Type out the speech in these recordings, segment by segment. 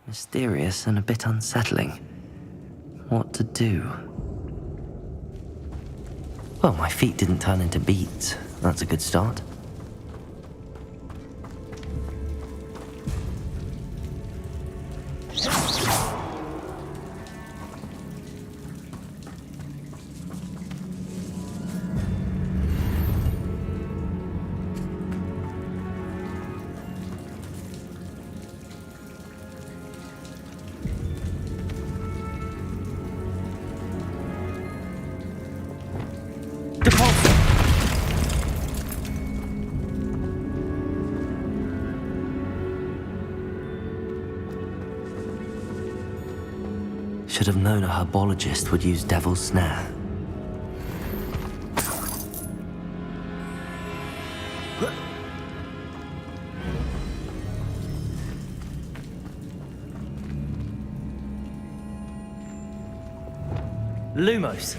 Mysterious and a bit unsettling. What to do? Well, my feet didn't turn into beets. That's a good start. Should have known a herbologist would use Devil's Snare. Lumos.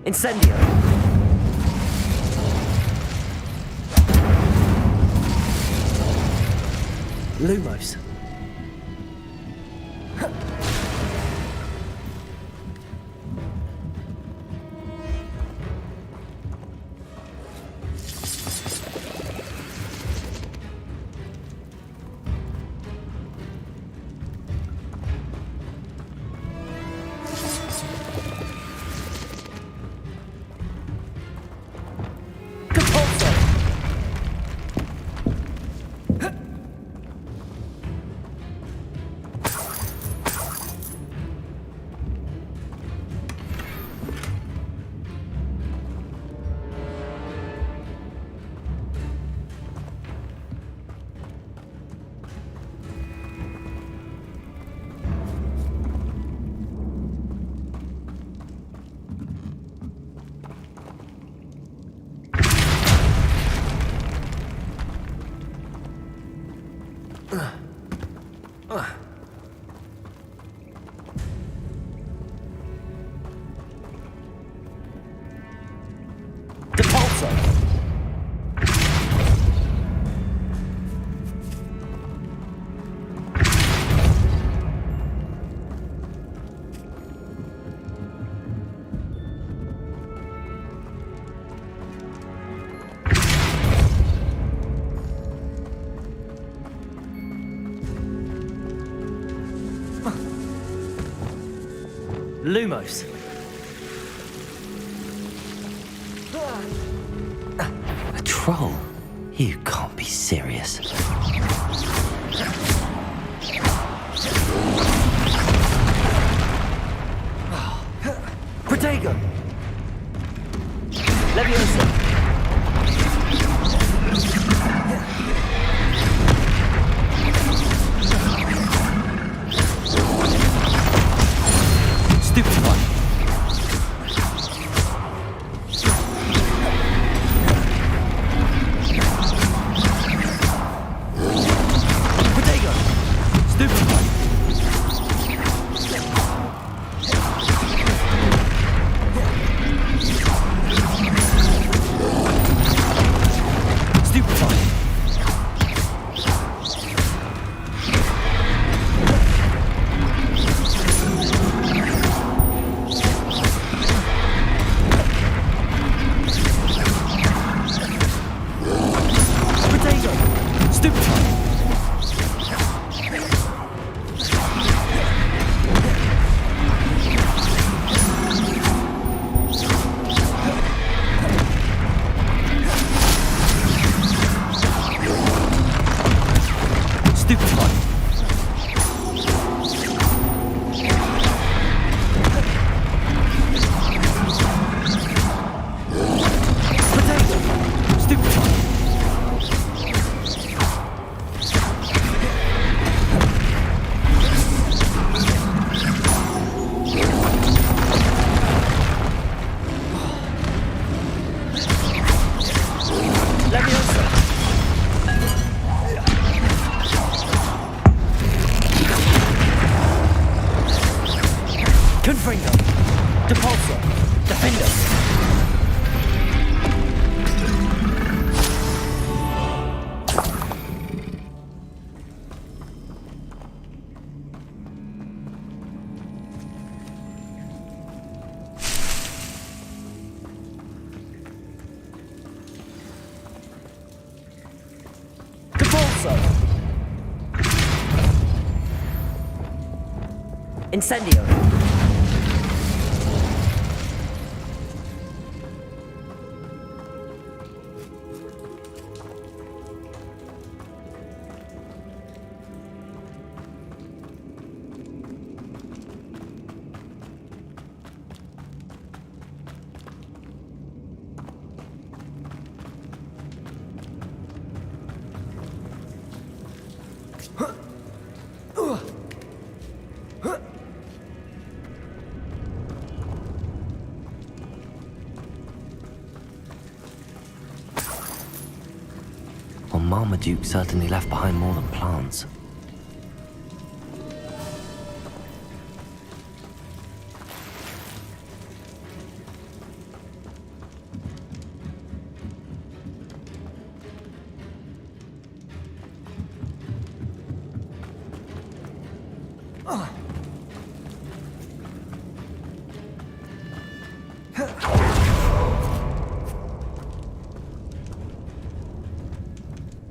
Incendio! Lumos. Lumos. A troll? You can't be serious. Protego! Leviosa! Stupid one. Protego! Stupid one. Repulsor! Incendio! Well, Marmaduke certainly left behind more than plants.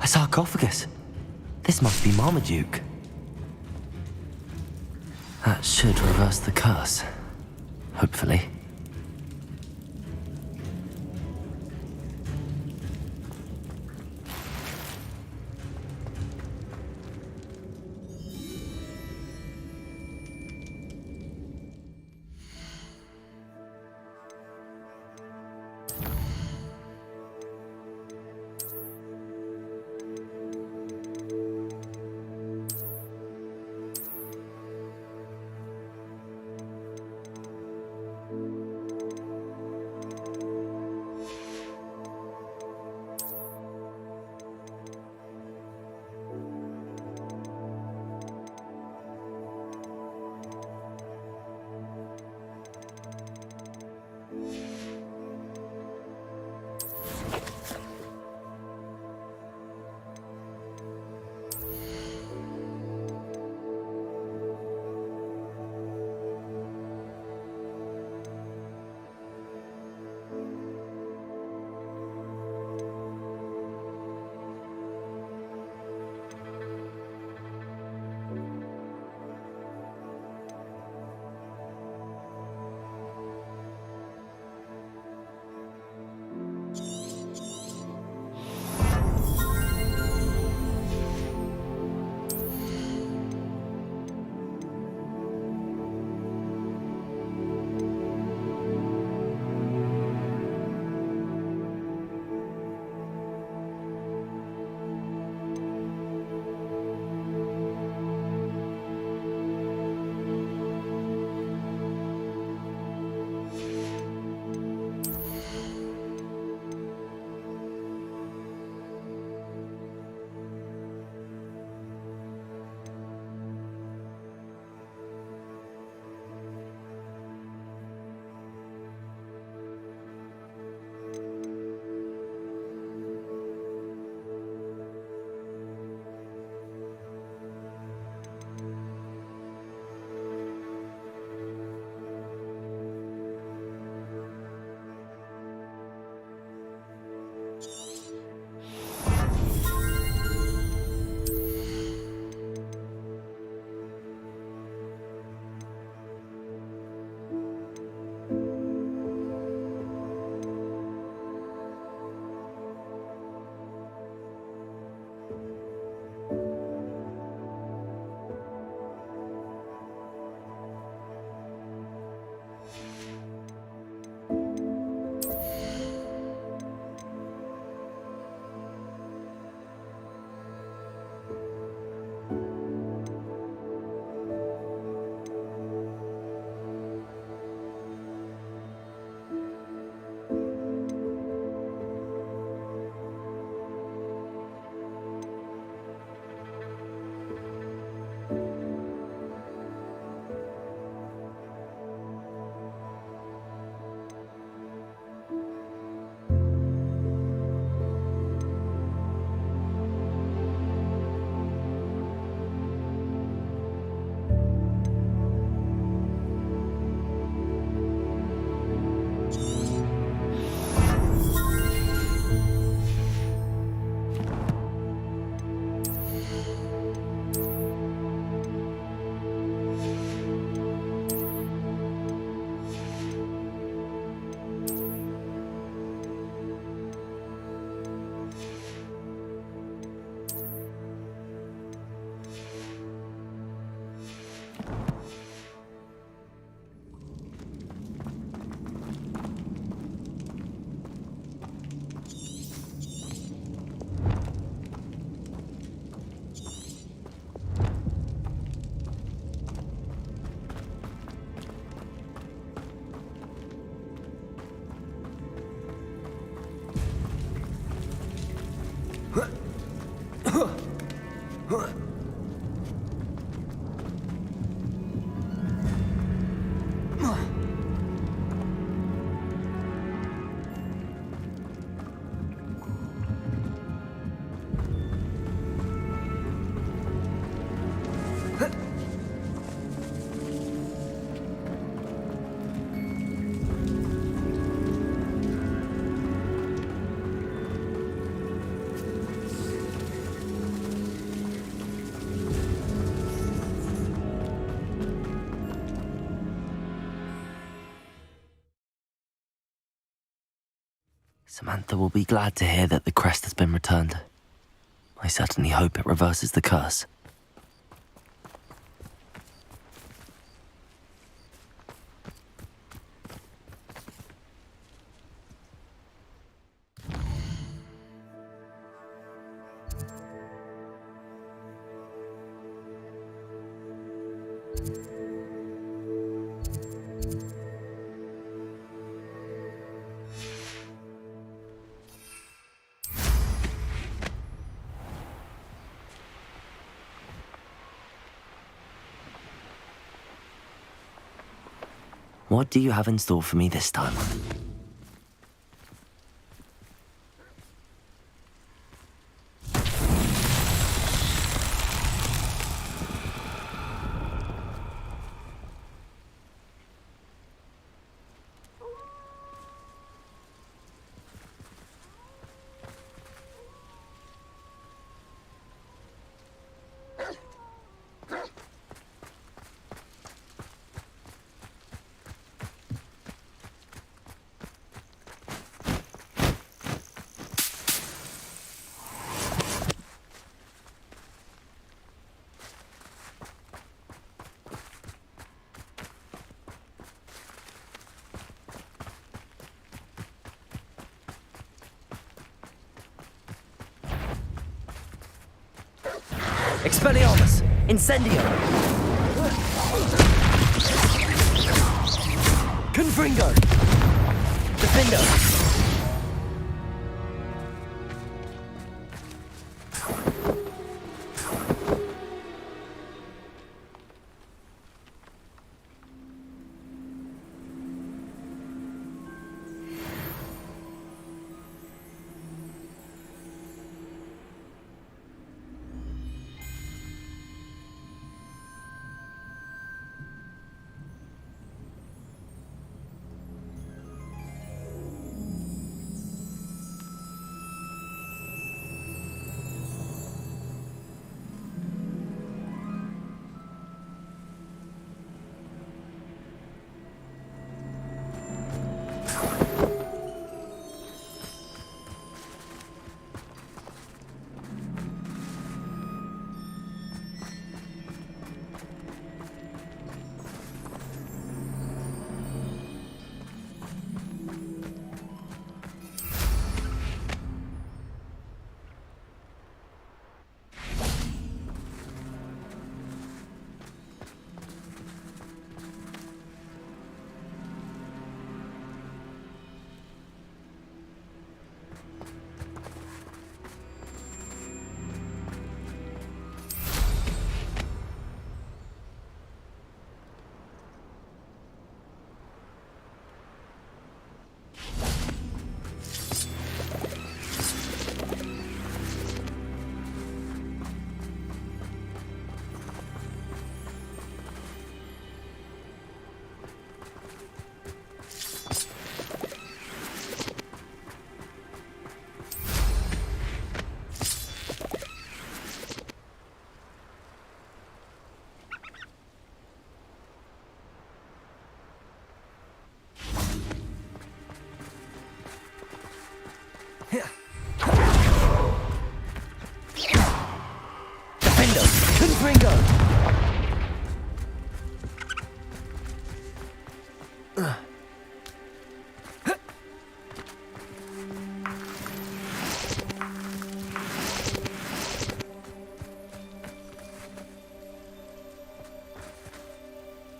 A sarcophagus. This must be Marmaduke. That should reverse the curse. Hopefully. Samantha will be glad to hear that the crest has been returned. I certainly hope it reverses the curse. What do you have in store for me this time? Expelliarmus! Incendio! Confringo! Defendo! Defendo! Confringo!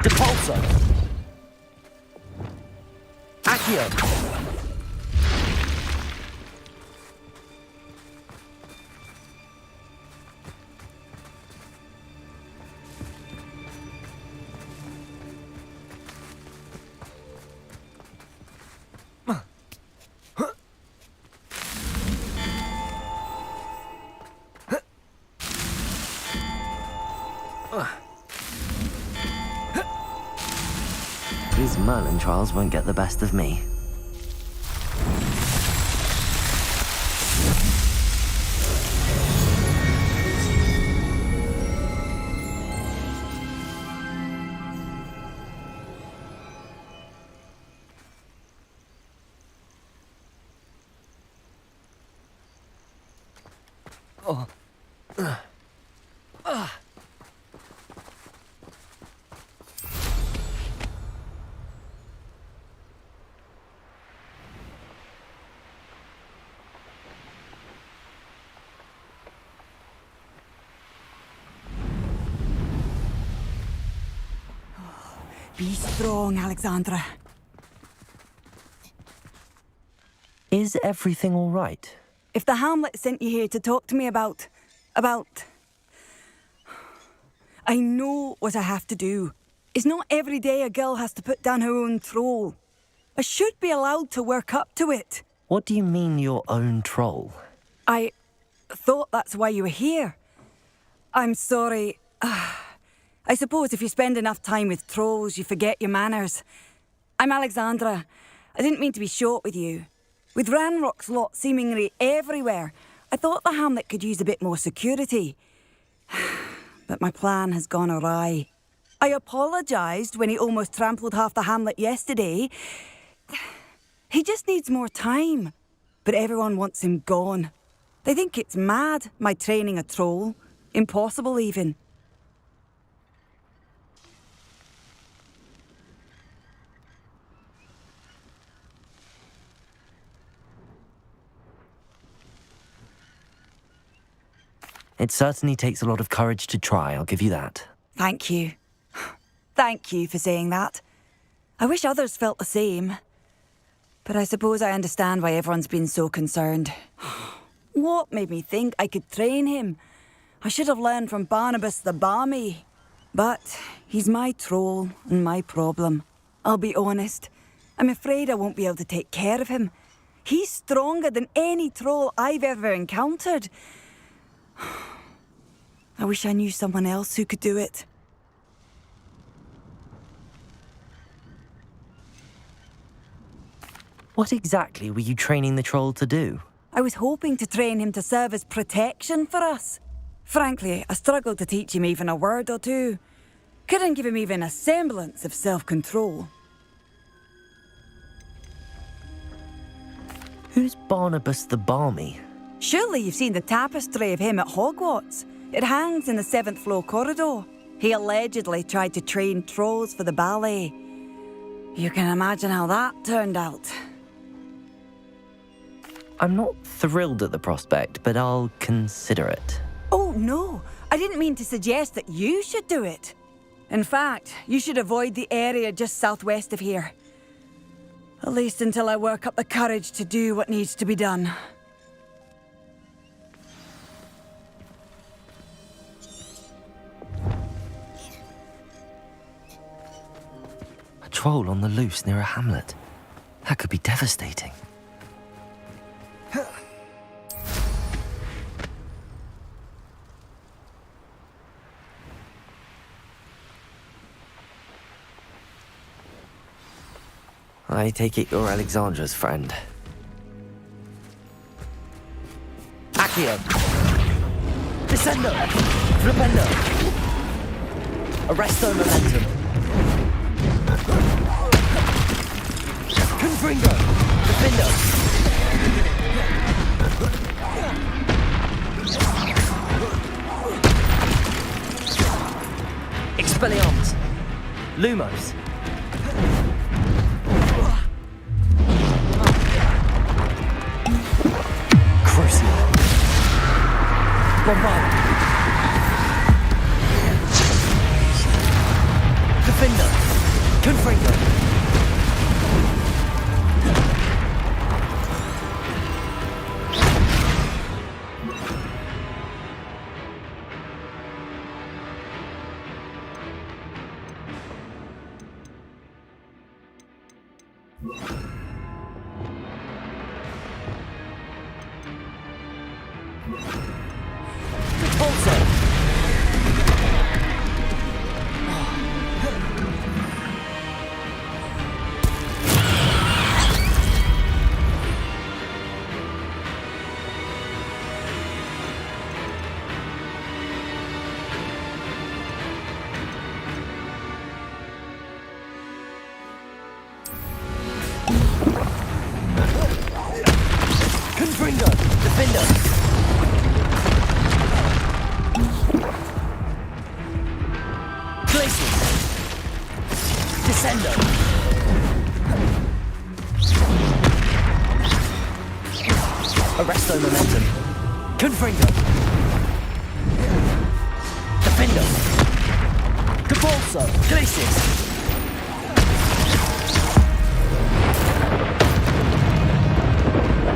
Depulso! Accio! His Merlin trials won't get the best of me. Be strong, Alexandra. Is everything all right? If the Hamlet sent you here to talk to me about... I know what I have to do. It's not every day a girl has to put down her own troll. I should be allowed to work up to it. What do you mean, your own troll? I thought that's why you were here. I'm sorry. I suppose if you spend enough time with trolls, you forget your manners. I'm Alexandra. I didn't mean to be short with you. With Ranrock's lot seemingly everywhere, I thought the Hamlet could use a bit more security. But my plan has gone awry. I apologised when he almost trampled half the Hamlet yesterday. He just needs more time. But everyone wants him gone. They think it's mad, my training a troll. Impossible, even. It certainly takes a lot of courage to try, I'll give you that. Thank you. Thank you for saying that. I wish others felt the same. But I suppose I understand why everyone's been so concerned. What made me think I could train him? I should have learned from Barnabas the Barmy. But he's my troll and my problem. I'll be honest. I'm afraid I won't be able to take care of him. He's stronger than any troll I've ever encountered. I wish I knew someone else who could do it. What exactly were you training the troll to do? I was hoping to train him to serve as protection for us. Frankly, I struggled to teach him even a word or two. Couldn't give him even a semblance of self-control. Who's Barnabas the Barmy? Surely you've seen the tapestry of him at Hogwarts. It hangs in the 7th floor corridor. He allegedly tried to train trolls for the ballet. You can imagine how that turned out. I'm not thrilled at the prospect, but I'll consider it. Oh, no. I didn't mean to suggest that you should do it. In fact, you should avoid the area just southwest of here. At least until I work up the courage to do what needs to be done. A troll on the loose near a hamlet. That could be devastating. I take it you're Alexandra's friend. Accio! Descendo! Flipendo! Arresto momentum! Confringo! Defendo! Expelliarmus! Lumos! Bombard! Defender! Confringo! Confringo. Defendo. Capolso. Glacius.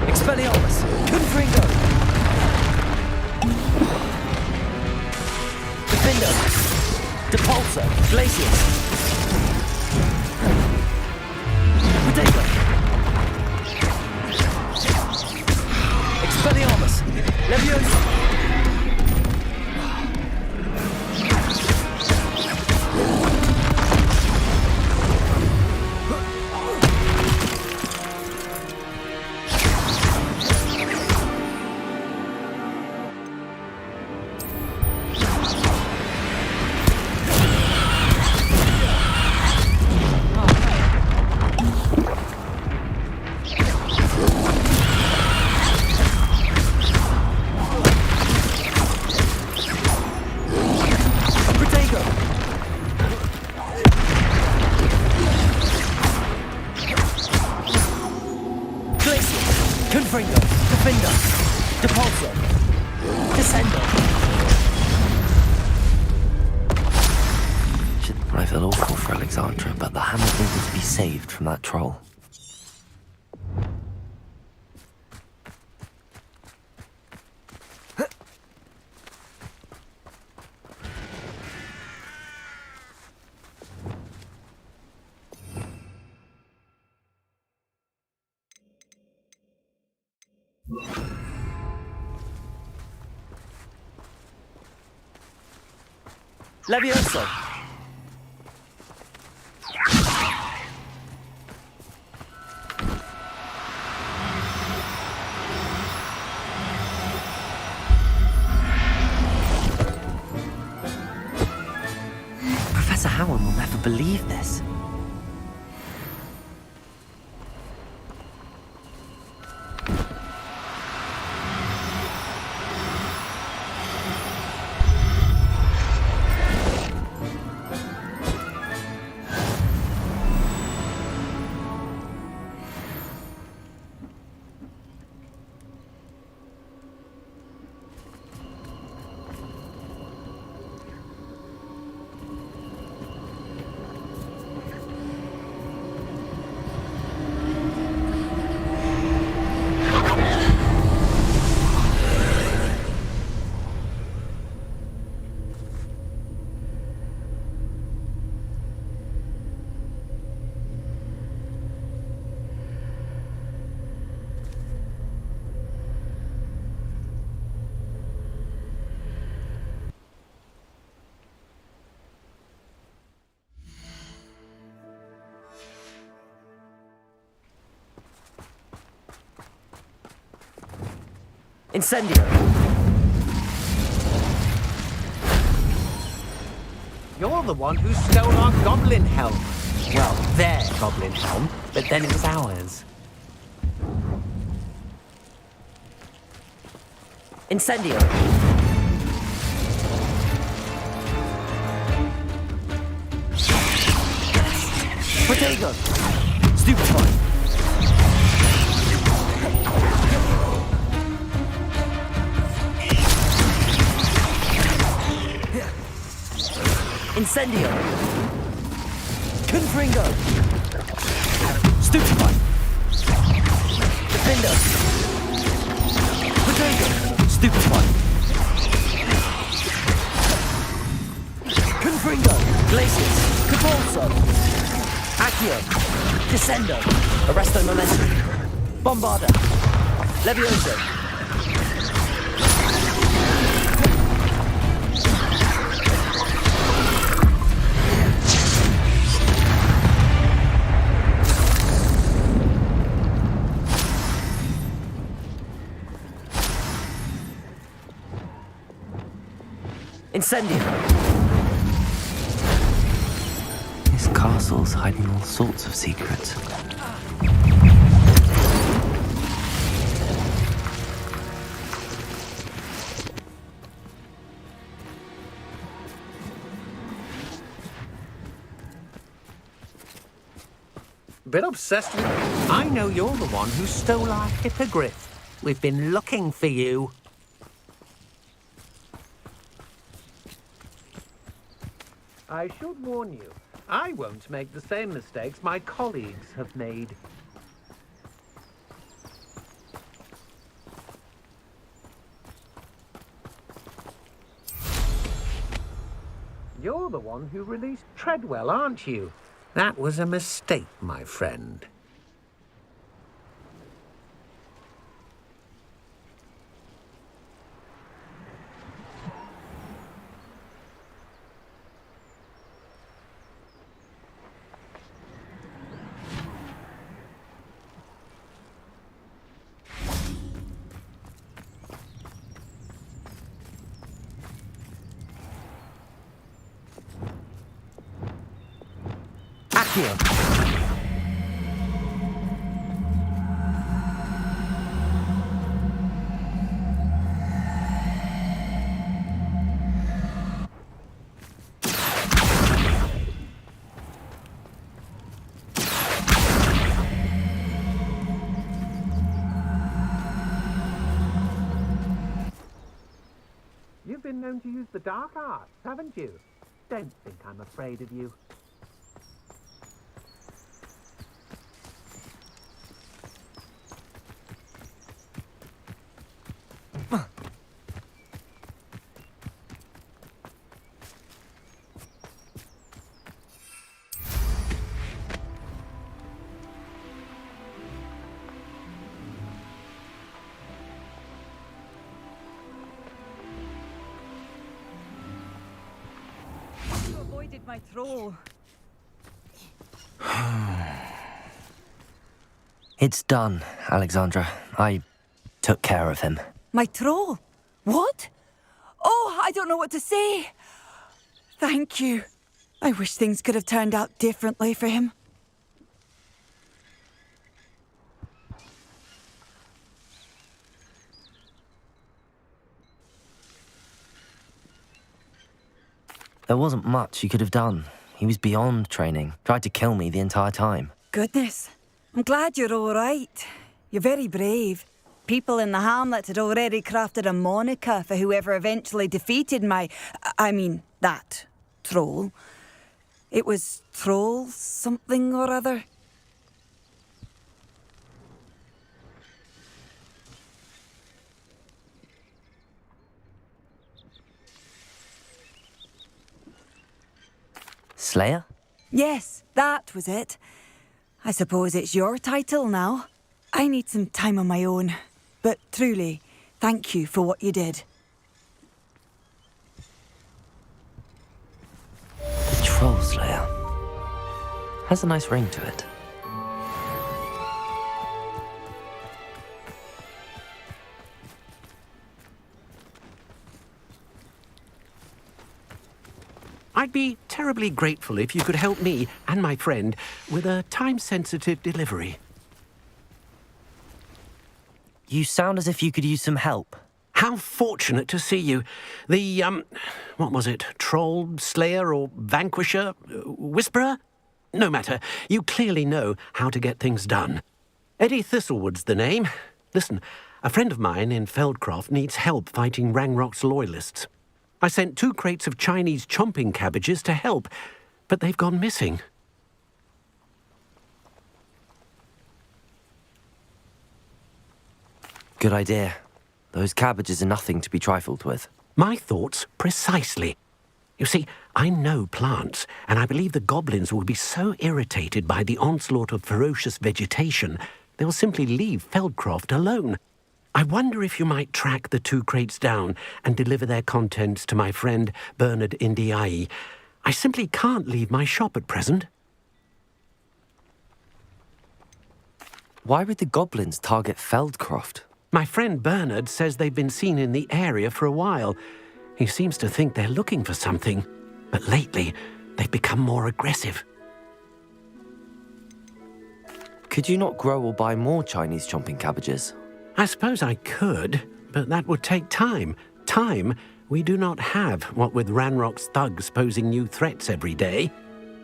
Expelliarmus. Confringo. Defendo. Depulso. Glacius. Protego. Expelliarmus. Leviosa. Confringo, Defender, Depulso, Descendo. I feel awful for Alexandra, but the hammer needed to be saved from that troll. Levioso. Professor Howard will never believe this. Incendio. You're the one who stole our goblin helm. Well, their goblin helm, but then it was ours. Incendio. Protego. Stupefy. Incendio. Confringo. Stupefy. Defender. Protego. Stupefy. Confringo. Glacius. Capolso. Accio. Descendo. Arresto Momentum. Bombarda. Levioso. Incendio. This castle's hiding all sorts of secrets. Bit obsessed with... I know you're the one who stole our hippogriff. We've been looking for you. I should warn you, I won't make the same mistakes my colleagues have made. You're the one who released Treadwell, aren't you? That was a mistake, my friend. Accio. You've been known to use the dark arts, haven't you? Don't think I'm afraid of you. You avoided my troll. It's done, Alexandra. I took care of him. My troll? What? Oh, I don't know what to say. Thank you. I wish things could have turned out differently for him. There wasn't much you could have done. He was beyond training. Tried to kill me the entire time. Goodness. I'm glad you're all right. You're very brave. People in the hamlet had already crafted a moniker for whoever eventually defeated that troll. It was Troll something or other. Slayer? Yes, that was it. I suppose it's your title now. I need some time on my own. But truly, thank you for what you did. The Troll Slayer. Has a nice ring to it. I'd be terribly grateful if you could help me and my friend with a time-sensitive delivery. You sound as if you could use some help. How fortunate to see you. The, what was it? Troll, Slayer, or Vanquisher? Whisperer? No matter. You clearly know how to get things done. Eddie Thistlewood's the name. Listen, a friend of mine in Feldcroft needs help fighting Rangrock's loyalists. I sent 2 crates of Chinese chomping cabbages to help, but they've gone missing. Good idea. Those cabbages are nothing to be trifled with. My thoughts precisely. You see, I know plants, and I believe the goblins will be so irritated by the onslaught of ferocious vegetation, they'll simply leave Feldcroft alone. I wonder if you might track the 2 crates down and deliver their contents to my friend Bernard Indiai. I simply can't leave my shop at present. Why would the goblins target Feldcroft? My friend Bernard says they've been seen in the area for a while. He seems to think they're looking for something, but lately they've become more aggressive. Could you not grow or buy more Chinese chomping cabbages? I suppose I could, but that would take time. Time we do not have, what with Ranrock's thugs posing new threats every day.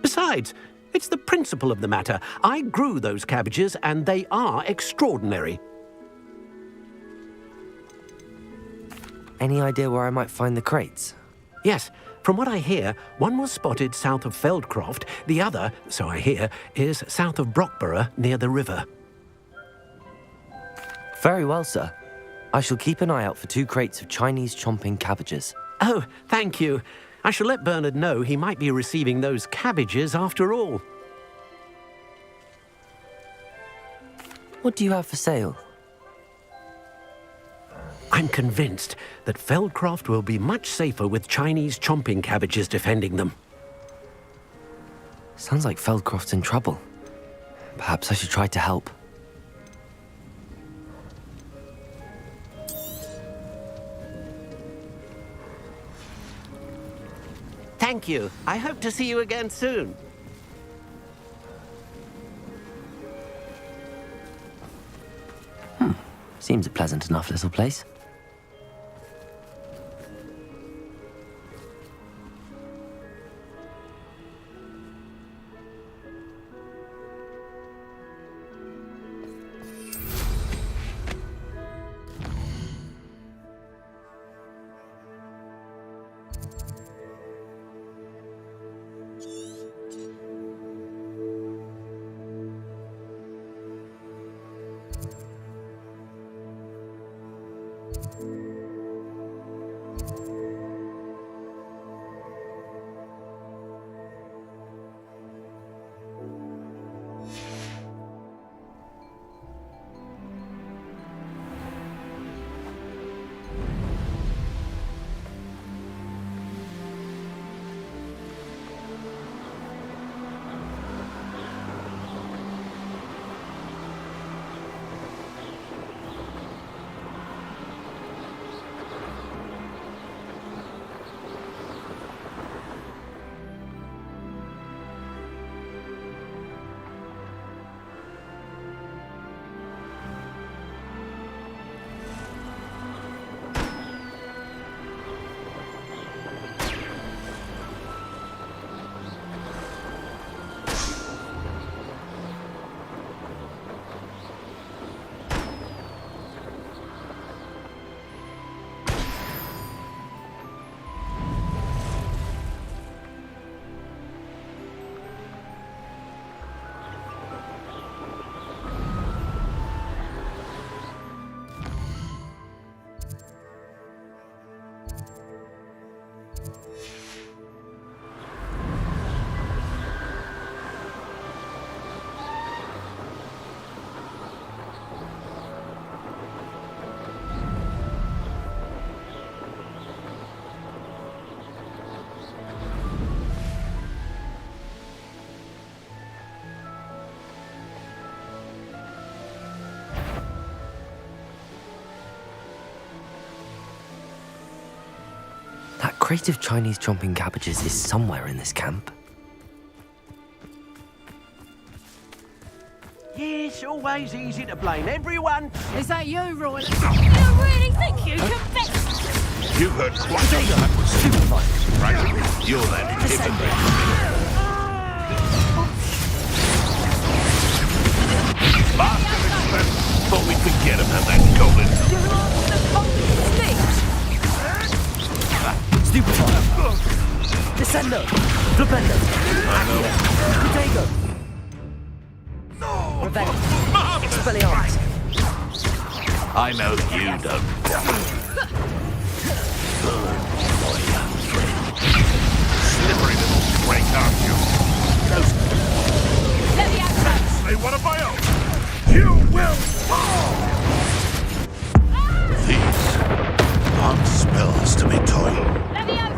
Besides, it's the principle of the matter. I grew those cabbages, and they are extraordinary. Any idea where I might find the crates? Yes, from what I hear, one was spotted south of Feldcroft, the other, so I hear, is south of Brockborough near the river. Very well, sir. I shall keep an eye out for 2 crates of Chinese chomping cabbages. Oh, thank you. I shall let Bernard know he might be receiving those cabbages after all. What do you have for sale? I'm convinced that Feldcroft will be much safer with Chinese chomping cabbages defending them. Sounds like Feldcroft's in trouble. Perhaps I should try to help. Thank you. I hope to see you again soon. Seems a pleasant enough little place. That crate of Chinese chomping cabbages is somewhere in this camp. Yes, always easy to blame everyone. Is that you, Roy? You really think you can fix? You've heard quite a lot with supervisors, right? You're that hypocrite. Bastard express. Thought we'd forget about that goblin. You lost the golden sticks. Stupefier! Descendo! Flipendo! Potato! Revenge! Expelliarmus! I know you don't. Burn, my young friend. Slippery little snake, aren't you? Let me out. Say one of my own. You will fall! These aren't spells to be toiled. Let me out.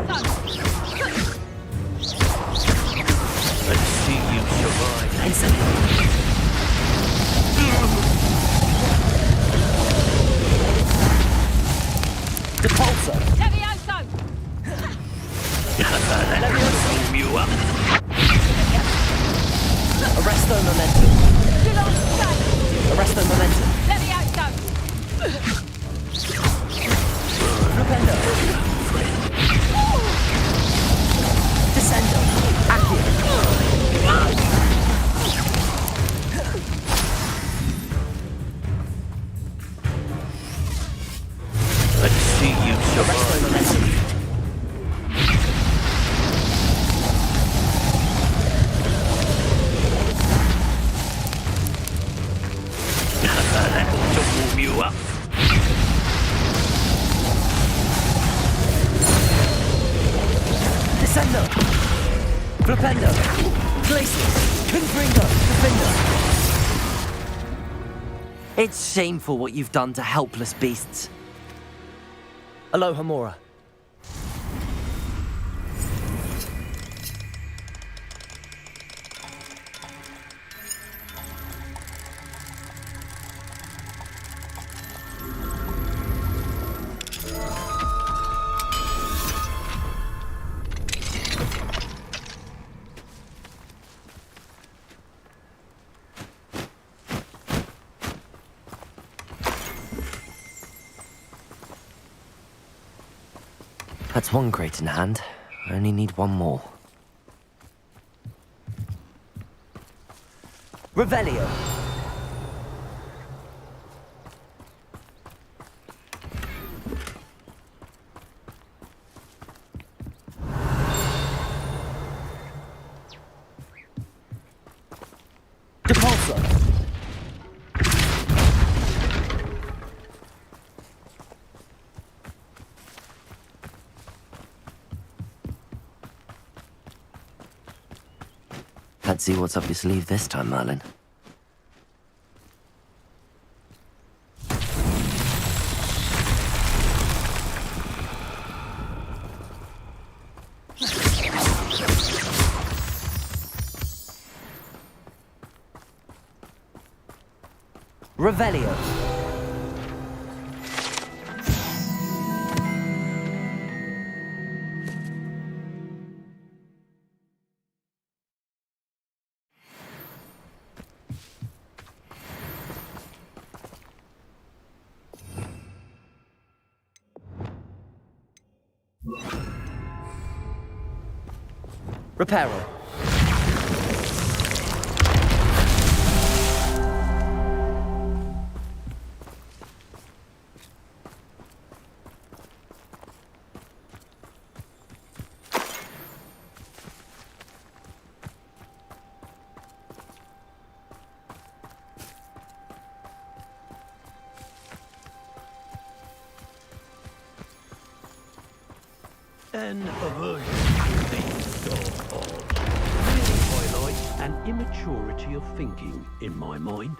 Let's see you survive. Depulsor! Let me out. Let me zoom you up. Arresto momentum! You lost sight. Arresto momentum! Let me out. Flipendo! Descendo! Accio! Let's see you Arresto survive. momentum! Descendo! Flipendo! Glacius! Confringo! Defender! It's shameful what you've done to helpless beasts. Aloha Mora. That's one crate in hand. I only need one more. Revelio. Depulso. Let's see what's up your sleeve this time, Merlin. Revelio. Reparo. An aversion to things of really highlights an immaturity of thinking in my mind.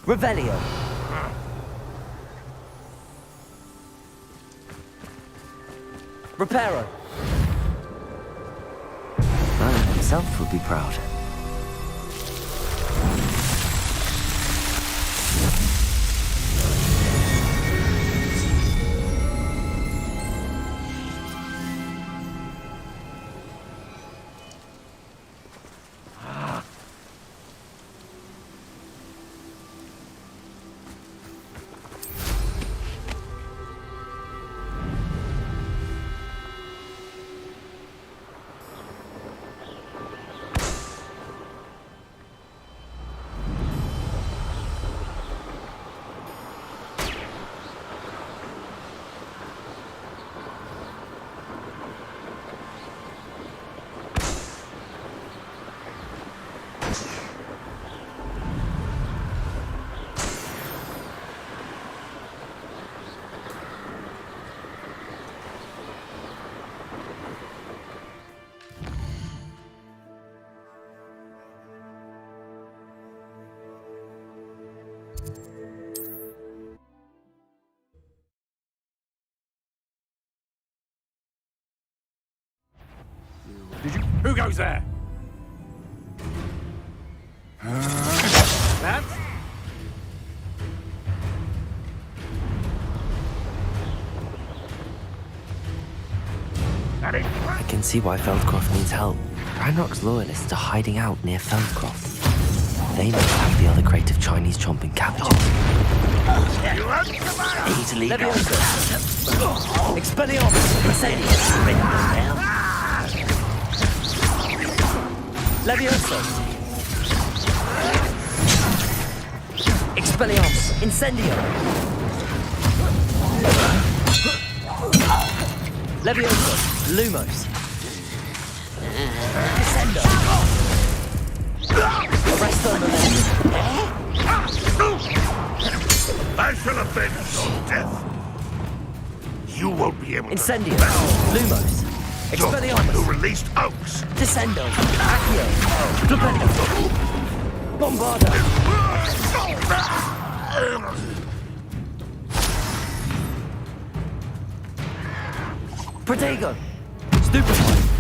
Revelio. Reparo. Merlin himself would be proud. Who goes there? Lads? I can see why Feldcroft needs help. Ranrock's loyalists are hiding out near Feldcroft. They must have the other crate of Chinese chomping cabbages. Easily Expelliarmus! Mercedes! Levioso! Expelliarmus! Incendio! Levioso! Lumos! Descendo! Arresto I shall avenge your death. You won't be able Incendio. to... Lumos. You're the one Expelliarmus. who released Oaks. Descendo. Accio. Flipendo. Bombarda. Protego. Stupefy.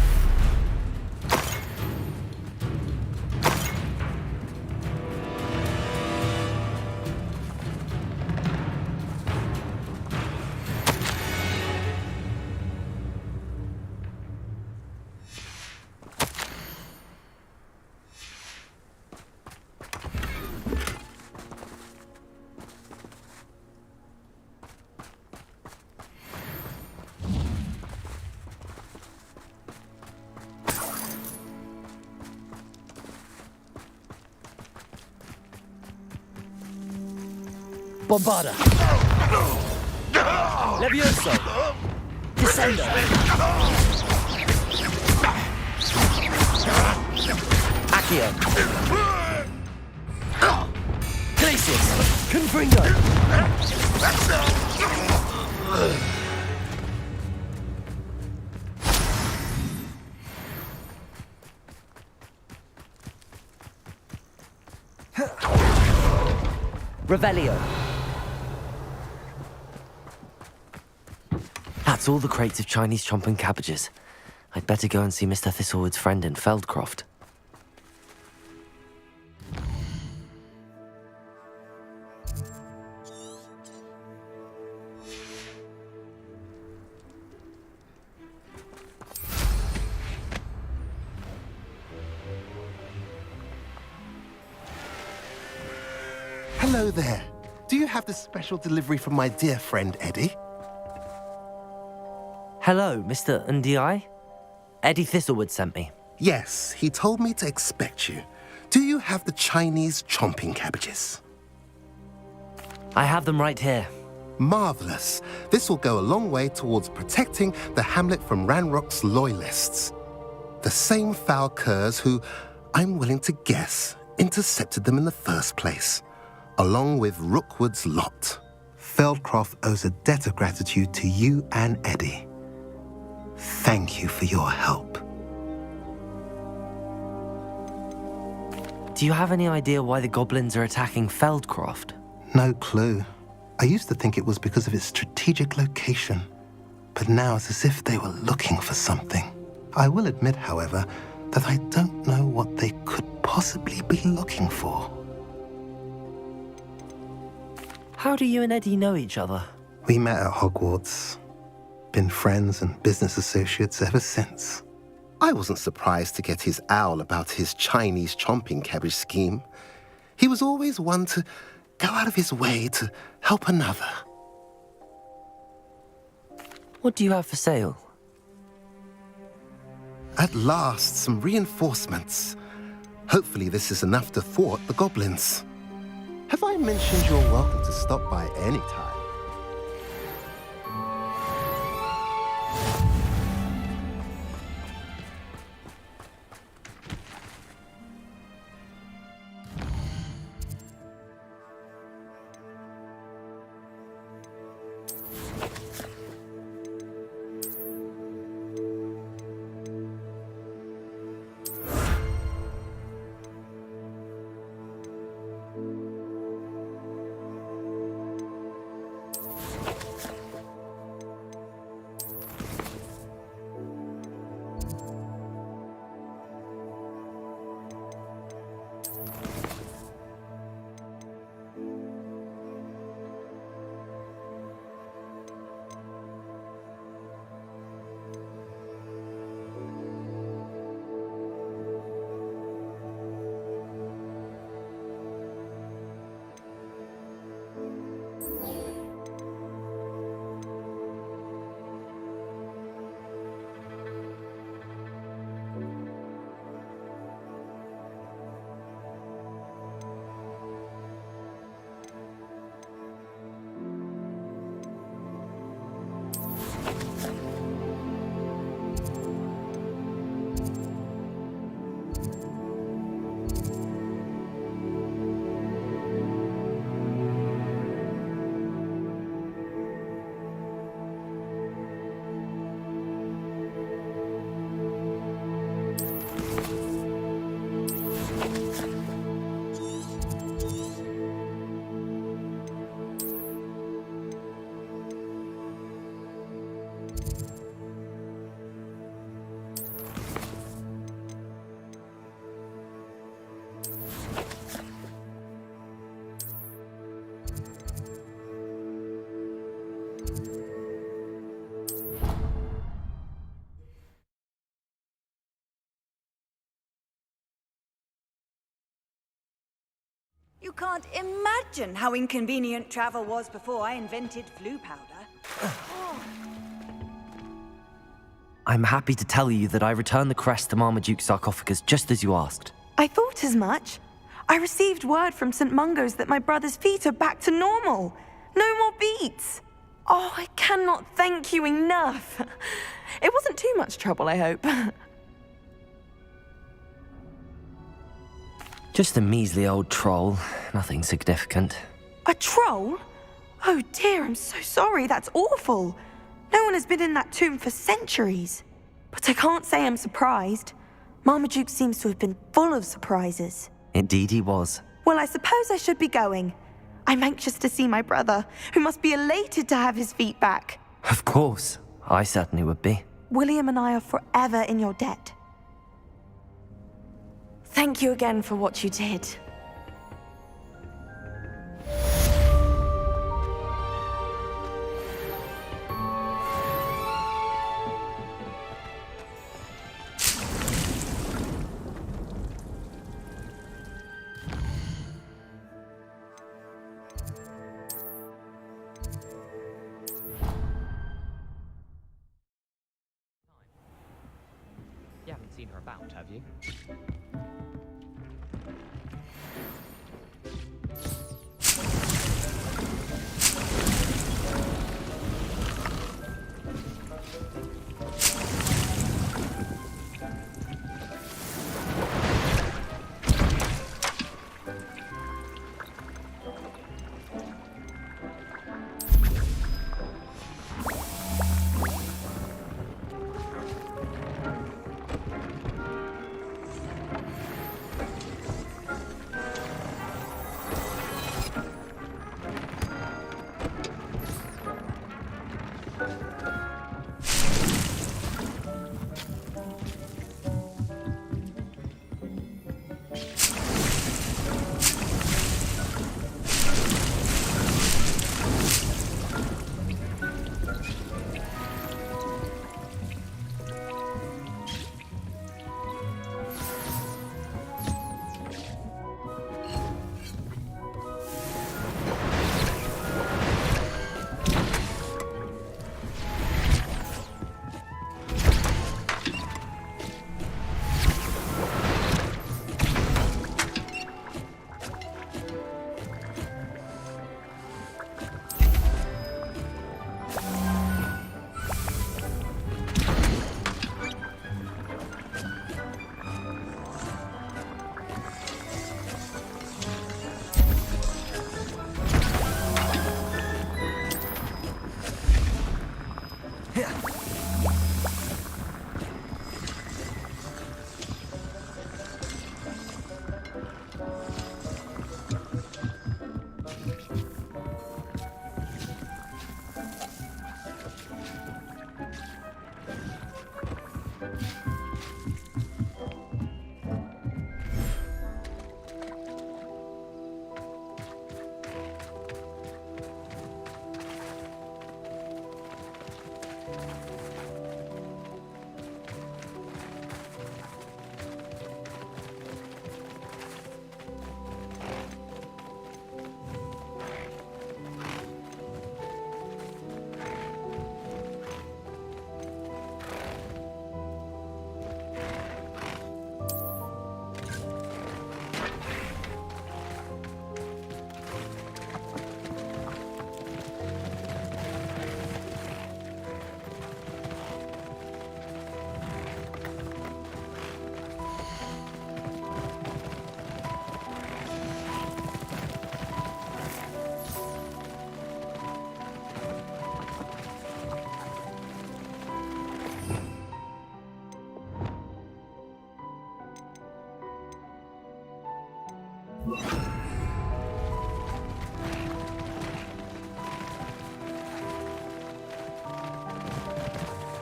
Bombarda. Levioso. Descendo. Accio. Glacius. Confringo. Revelio. That's all the crates of Chinese chomping cabbages. I'd better go and see Mr. Thistlewood's friend in Feldcroft. Hello there. Do you have the special delivery from my dear friend Eddie? Hello, Mr. Ndi? Eddie Thistlewood sent me. Yes, he told me to expect you. Do you have the Chinese chomping cabbages? I have them right here. Marvelous. This will go a long way towards protecting the hamlet from Ranrock's loyalists. The same foul curs who, I'm willing to guess, intercepted them in the first place, along with Rookwood's lot. Feldcroft owes a debt of gratitude to you and Eddie. Thank you for your help. Do you have any idea why the goblins are attacking Feldcroft? No clue. I used to think it was because of its strategic location, but now it's as if they were looking for something. I will admit, however, that I don't know what they could possibly be looking for. How do you and Eddie know each other? We met at Hogwarts. Been friends and business associates ever since. I wasn't surprised to get his owl about his Chinese chomping cabbage scheme. He was always one to go out of his way to help another. What do you have for sale? At last, some reinforcements. Hopefully this is enough to thwart the goblins. Have I mentioned you're welcome to stop by any time? can't imagine how inconvenient travel was before I invented flu powder. I'm happy to tell you that I returned the crest to Marmaduke's sarcophagus just as you asked. I thought as much. I received word from St. Mungo's that my brother's feet are back to normal. No more beats. Oh, I cannot thank you enough. It wasn't too much trouble, I hope. Just a measly old troll, nothing significant. A troll? Oh dear, I'm so sorry, that's awful. No one has been in that tomb for centuries. But I can't say I'm surprised. Marmaduke seems to have been full of surprises. Indeed he was. Well, I suppose I should be going. I'm anxious to see my brother, who must be elated to have his feet back. Of course, I certainly would be. William and I are forever in your debt. Thank you again for what you did. You haven't seen her about, have you?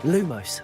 Lumos.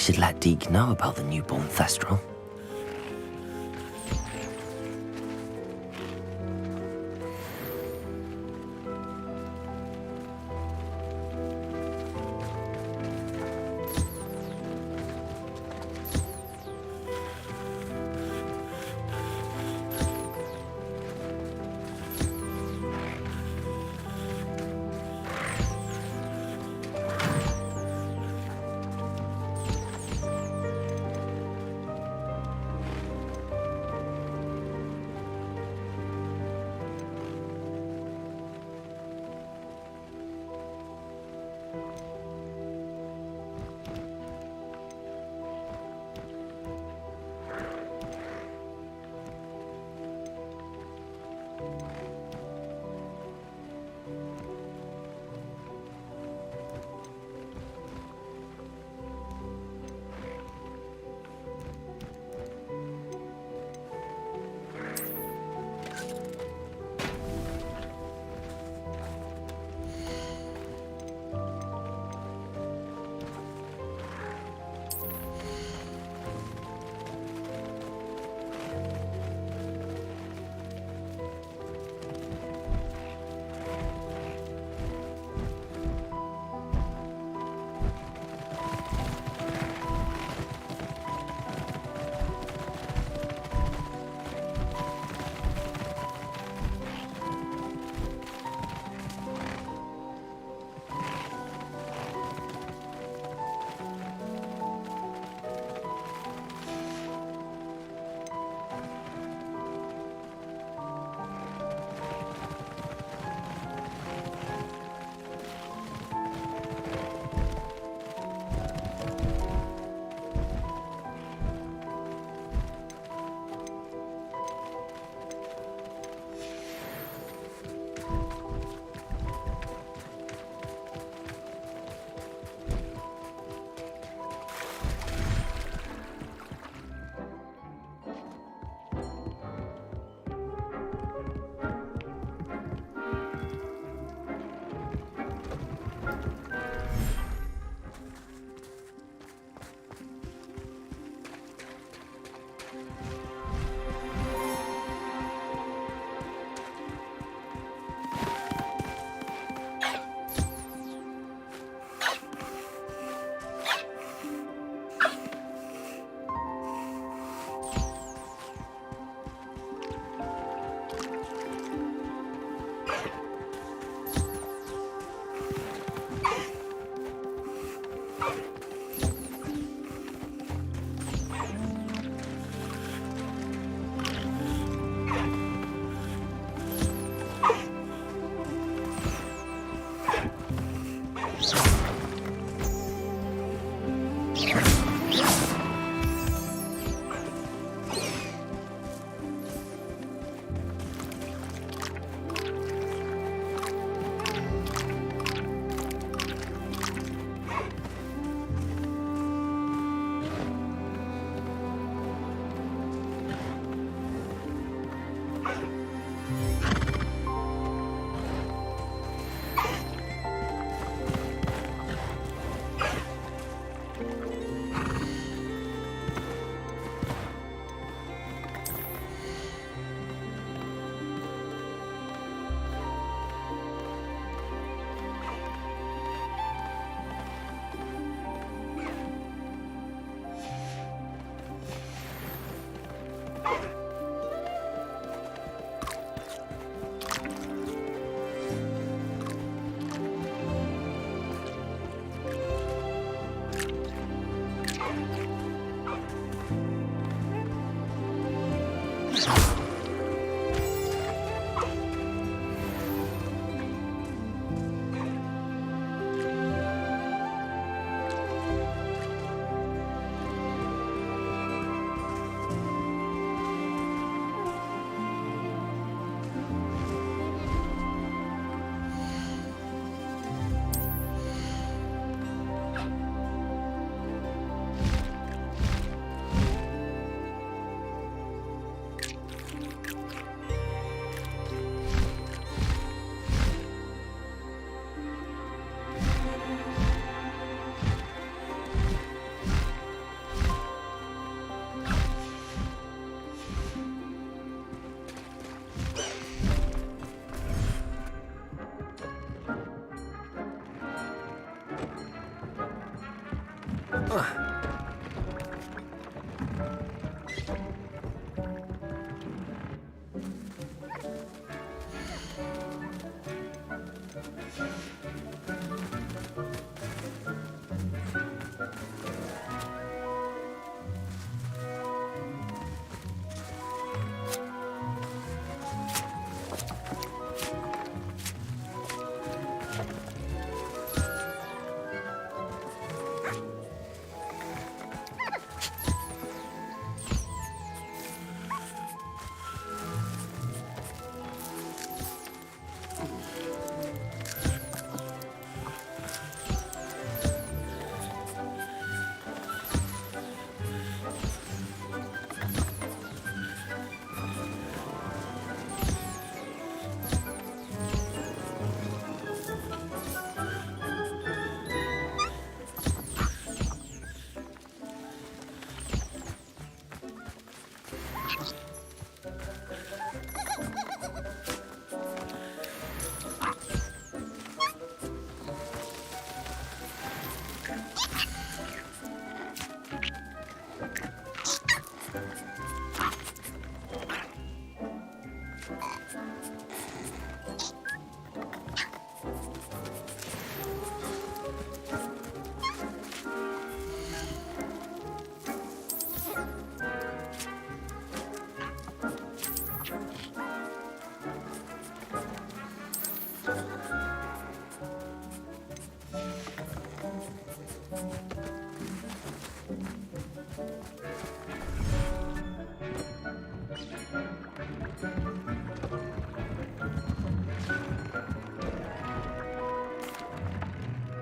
should let Deke know about the newborn Thestral.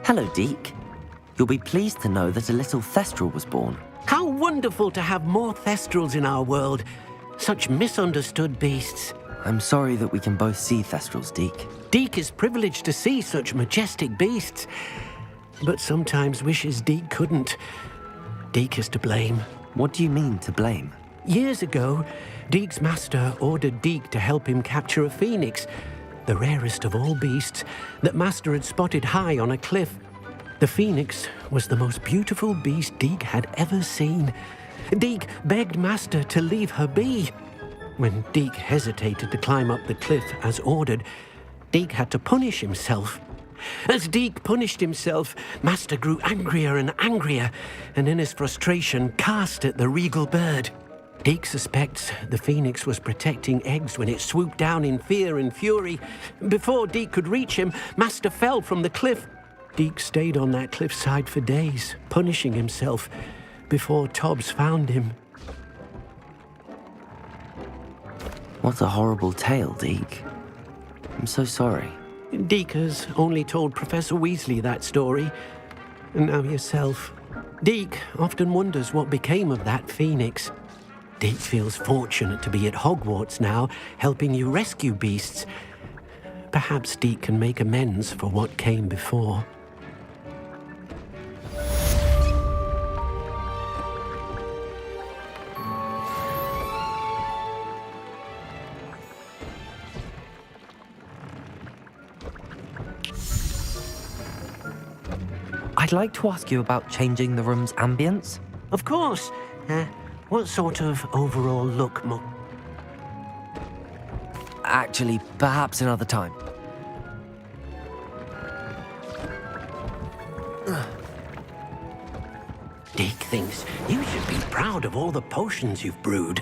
Hello, Deke. You'll be pleased to know that a little Thestral was born. How wonderful to have more Thestrals in our world. Such misunderstood beasts. I'm sorry that we can both see Thestrals, Deke. Deke is privileged to see such majestic beasts, but sometimes wishes Deke couldn't. Deke is to blame. What do you mean, to blame? Years ago, Deke's master ordered Deke to help him capture a phoenix, the rarest of all beasts, that master had spotted high on a cliff. The phoenix was the most beautiful beast Deke had ever seen. Deke begged master to leave her be. When Deke hesitated to climb up the cliff as ordered, Deke had to punish himself. As Deke punished himself, master grew angrier and angrier, and in his frustration cast at the regal bird. Deke suspects the phoenix was protecting eggs when it swooped down in fear and fury. Before Deke could reach him, master fell from the cliff. Deke stayed on that cliffside for days, punishing himself, before Tobbs found him. What a horrible tale, Deke. I'm so sorry. Deke has only told Professor Weasley that story, and now yourself. Deke often wonders what became of that phoenix. Deke feels fortunate to be at Hogwarts now, helping you rescue beasts. Perhaps Deke can make amends for what came before. I'd like to ask you about changing the room's ambience. Of course. What sort of overall look, Actually, perhaps another time. Deke thinks you should be proud of all the potions you've brewed.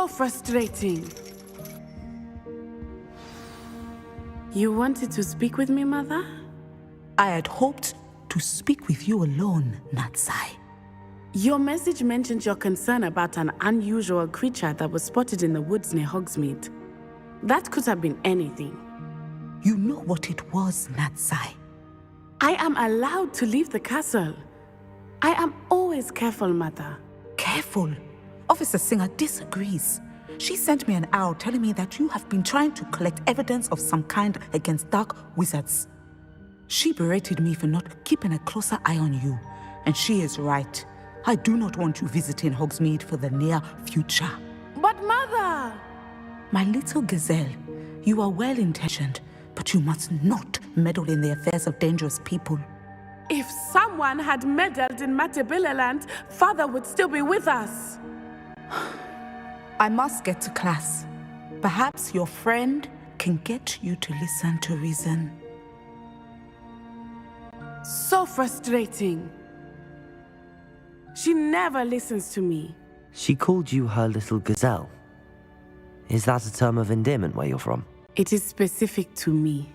So frustrating. You wanted to speak with me, Mother? I had hoped to speak with you alone, Natsai. Your message mentioned your concern about an unusual creature that was spotted in the woods near Hogsmeade. That could have been anything. You know what it was, Natsai. I am allowed to leave the castle. I am always careful, Mother. Careful. Officer Singer disagrees. She sent me an owl telling me that you have been trying to collect evidence of some kind against dark wizards. She berated me for not keeping a closer eye on you, and she is right. I do not want you visiting Hogsmeade for the near future. But Mother! My little gazelle, you are well-intentioned, but you must not meddle in the affairs of dangerous people. If someone had meddled in Matabeleland, Father would still be with us. I must get to class. Perhaps your friend can get you to listen to reason. So frustrating. She never listens to me. She called you her little gazelle. Is that a term of endearment where you're from? It is specific to me.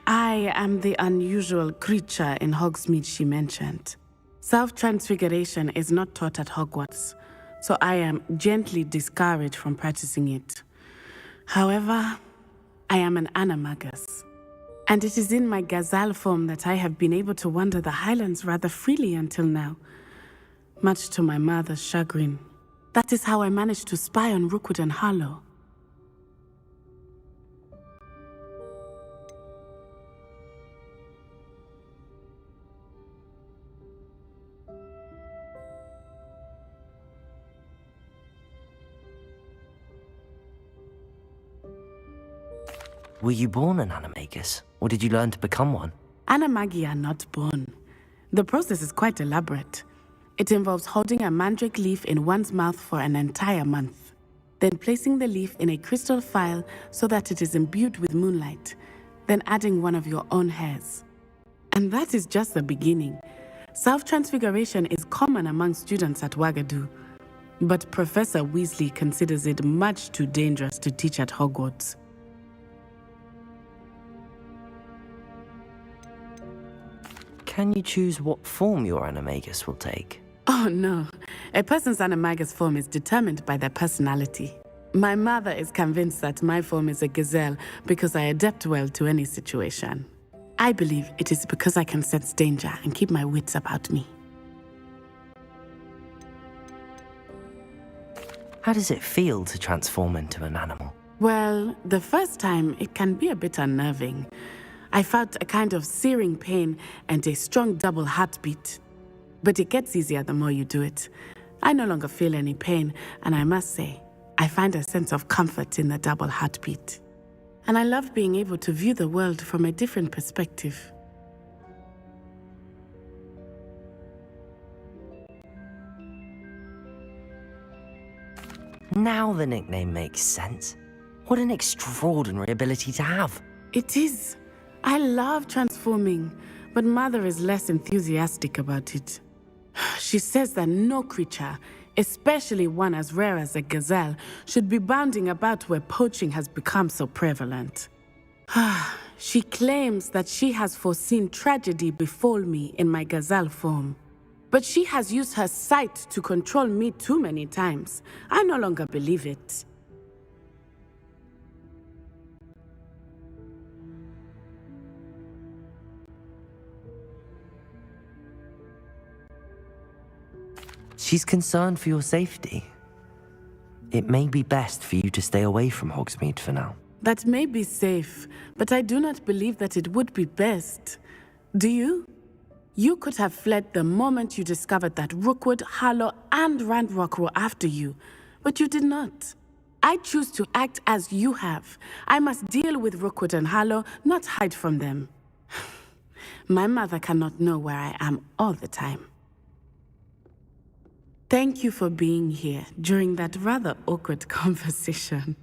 I am the unusual creature in Hogsmeade she mentioned. Self-transfiguration is not taught at Hogwarts, so I am gently discouraged from practicing it. However, I am an animagus, and it is in my gazelle form that I have been able to wander the highlands rather freely until now, much to my mother's chagrin. That is how I managed to spy on Rookwood and Harlow. Were you born an animagus, or did you learn to become one? Animagi are not born. The process is quite elaborate. It involves holding a mandrake leaf in one's mouth for an entire month, then placing the leaf in a crystal phial so that it is imbued with moonlight, then adding one of your own hairs. And that is just the beginning. Self-transfiguration is common among students at Wagadu, but Professor Weasley considers it much too dangerous to teach at Hogwarts. Can you choose what form your animagus will take? Oh no, a person's animagus form is determined by their personality. My mother is convinced that my form is a gazelle because I adapt well to any situation. I believe it is because I can sense danger and keep my wits about me. How does it feel to transform into an animal? Well, the first time it can be a bit unnerving. I felt a kind of searing pain and a strong double heartbeat. But it gets easier the more you do it. I no longer feel any pain, and I must say, I find a sense of comfort in the double heartbeat. And I love being able to view the world from a different perspective. Now the nickname makes sense. What an extraordinary ability to have. It is. I love transforming, but Mother is less enthusiastic about it. She says that no creature, especially one as rare as a gazelle, should be bounding about where poaching has become so prevalent. She claims that she has foreseen tragedy befall me in my gazelle form. But she has used her sight to control me too many times. I no longer believe it. She's concerned for your safety. It may be best for you to stay away from Hogsmeade for now. That may be safe, but I do not believe that it would be best. Do you? You could have fled the moment you discovered that Rookwood, Harlow, and Ranrock were after you, but you did not. I choose to act as you have. I must deal with Rookwood and Harlow, not hide from them. My mother cannot know where I am all the time. Thank you for being here during that rather awkward conversation.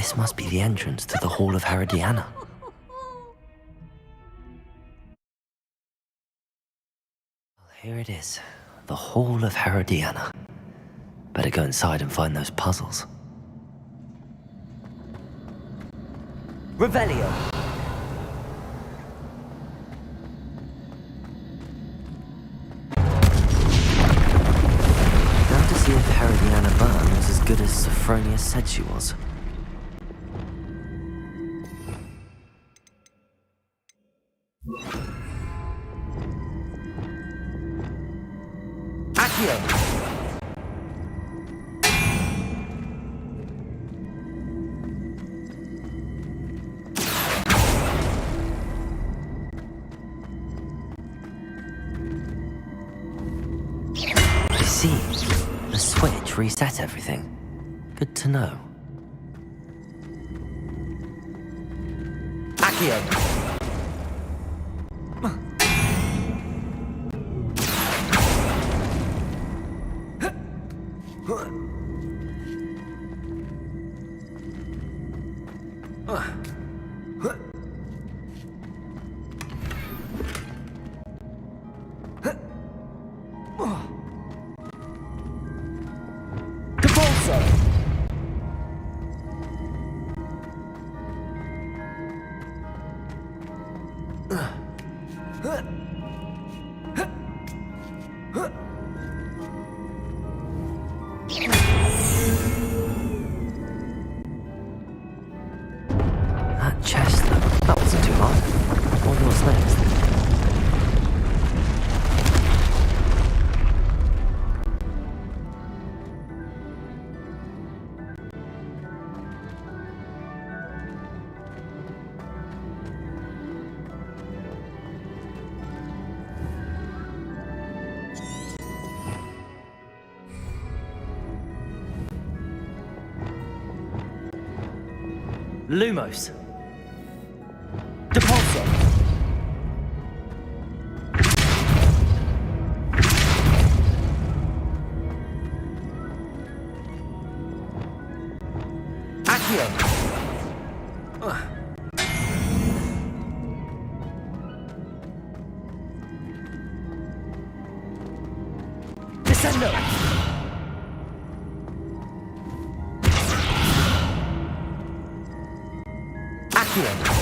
This must be the entrance to the Hall of Herodiana. Well, here it is. The Hall of Herodiana. Better go inside and find those puzzles. Revelio. Now to see if Herodiana Byrne was as good as Sophronia said she was. Accio! I see. The switch reset everything. Good to know. Accio! That chest, that wasn't too hard. I wonder what's next. Lumos. Depulso. Accio. Descendo. Accio.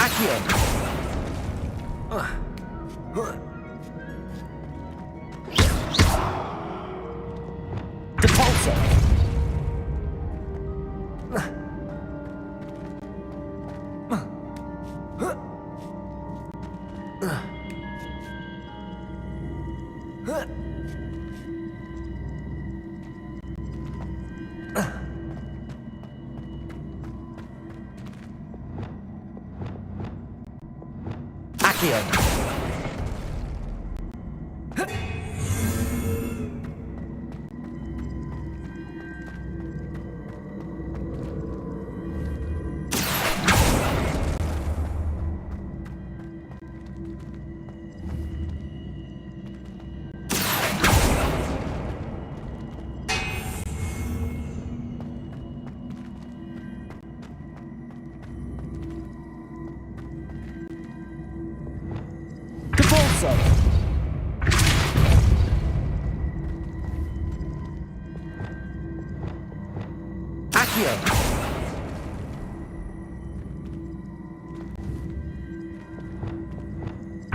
Accio. Depulso. Accio. Depulso.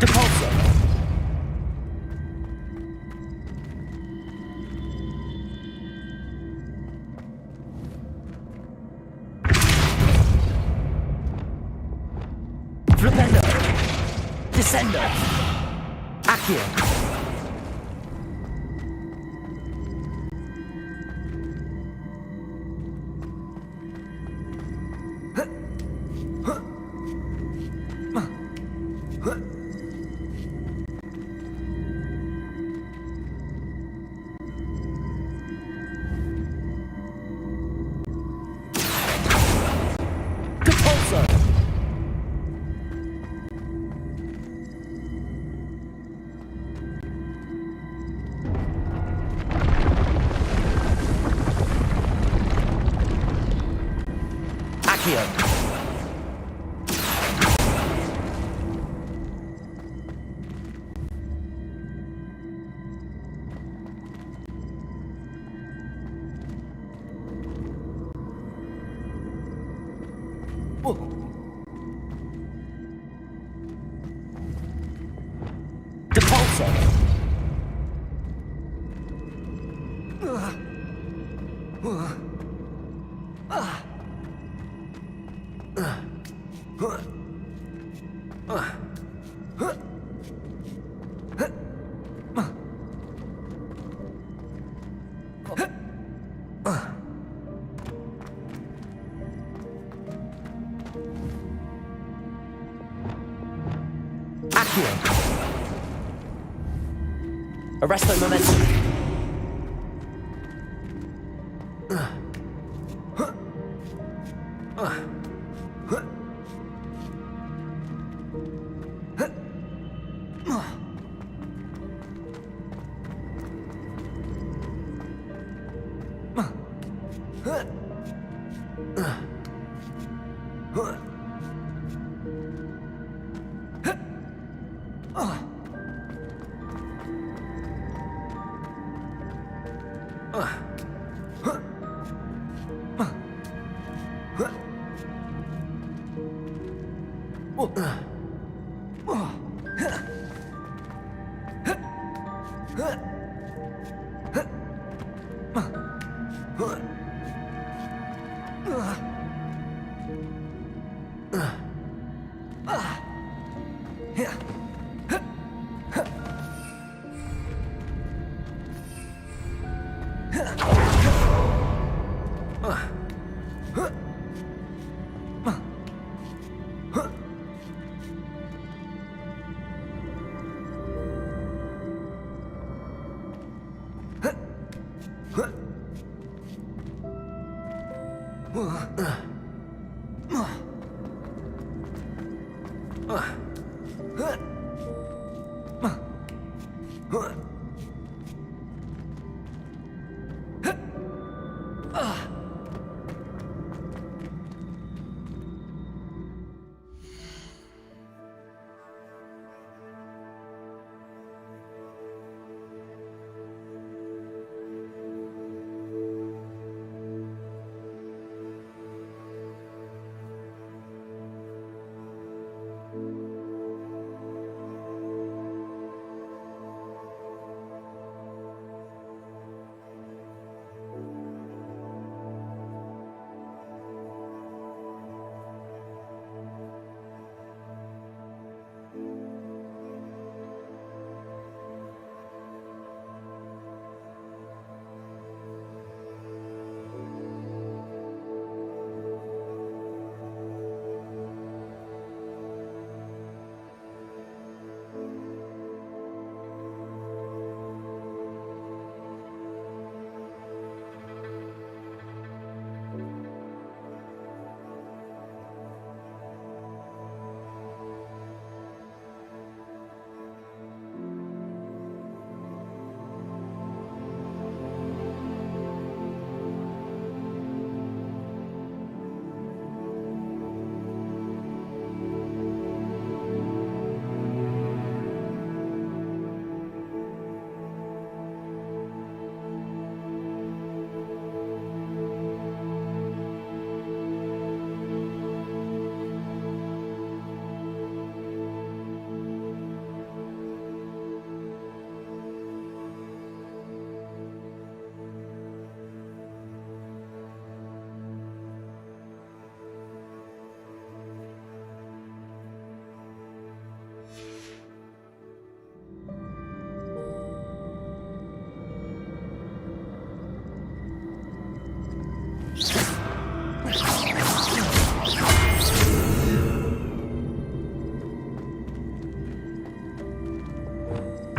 Depulso! Flipendo! Descendo! Accio! Depulso! Accio! Arresto momentum!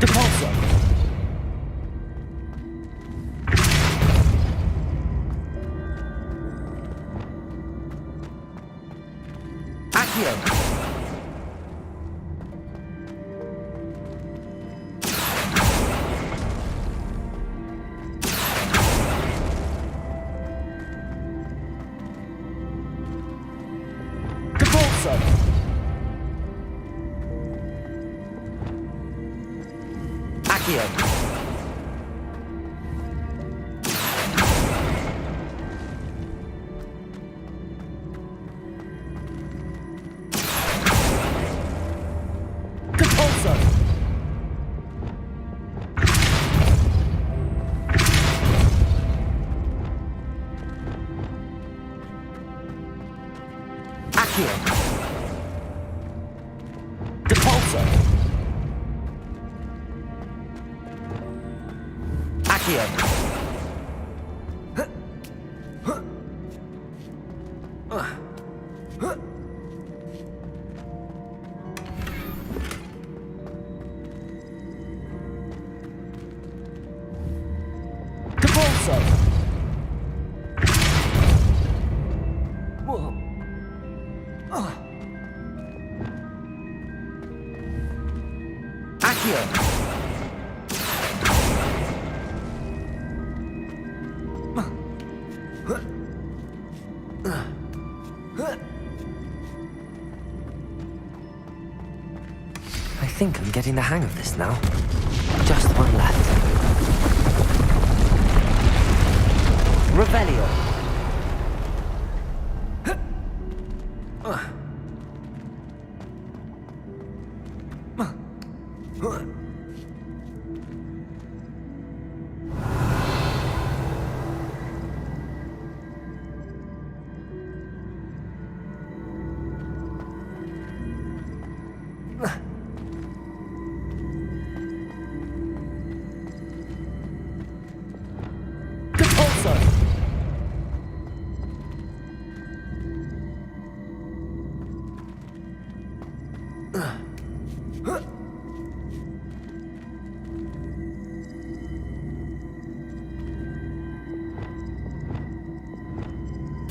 Depulso! Accio! Depulso! Accio! Depulso! Accio! Depulso! Accio! Depulso! Whoa. Accio! I think I'm getting the hang of this now. Just one left. Revelio! Depulso!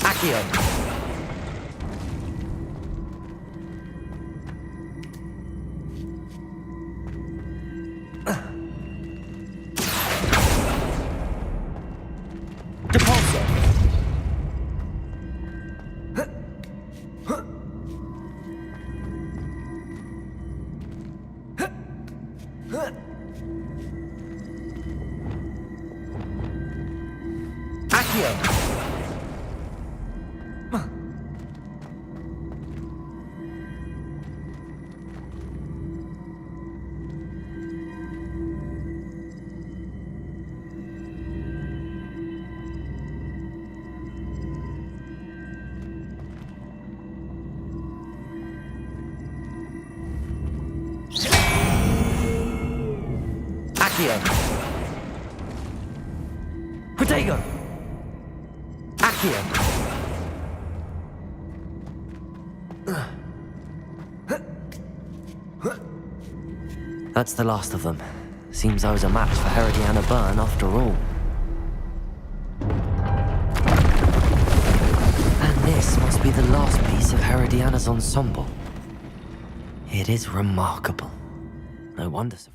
Accio! Depulso! Accio! Accio! Protego! Accio! That's the last of them. Seems I was a match for Herodiana Byrne after all. And this must be the last piece of Herodiana's ensemble. It is remarkable. No wonder so.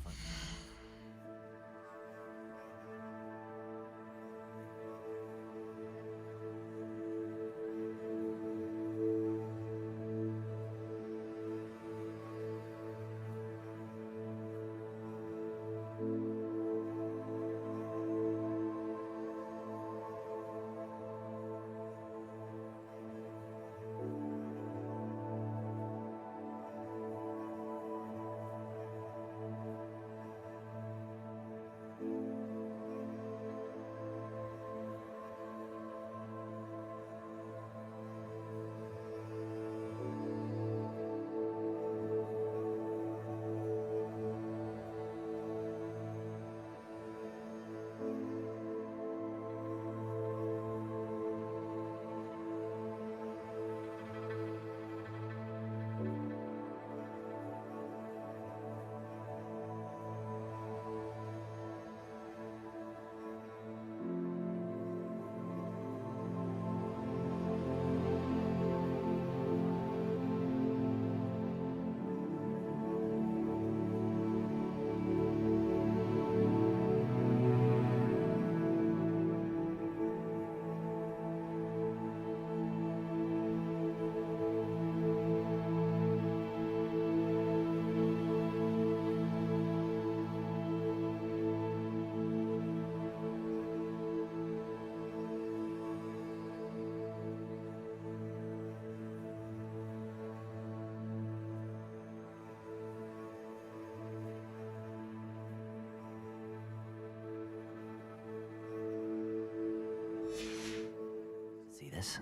is.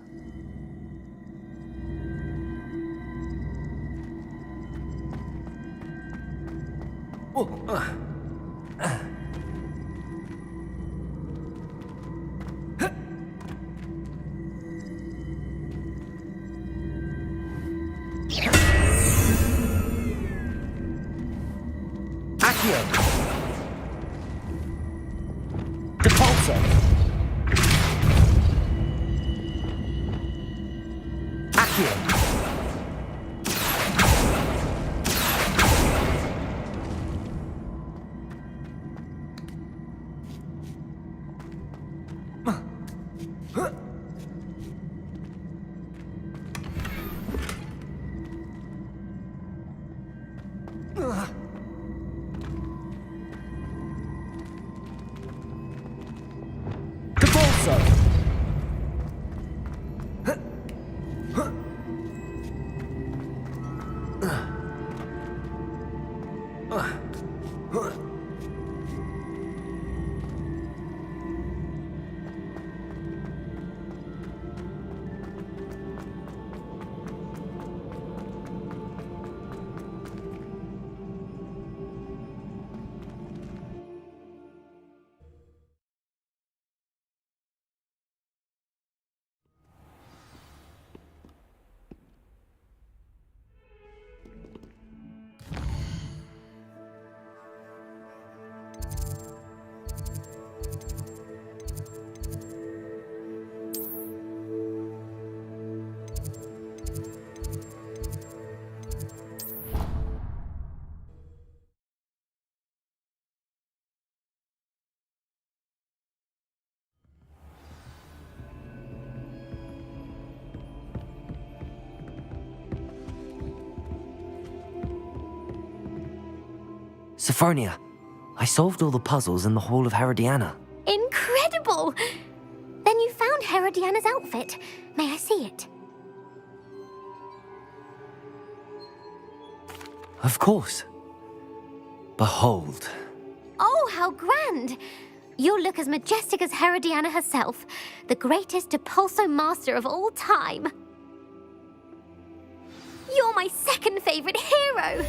Accio! Depulso! Accio! Depulso! Sophronia, I solved all the puzzles in the Hall of Herodiana. Incredible! Then you found Herodiana's outfit. May I see it? Of course. Behold. Oh, how grand! You'll look as majestic as Herodiana herself, the greatest Depulso master of all time. You're my second favorite hero!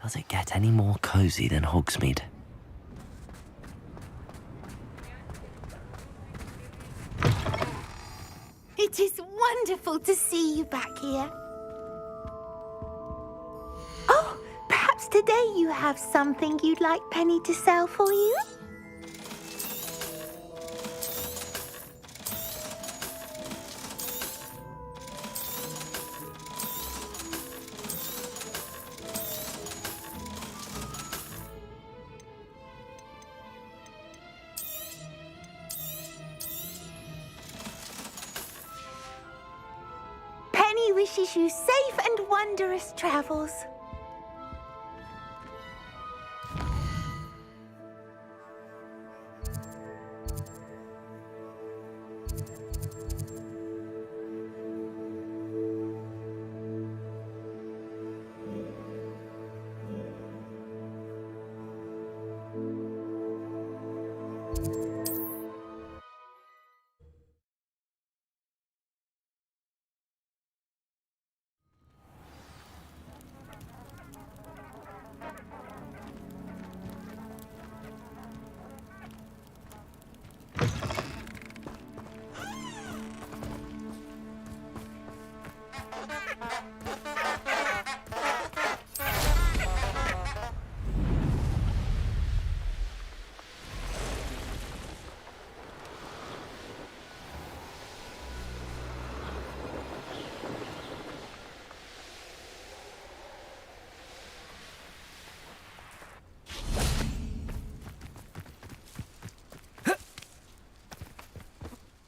Does it get any more cozy than Hogsmeade? It is wonderful to see you back here. Oh, perhaps today you have something you'd like Penny to sell for you? Penny wishes you safe and wondrous travels.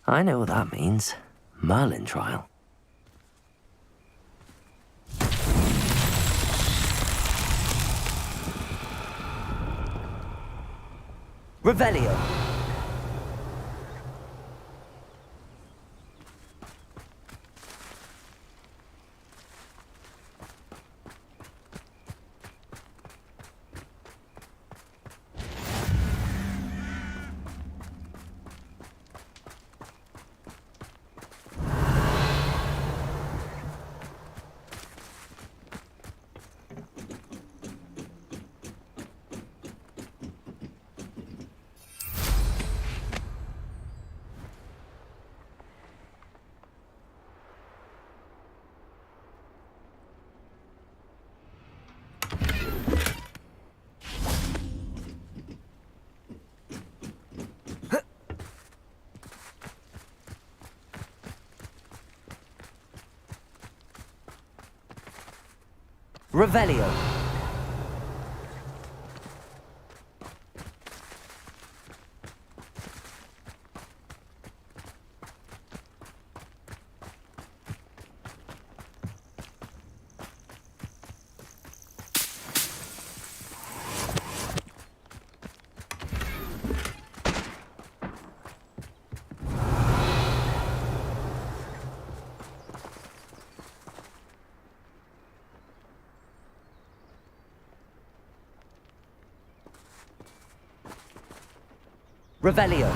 I know what that means. Merlin trial. Revelio. Revelio. Revelio.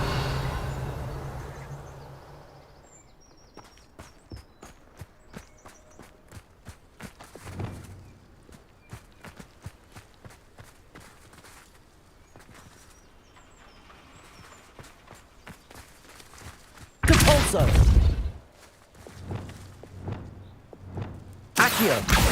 Compulso. Accio.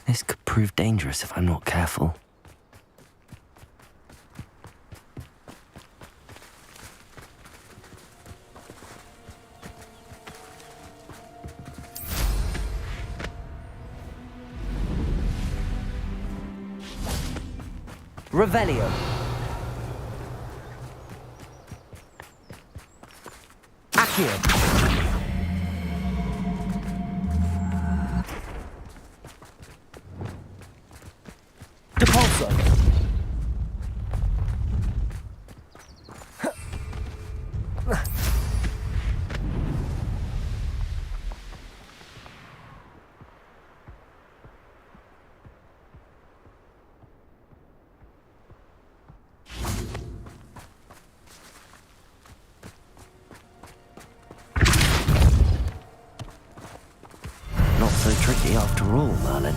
This could prove dangerous if I'm not careful. Revelio. Accio. Depulso. Not so tricky after all, Merlin.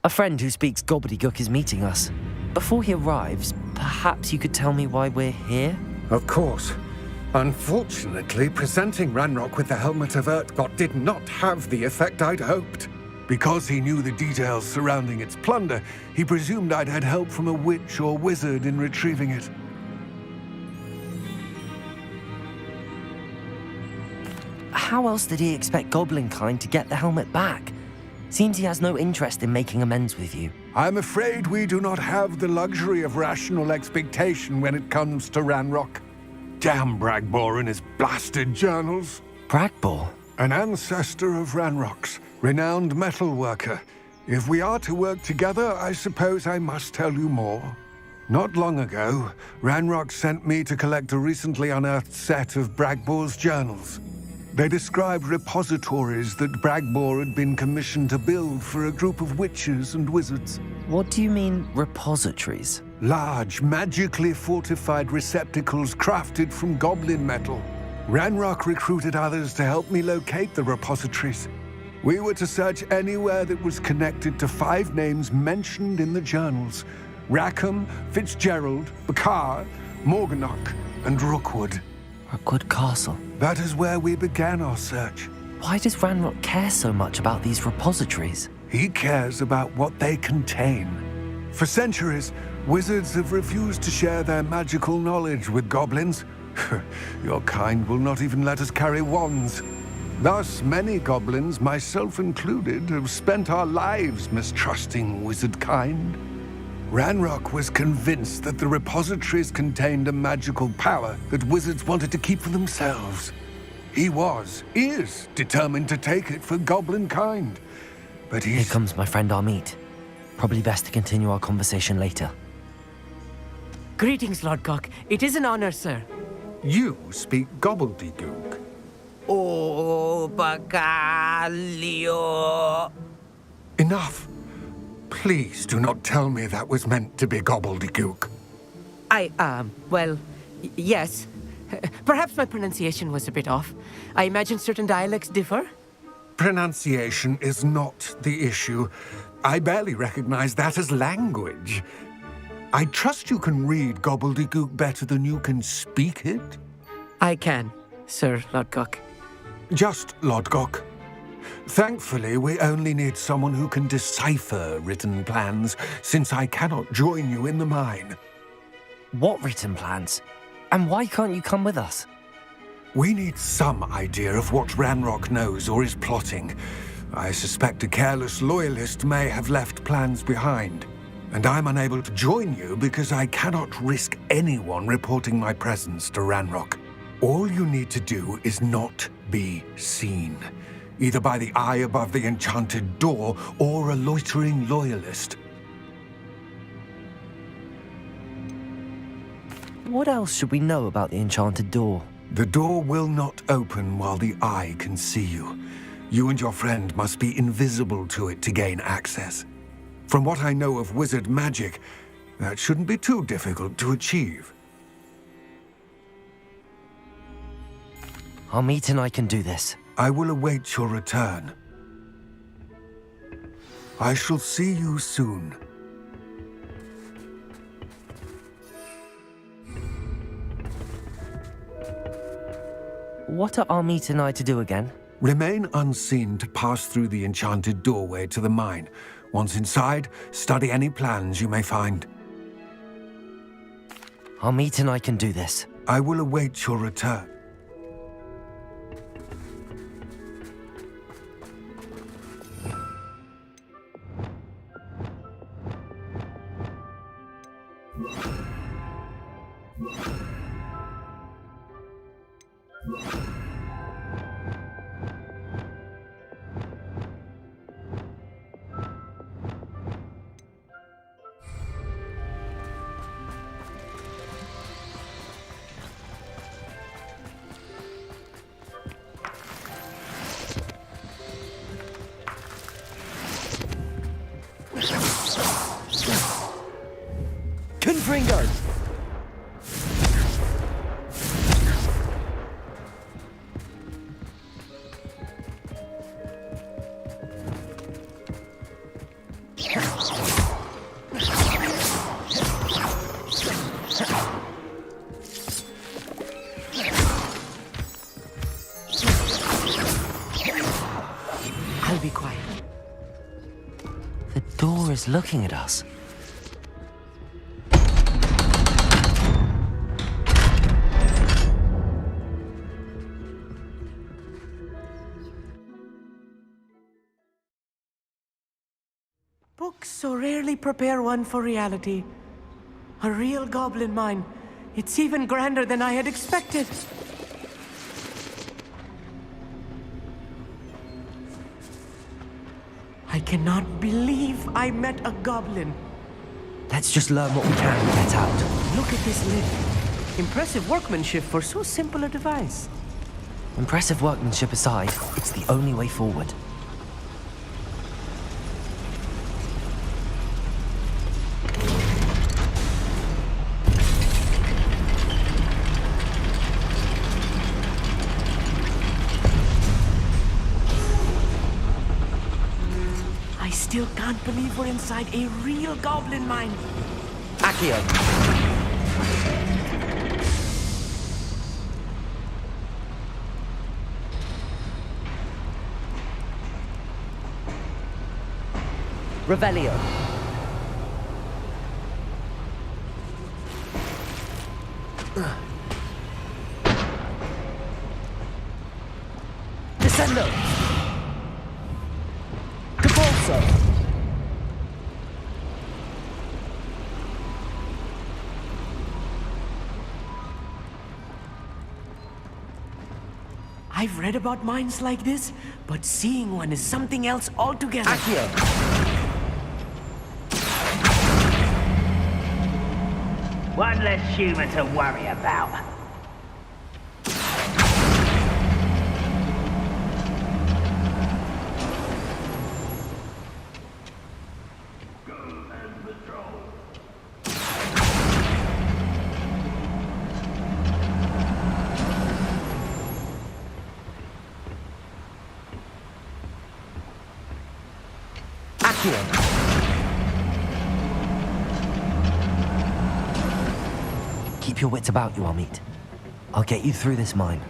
A friend who speaks gobbledygook is meeting us. Before he arrives, perhaps you could tell me why we're here? Of course. Unfortunately, presenting Ranrock with the Helmet of Urtkot did not have the effect I'd hoped. Because he knew the details surrounding its plunder, he presumed I'd had help from a witch or wizard in retrieving it. How else did he expect Goblinkind to get the helmet back? Seems he has no interest in making amends with you. I'm afraid we do not have the luxury of rational expectation when it comes to Ranrock. Damn Bragbor and his blasted journals. Bragbor? An ancestor of Ranrock's, renowned metal worker. If we are to work together, I suppose I must tell you more. Not long ago, Ranrock sent me to collect a recently unearthed set of Bragbor's journals. They described repositories that Bragbor had been commissioned to build for a group of witches and wizards. What do you mean, repositories? Large, magically fortified receptacles crafted from goblin metal. Ranrock recruited others to help me locate the repositories. We were to search anywhere that was connected to 5 names mentioned in the journals: Rackham, Fitzgerald, Bakar, Morganach, and Rookwood. Rookwood Castle. That is where we began our search. Why does Ranrock care so much about these repositories? He cares about what they contain. For centuries, wizards have refused to share their magical knowledge with goblins. Your kind will not even let us carry wands. Thus, many goblins, myself included, have spent our lives mistrusting wizard kind. Ranrock was convinced that the repositories contained a magical power that wizards wanted to keep for themselves. He is determined to take it for goblin kind. But Here comes my friend Amit. Probably best to continue our conversation later. Greetings, Lord Cock. It is an honor, sir. You speak gobbledygook. Oh, Bacalio. Enough. Please do not tell me that was meant to be gobbledygook. Yes. Perhaps my pronunciation was a bit off. I imagine certain dialects differ. Pronunciation is not the issue. I barely recognize that as language. I trust you can read gobbledygook better than you can speak it? I can, Sir Lodgok. Just Lodgok. Thankfully, we only need someone who can decipher written plans, since I cannot join you in the mine. What written plans? And why can't you come with us? We need some idea of what Ranrock knows or is plotting. I suspect a careless loyalist may have left plans behind. And I'm unable to join you because I cannot risk anyone reporting my presence to Ranrock. All you need to do is not be seen, either by the eye above the enchanted door or a loitering loyalist. What else should we know about the enchanted door? The door will not open while the eye can see you. You and your friend must be invisible to it to gain access. From what I know of wizard magic, that shouldn't be too difficult to achieve. Amit and I can do this. I will await your return. I shall see you soon. what are Armit and I to do again? Remain unseen to pass through the enchanted doorway to the mine. Once inside, study any plans you may find. Armit and I can do this. I will await your return. Confringo! I'll be quiet. The door is looking at us. Books so rarely prepare one for reality. A real goblin mine. It's even grander than I had expected. I cannot believe I met a goblin. Let's just learn what we can and get out. Look at this lid. Impressive workmanship for so simple a device. Impressive workmanship aside, it's the only way forward. I still can't believe we're inside a real goblin mine. Accio! Revelio. Descendo. Capulso. I've read about mines like this, but seeing one is something else altogether. Accio. One less human to worry about. Keep your wits about you, Armit. I'll get you through this mine.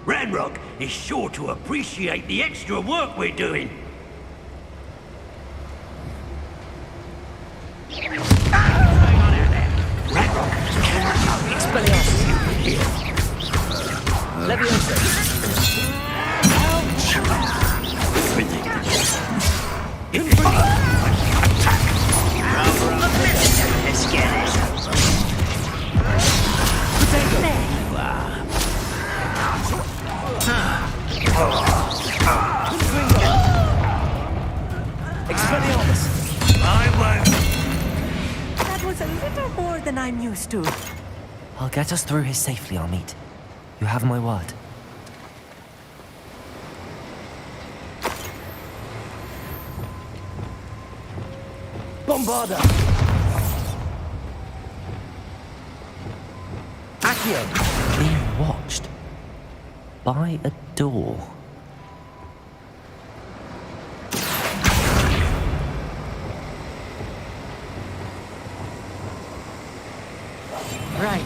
Ranrock is sure to appreciate the extra work we're doing. Leviosa. That was a little more than I'm used to. I'll get us through here safely, Armit. You have my word. Bombarda! Accio! Being watched by a door. Right.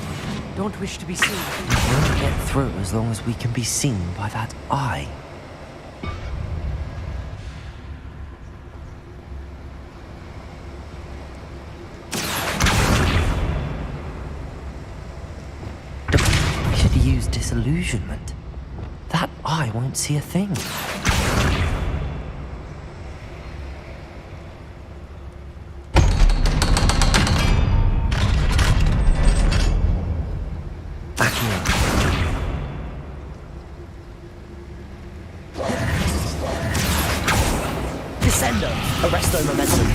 Don't wish to be seen. We won't get through as long as we can be seen by that eye. We should use disillusionment. That eye won't see a thing. Descendo! Arresto momentum.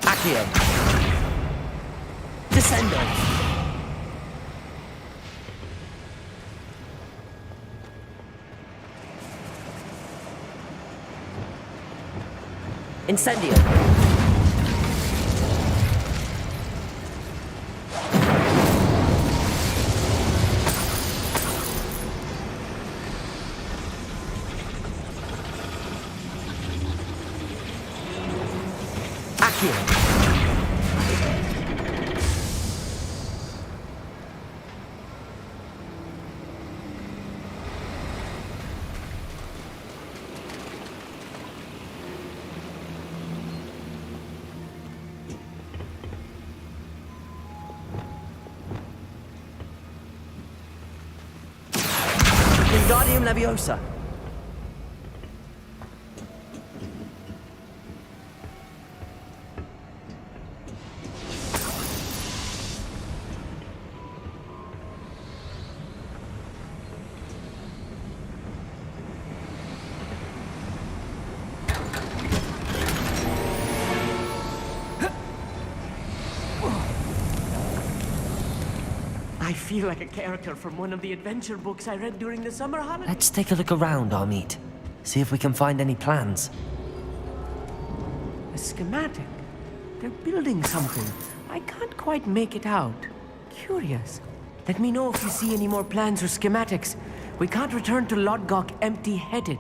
Accio. Descendo. Incendio. Accio. Wingardium Leviosa. I feel like a character from one of the adventure books I read during the summer holidays. Let's take a look around, Amit. See if we can find any plans. A schematic. They're building something. I can't quite make it out. Curious. Let me know if you see any more plans or schematics. We can't return to Lodgok empty-headed.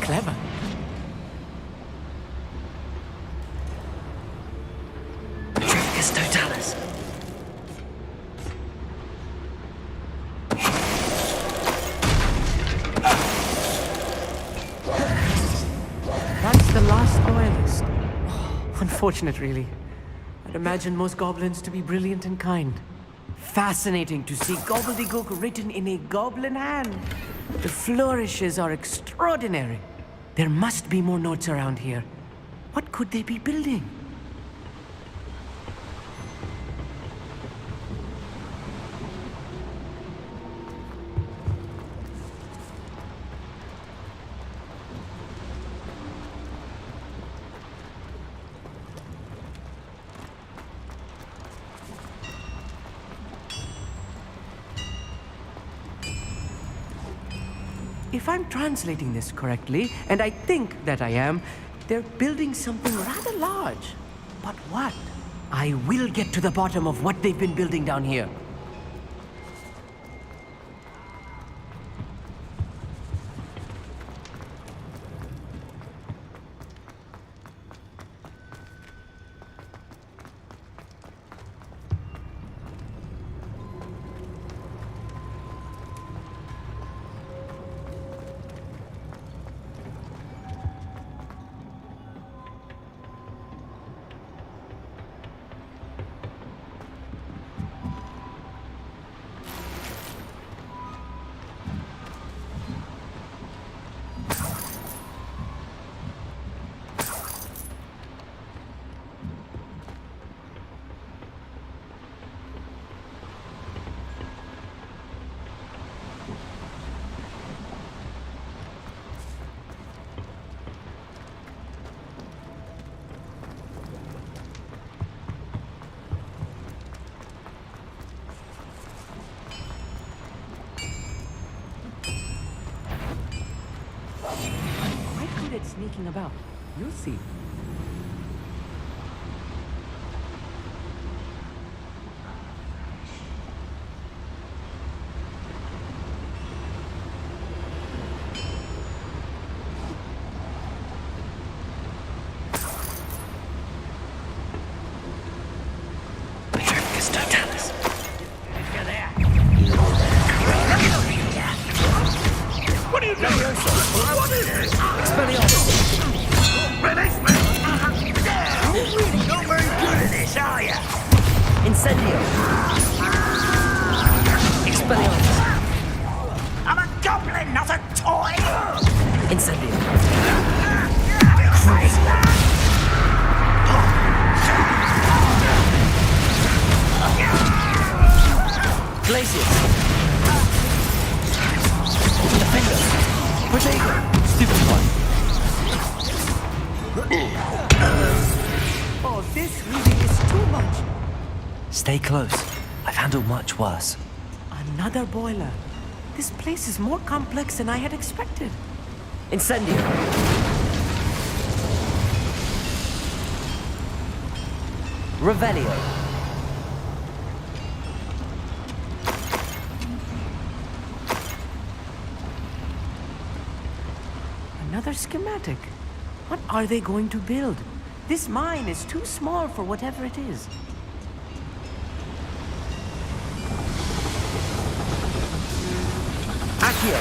Clever. Tricus Totalis. That's the last loyalist. Unfortunate, really. I'd imagine most goblins to be brilliant and kind. Fascinating to see gobbledygook written in a goblin hand. The flourishes are extraordinary. There must be more notes around here. What could they be building? If I'm translating this correctly, and I think that I am, they're building something rather large. But what? I will get to the bottom of what they've been building down here. talking about. You'll see. What are you doing? What is this? Release me! You're really not very good at this, are you? Incendio! Expelliarmus! I'm a goblin, not a toy! Incendio! Glacius! Defender! Protego! Stupid one! Oh, this really is too much. Stay close. I've handled much worse. Another boiler. This place is more complex than I had expected. Incendio! Revelio! Another schematic. What are they going to build? This mine is too small for whatever it is. Accio!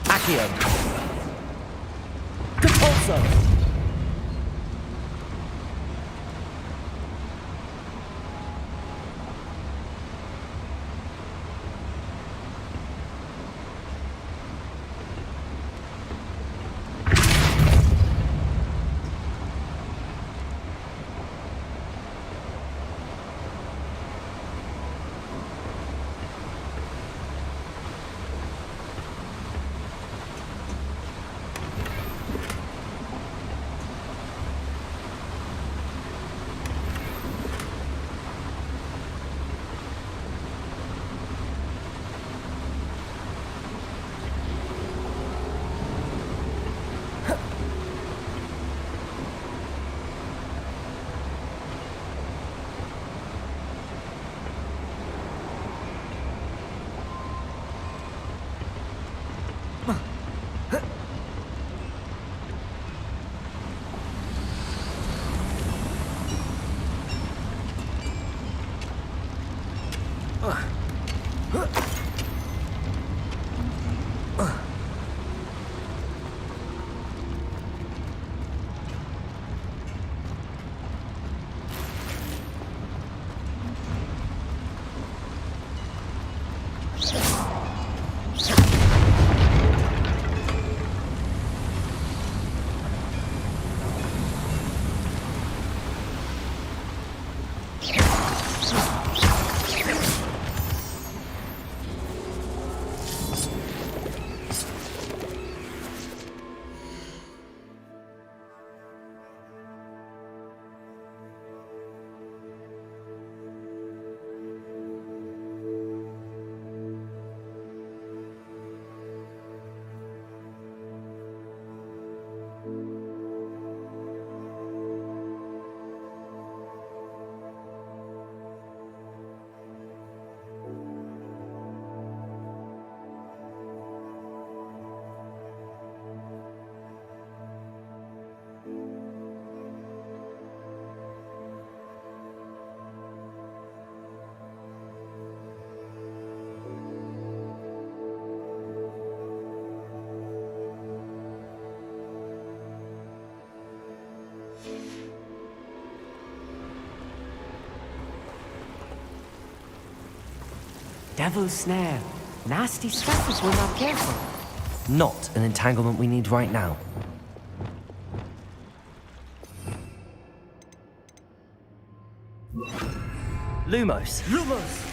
Accio! Compulso! Devil's Snare. Nasty stuff if we're not careful. Not an entanglement we need right now. Lumos. Lumos!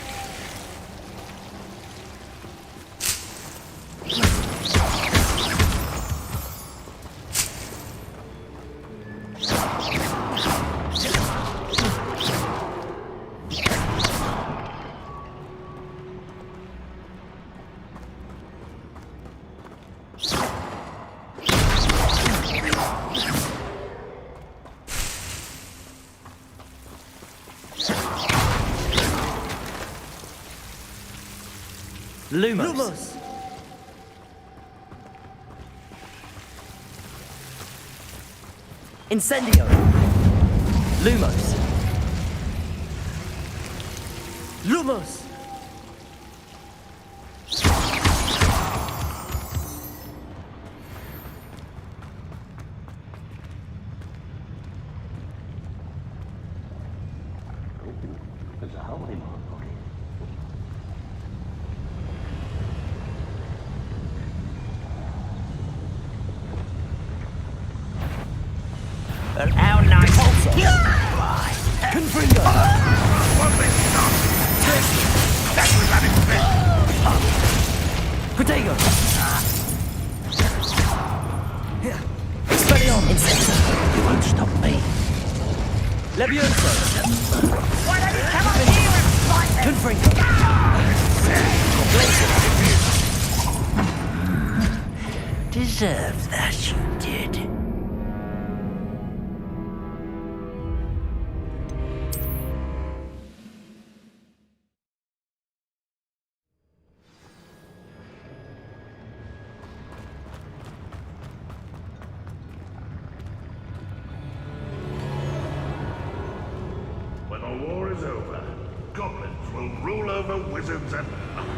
Lumos. Lumos! Incendio. Lumos. Lumos! There's a hole in my pocket. Our nice Confringo. What's this stuff? That was unexpected. Protego. Expelliarmus. You won't stop me. Levioso. Why don't you come up here and fight them? Confringo. Deserve that, you did. When the war is over, goblins will rule over wizards at last.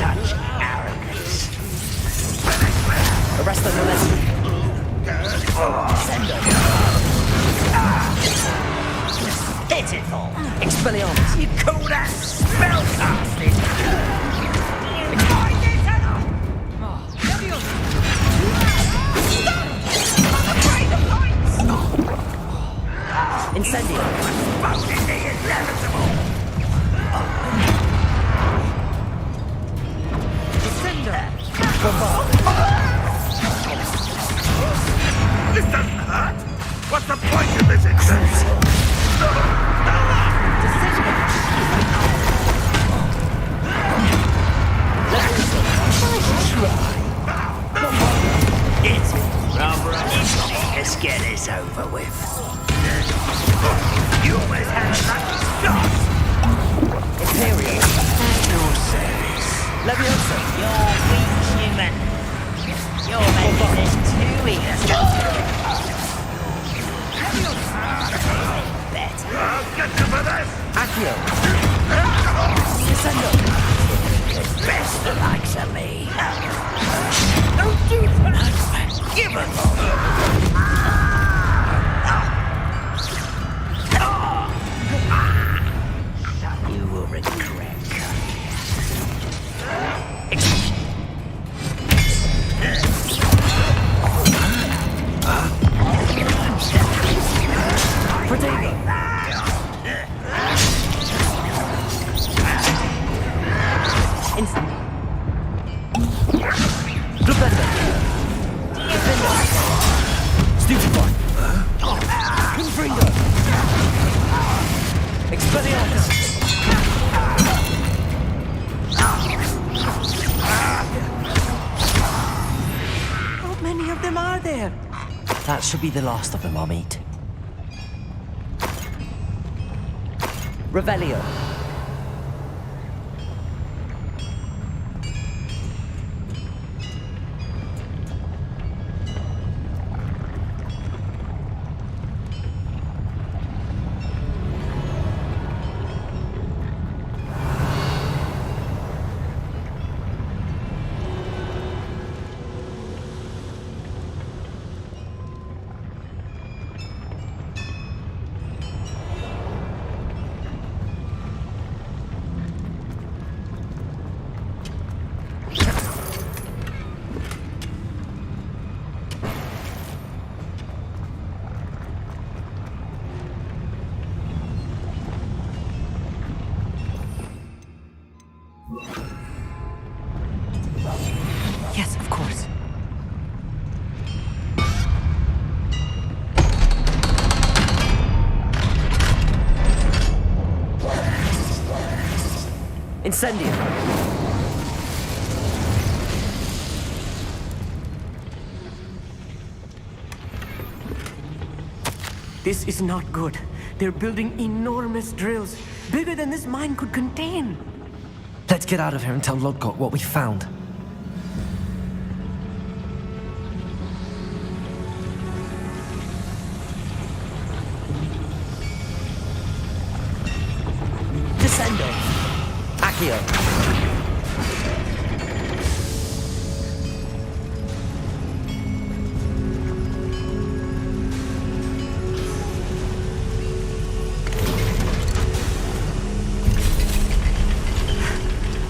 Such arrogance. Arrest the Pitiful. Expelliarmus. You call that spellcasting? Incendio. Voting the inevitable. This doesn't hurt. What's the point of this incense? It's let's get this over with. You almost had a lucky shot. Imperial. At your service. Levioso. You're weak, human. You're making this too easy. Better. I'll get you for this. Accio. Descendo. Best the likes of me. Don't do that. Give it You will regret coming. Protego. That should be the last of them, Amit. Revelio. Yes, of course. Incendio. This is not good. They're building enormous drills, bigger than this mine could contain. Let's get out of here and tell Lodgok what we found. Descendo. Accio.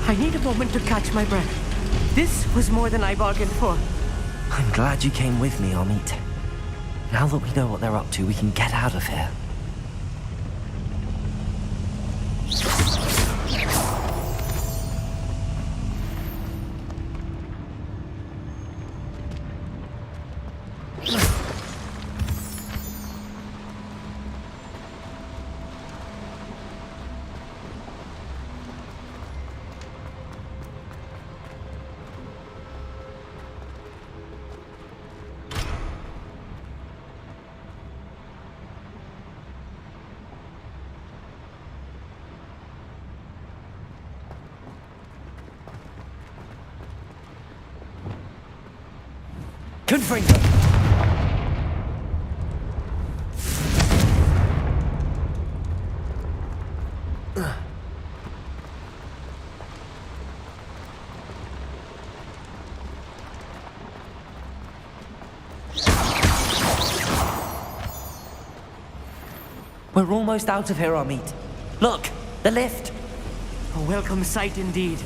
I need a moment to catch my breath. This was more than I bargained for. I'm glad you came with me, Amit. Now that we know what they're up to, we can get out of here. Confringo! We're almost out of here, Amit. Look, the lift. A welcome sight indeed.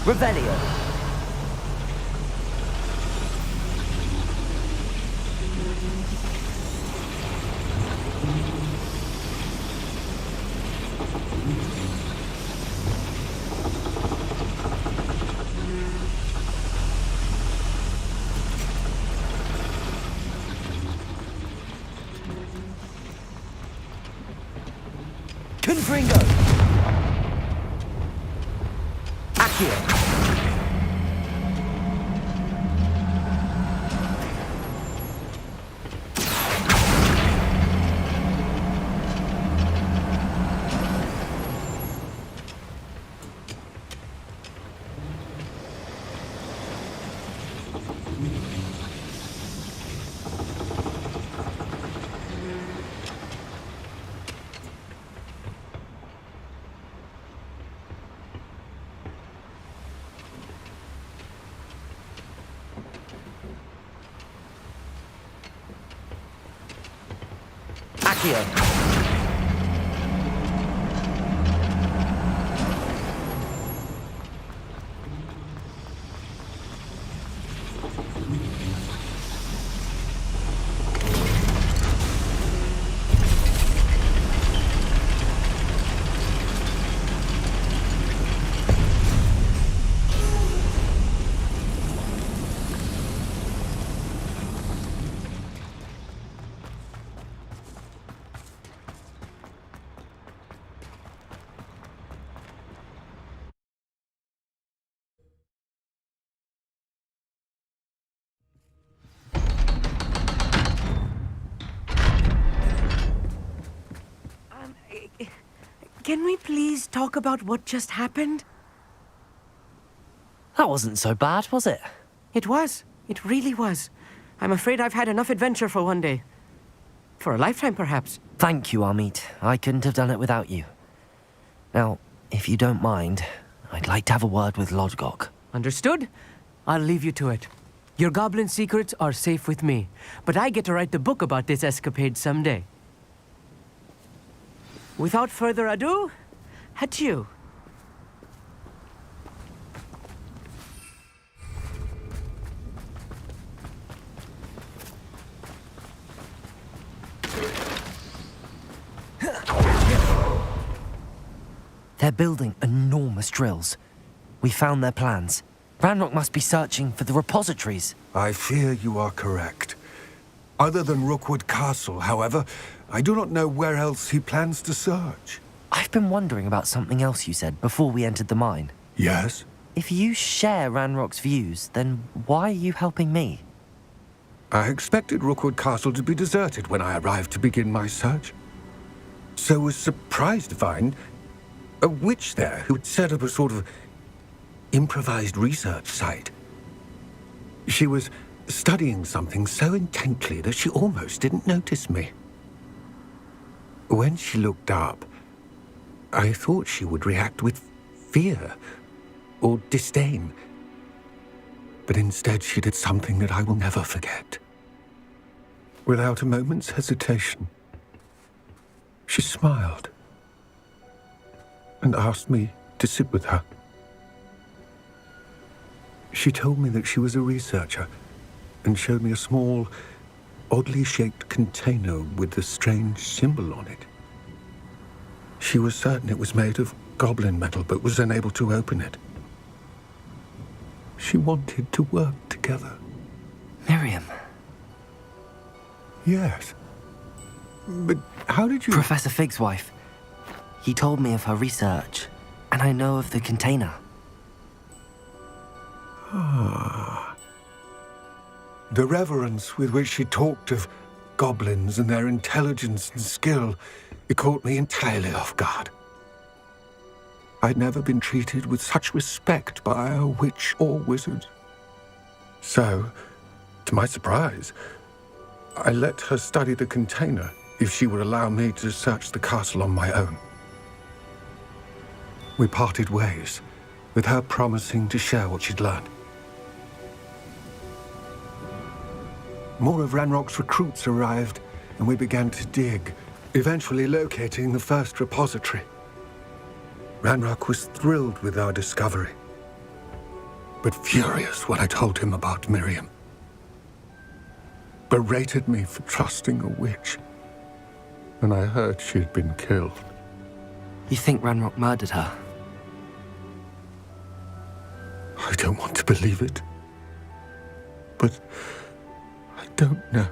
Revelio. Confringo. Accio. Accio! Can we please talk about what just happened? That wasn't so bad, was it? It was. It really was. I'm afraid I've had enough adventure for one day. For a lifetime, perhaps. Thank you, Amit. I couldn't have done it without you. Now, if you don't mind, I'd like to have a word with Lodgok. Understood? I'll leave you to it. Your goblin secrets are safe with me, but I get to write the book about this escapade someday. Without further ado, adieu. They're building enormous drills. We found their plans. Ranrock must be searching for the repositories. I fear you are correct. Other than Rookwood Castle, however, I do not know where else he plans to search. I've been wondering about something else you said before we entered the mine. Yes? If you share Ranrock's views, then why are you helping me? I expected Rookwood Castle to be deserted when I arrived to begin my search. So was surprised to find a witch there who had set up a sort of improvised research site. She was studying something so intently that she almost didn't notice me. When she looked up, I thought she would react with fear or disdain. But instead she did something that I will never forget. Without a moment's hesitation, she smiled and asked me to sit with her. She told me that she was a researcher and showed me a small, oddly shaped container with a strange symbol on it. She was certain it was made of goblin metal, but was unable to open it. She wanted to work together. Miriam. Yes. But how did you... Professor Fig's wife. He told me of her research, and I know of the container. Ah. The reverence with which she talked of goblins and their intelligence and skill, it caught me entirely off guard. I'd never been treated with such respect by a witch or wizard. So, to my surprise, I let her study the container if she would allow me to search the castle on my own. We parted ways, with her promising to share what she'd learned. More of Ranrock's recruits arrived, and we began to dig, eventually locating the first repository. Ranrock was thrilled with our discovery, but furious when I told him about Miriam. Berated me for trusting a witch, and I heard she had been killed. You think Ranrock murdered her? I don't want to believe it, but I don't know.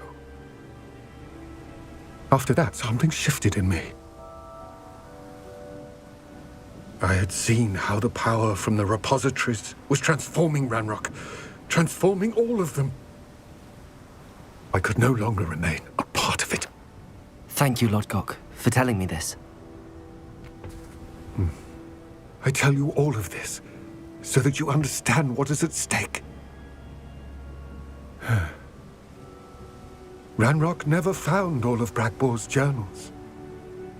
After that, something shifted in me. I had seen how the power from the repositories was transforming Ranrock, transforming all of them. I could no longer remain a part of it. Thank you, Lodgok, for telling me this. I tell you all of this so that you understand what is at stake. Ranrock never found all of Bragbor's journals,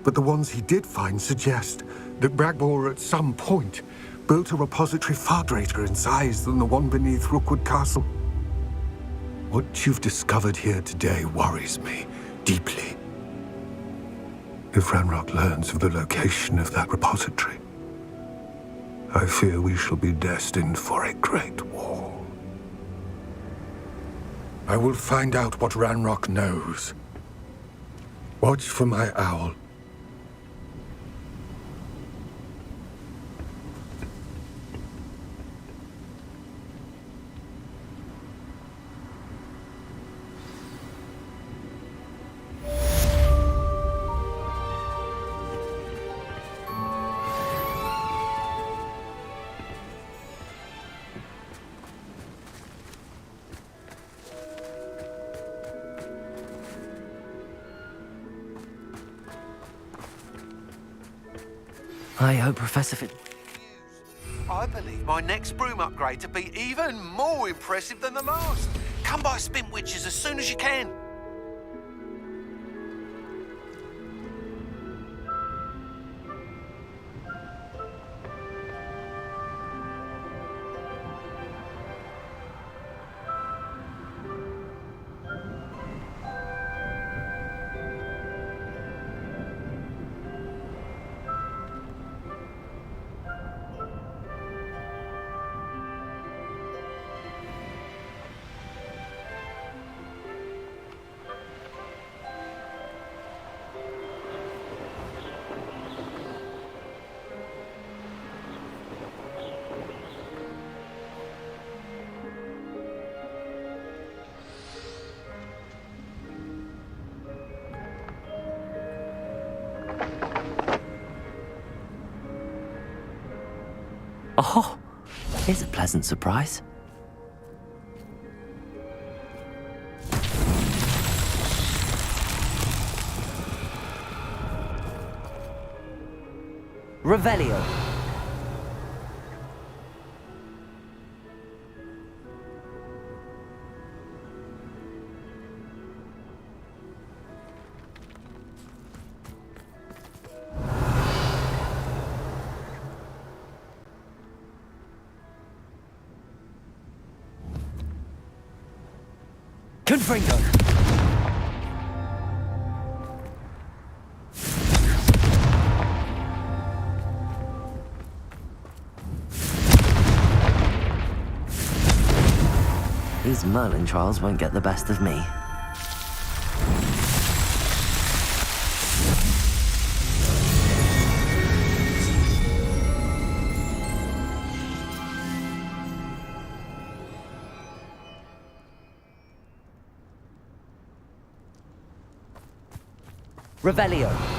but the ones he did find suggest that Bragbor at some point built a repository far greater in size than the one beneath Rookwood Castle. What you've discovered here today worries me deeply. If Ranrock learns of the location of that repository, I fear we shall be destined for a great war. I will find out what Ranrock knows. Watch for my owl. I hope Professor Fin... I believe my next broom upgrade to be even more impressive than the last. Come by Spin Witches as soon as you can. Oh, here's a pleasant surprise. Revelio. Confringo. These Merlin trials won't get the best of me. Revelio.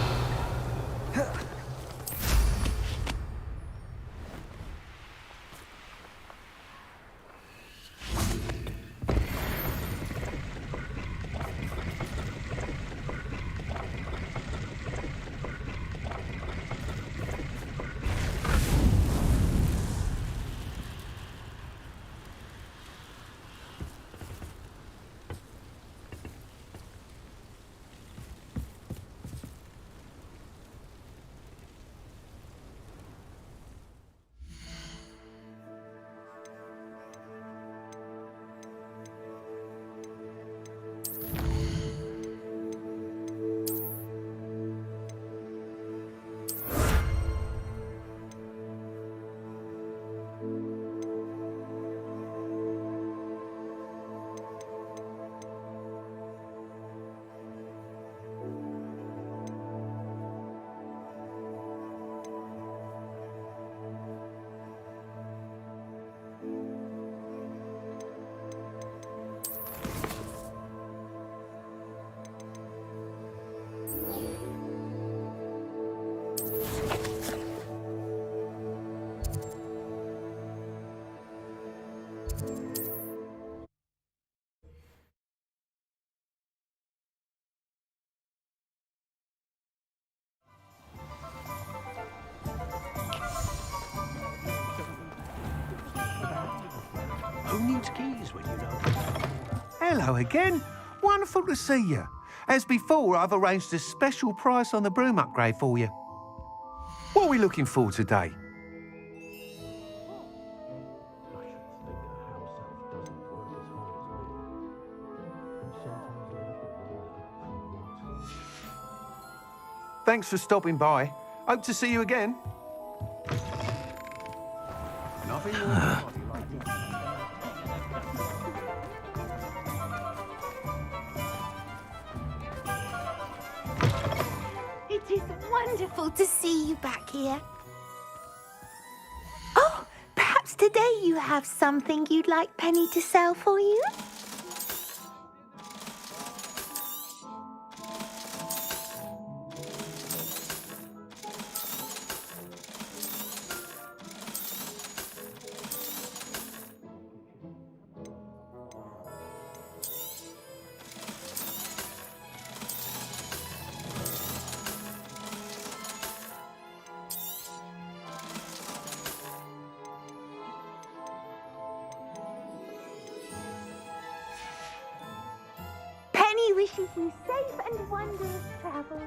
Who needs keys when you know? Hello again. Wonderful to see you. As before, I've arranged a special price on the broom upgrade for you. What are we looking for today? Thanks for stopping by. Hope to see you again. Nothing more. It is wonderful to see you back here. Oh, perhaps today you have something you'd like Penny to sell for you? Penny wishes you safe and wondrous travels.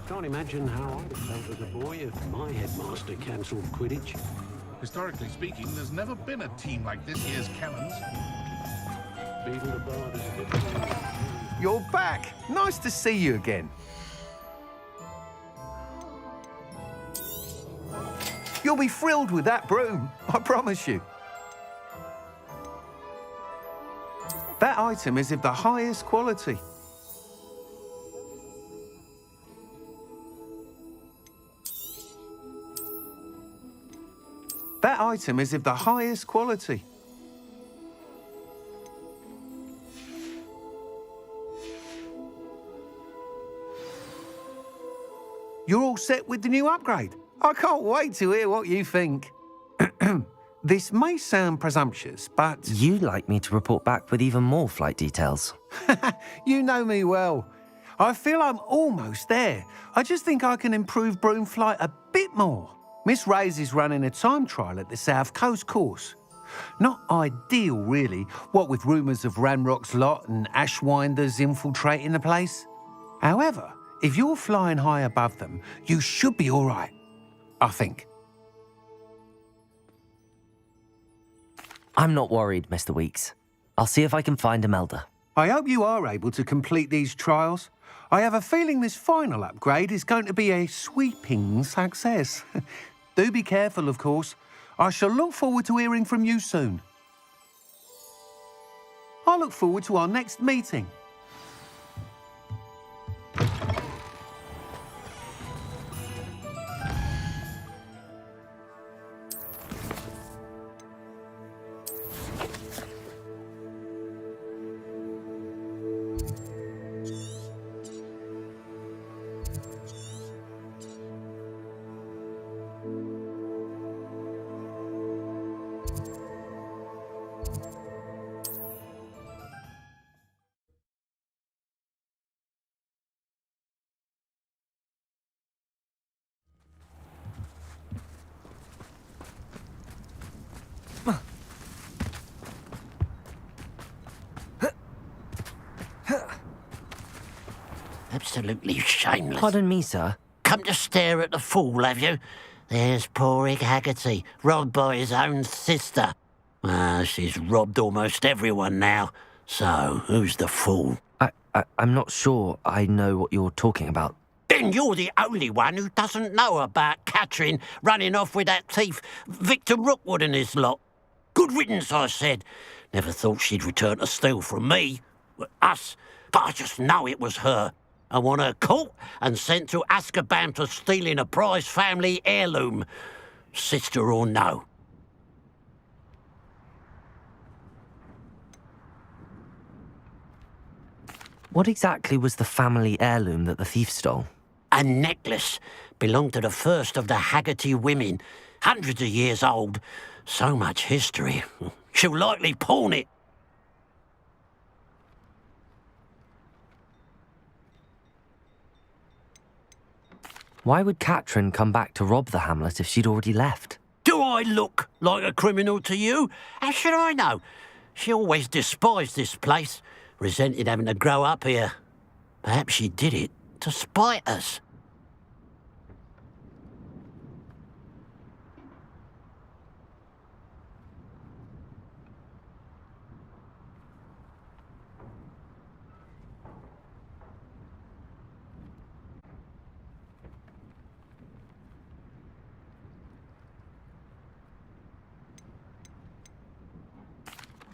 Can't imagine how I felt as a boy if my headmaster cancelled Quidditch. Historically speaking, there's never been a team like this year's Cannons. Beetle the Bard is a bit... You're back. Nice to see you again. You'll be thrilled with that broom, I promise you. That item is of the highest quality. That item is of the highest quality. You're all set with the new upgrade. I can't wait to hear what you think. This may sound presumptuous, but... You'd like me to report back with even more flight details. You know me well. I feel I'm almost there. I just think I can improve broom flight a bit more. Miss Ray's is running a time trial at the South Coast course. Not ideal, really, what with rumours of Ranrock's lot and Ashwinders infiltrating the place. However, if you're flying high above them, you should be all right, I think. I'm not worried, Mr. Weeks. I'll see if I can find Imelda. I hope you are able to complete these trials. I have a feeling this final upgrade is going to be a sweeping success. Do be careful, of course. I shall look forward to hearing from you soon. I look forward to our next meeting. Absolutely shameless. Pardon me, sir. Come to stare at the fool, have you? There's poor Ig Haggerty, robbed by his own sister. She's robbed almost everyone now. So, who's the fool? I'm not sure I know what you're talking about. Then you're the only one who doesn't know about Catherine running off with that thief, Victor Rookwood and his lot. Good riddance, I said. Never thought she'd return to steal from me. Us. But I just know it was her. I want her caught and sent to Azkaban for stealing a prize family heirloom. Sister or no. What exactly was the family heirloom that the thief stole? A necklace. Belonged to the first of the Haggerty women. Hundreds of years old. So much history. She'll likely pawn it. Why would Catherine come back to rob the hamlet if she'd already left? Do I look like a criminal to you? How should I know? She always despised this place, resented having to grow up here. Perhaps she did it to spite us.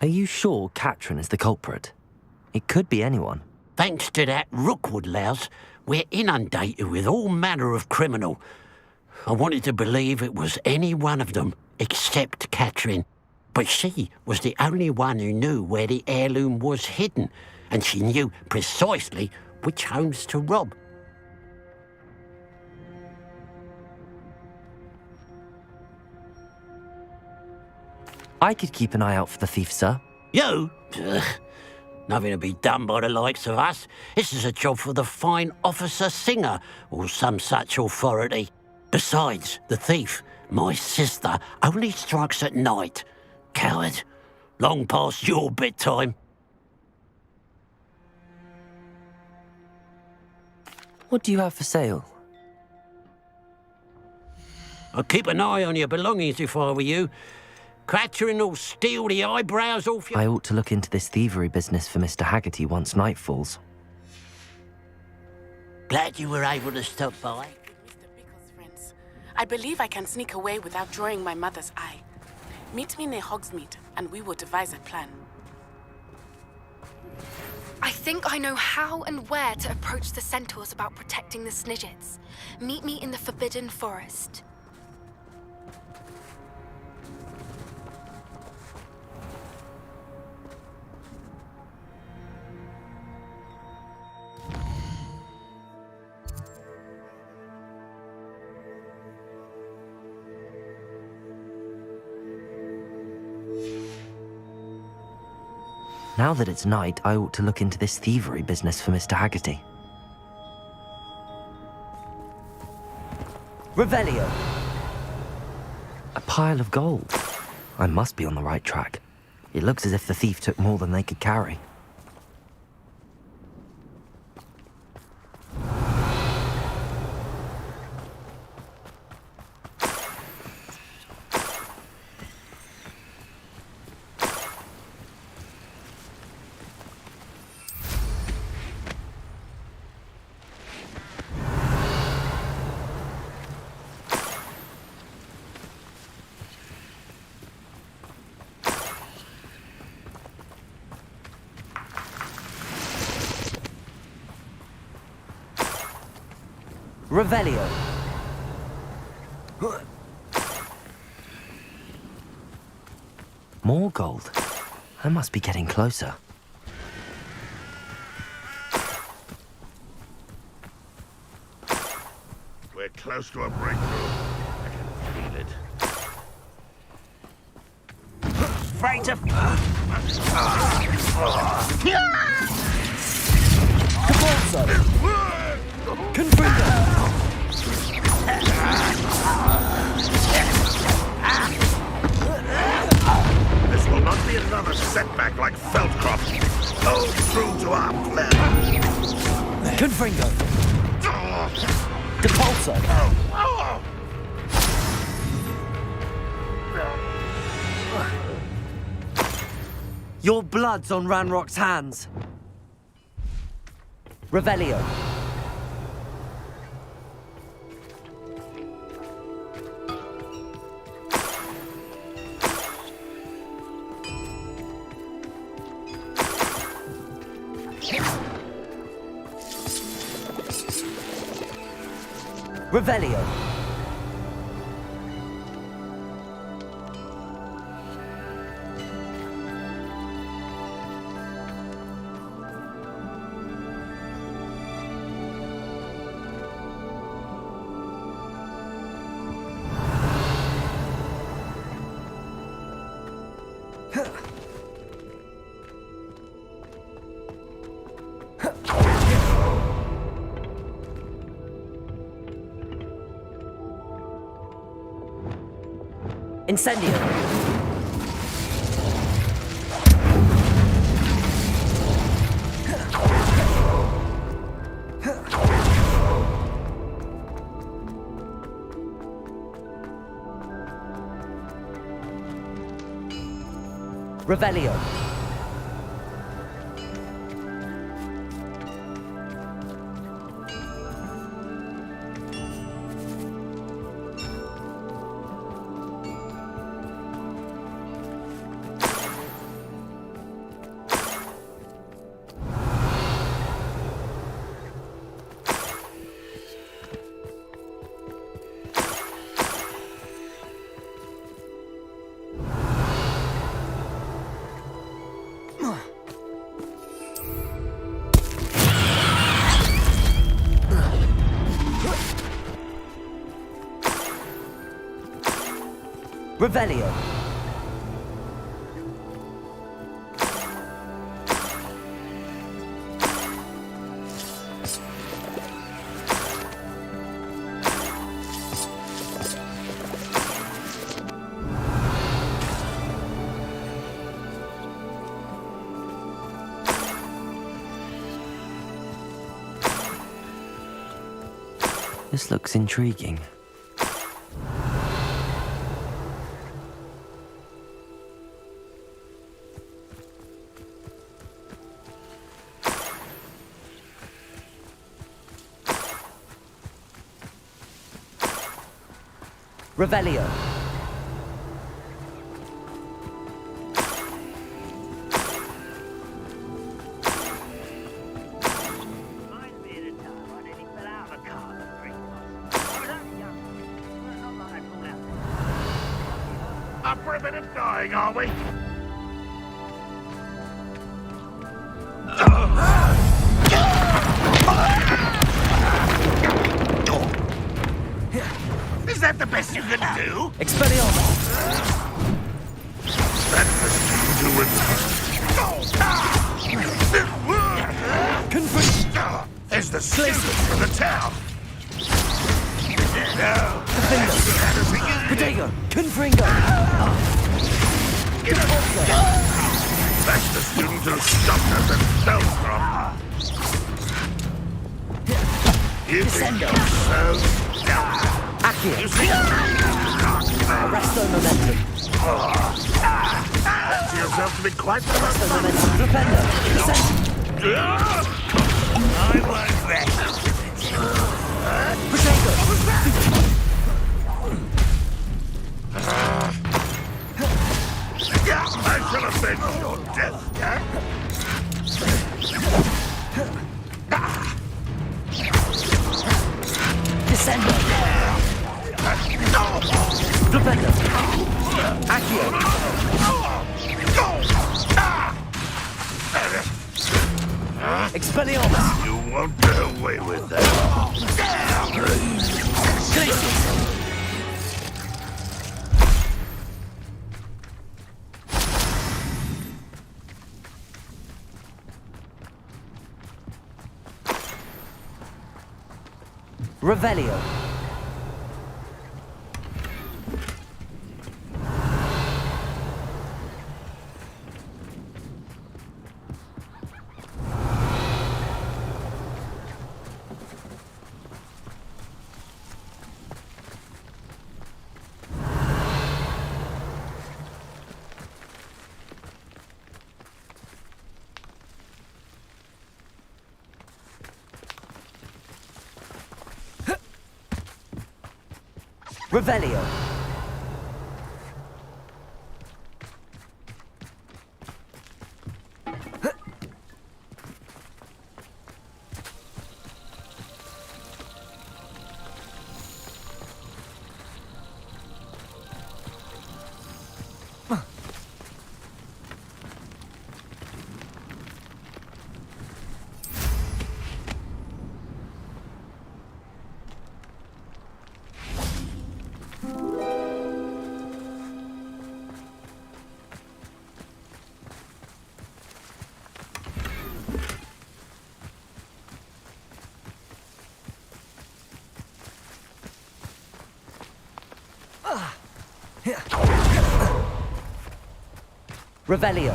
Are you sure Katrin is the culprit? It could be anyone. Thanks to that Rookwood louse, we're inundated with all manner of criminal. I wanted to believe it was any one of them, except Katrin. But she was the only one who knew where the heirloom was hidden, and she knew precisely which homes to rob. I could keep an eye out for the thief, sir. You? Ugh. Nothing to be done by the likes of us. This is a job for the fine officer Singer, or some such authority. Besides, the thief, my sister, only strikes at night. Coward. Long past your bedtime. What do you have for sale? I'd keep an eye on your belongings if I were you. Katrin will steal the eyebrows off you. I ought to look into this thievery business for Mr. Haggerty once night falls. Glad you were able to stop by. I believe I can sneak away without drawing my mother's eye. Meet me near Hogsmeade, and we will devise a plan. I think I know how and where to approach the centaurs about protecting the Snidgets. Meet me in the Forbidden Forest. Now that it's night, I ought to look into this thievery business for Mr. Haggerty. Revelio! A pile of gold. I must be on the right track. It looks as if the thief took more than they could carry. Revelio. More gold. I must be getting closer. We're close to a breakthrough. I can feel it. Afraid of... This will not be another setback like Feldcroft. Hold true to our plan. Confringo. Depulso. Your blood's on Ranrock's hands. Revelio. Revelio. Incendio. Revelio. Revelio. This looks intriguing. Revelio. Up for a bit of dying, are we? Is that the best you can do? Expelliarmus. That's the thing to it. There's the student from the town. Protego. Confringo. That's the student who stopped us at Spellcroft. You think you're so dumb? Accio. You see? Arresto momentum. Fancy yourself to be quite the Arresto momentum. Flipendo. I was there. Protego. I shall avenge your death, yeah? Descendo. Flipendo. Accio. Expelliarmus. You won't get away with that. Glacius. Revelio. Revelio. Revelio.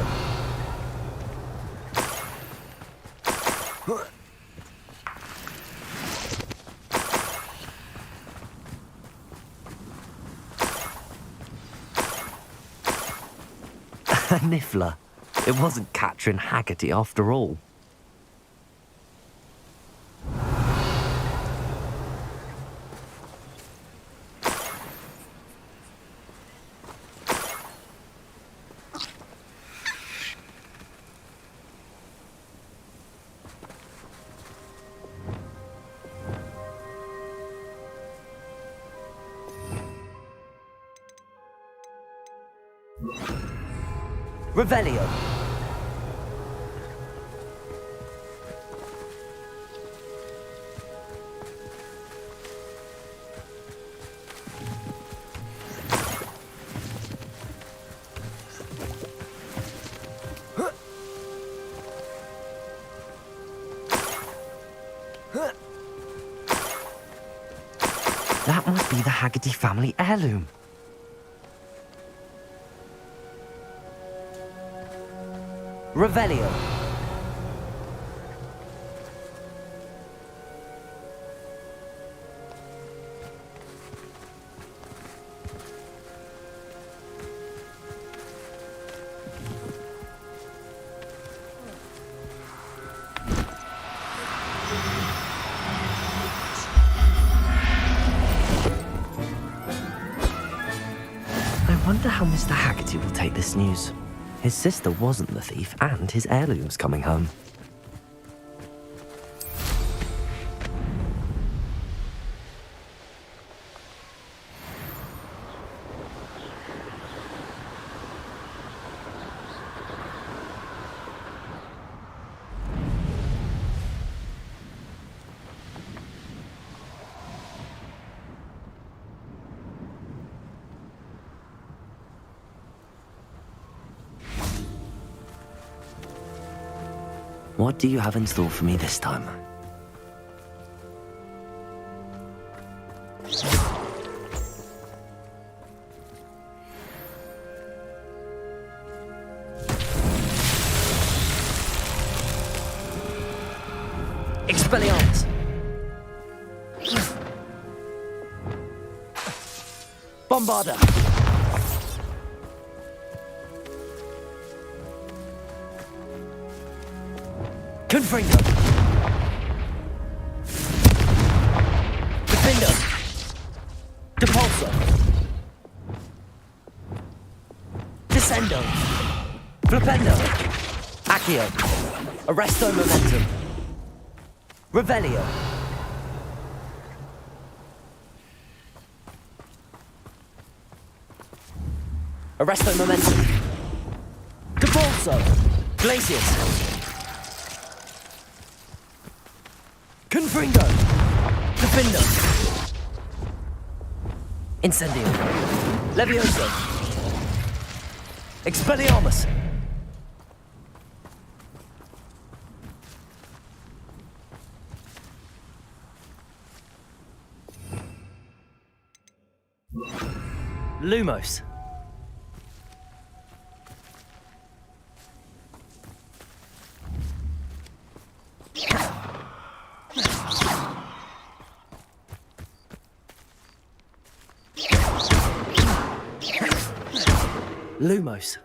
Niffler. It wasn't Catherine Haggerty after all. Revelio. That must be the Haggerty family heirloom. Revelio. I wonder how Mr. Haggerty will take this news. His sister wasn't the thief, and his heirloom's coming home. What do you have in store for me this time? Expelliarmus! Bombarda! Confringo! Defendo! Depulso! Descendo! Flipendo! Accio! Arresto Momentum! Revelio! Arresto Momentum! Depulso! Glacius! Confringo! Defendo! Incendio! Levioso! Expelliarmus! Lumos! Lumos.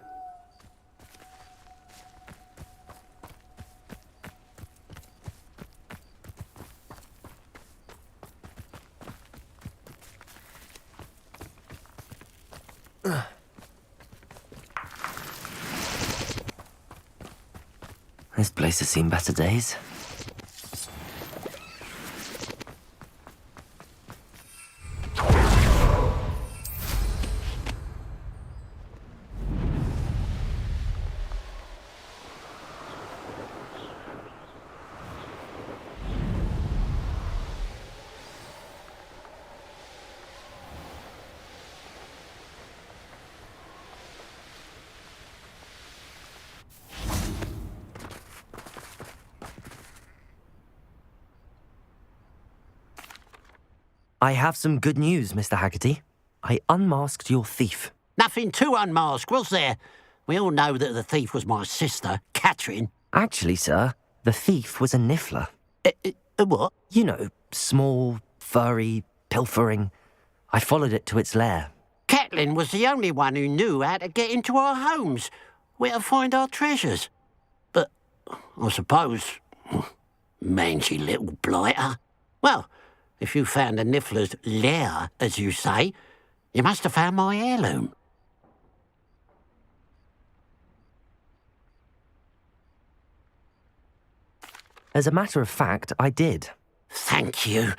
This place has seen better days. I have some good news, Mr. Haggerty. I unmasked your thief. Nothing to unmask, was there? We all know that the thief was my sister, Catherine. Actually, sir, the thief was a niffler. What? You know, small, furry, pilfering. I followed it to its lair. Catelyn was the only one who knew how to get into our homes, where to find our treasures. But I suppose, mangy little blighter. Well, if you found the niffler's lair, as you say, you must have found my heirloom. As a matter of fact, I did. Thank you.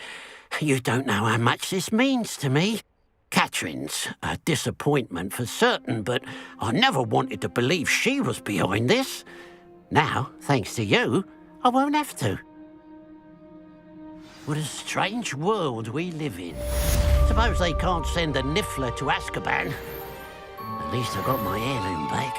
You don't know how much this means to me. Catherine's a disappointment for certain, but I never wanted to believe she was behind this. Now, thanks to you, I won't have to. What a strange world we live in. Suppose they can't send a niffler to Azkaban. At least I got my heirloom back.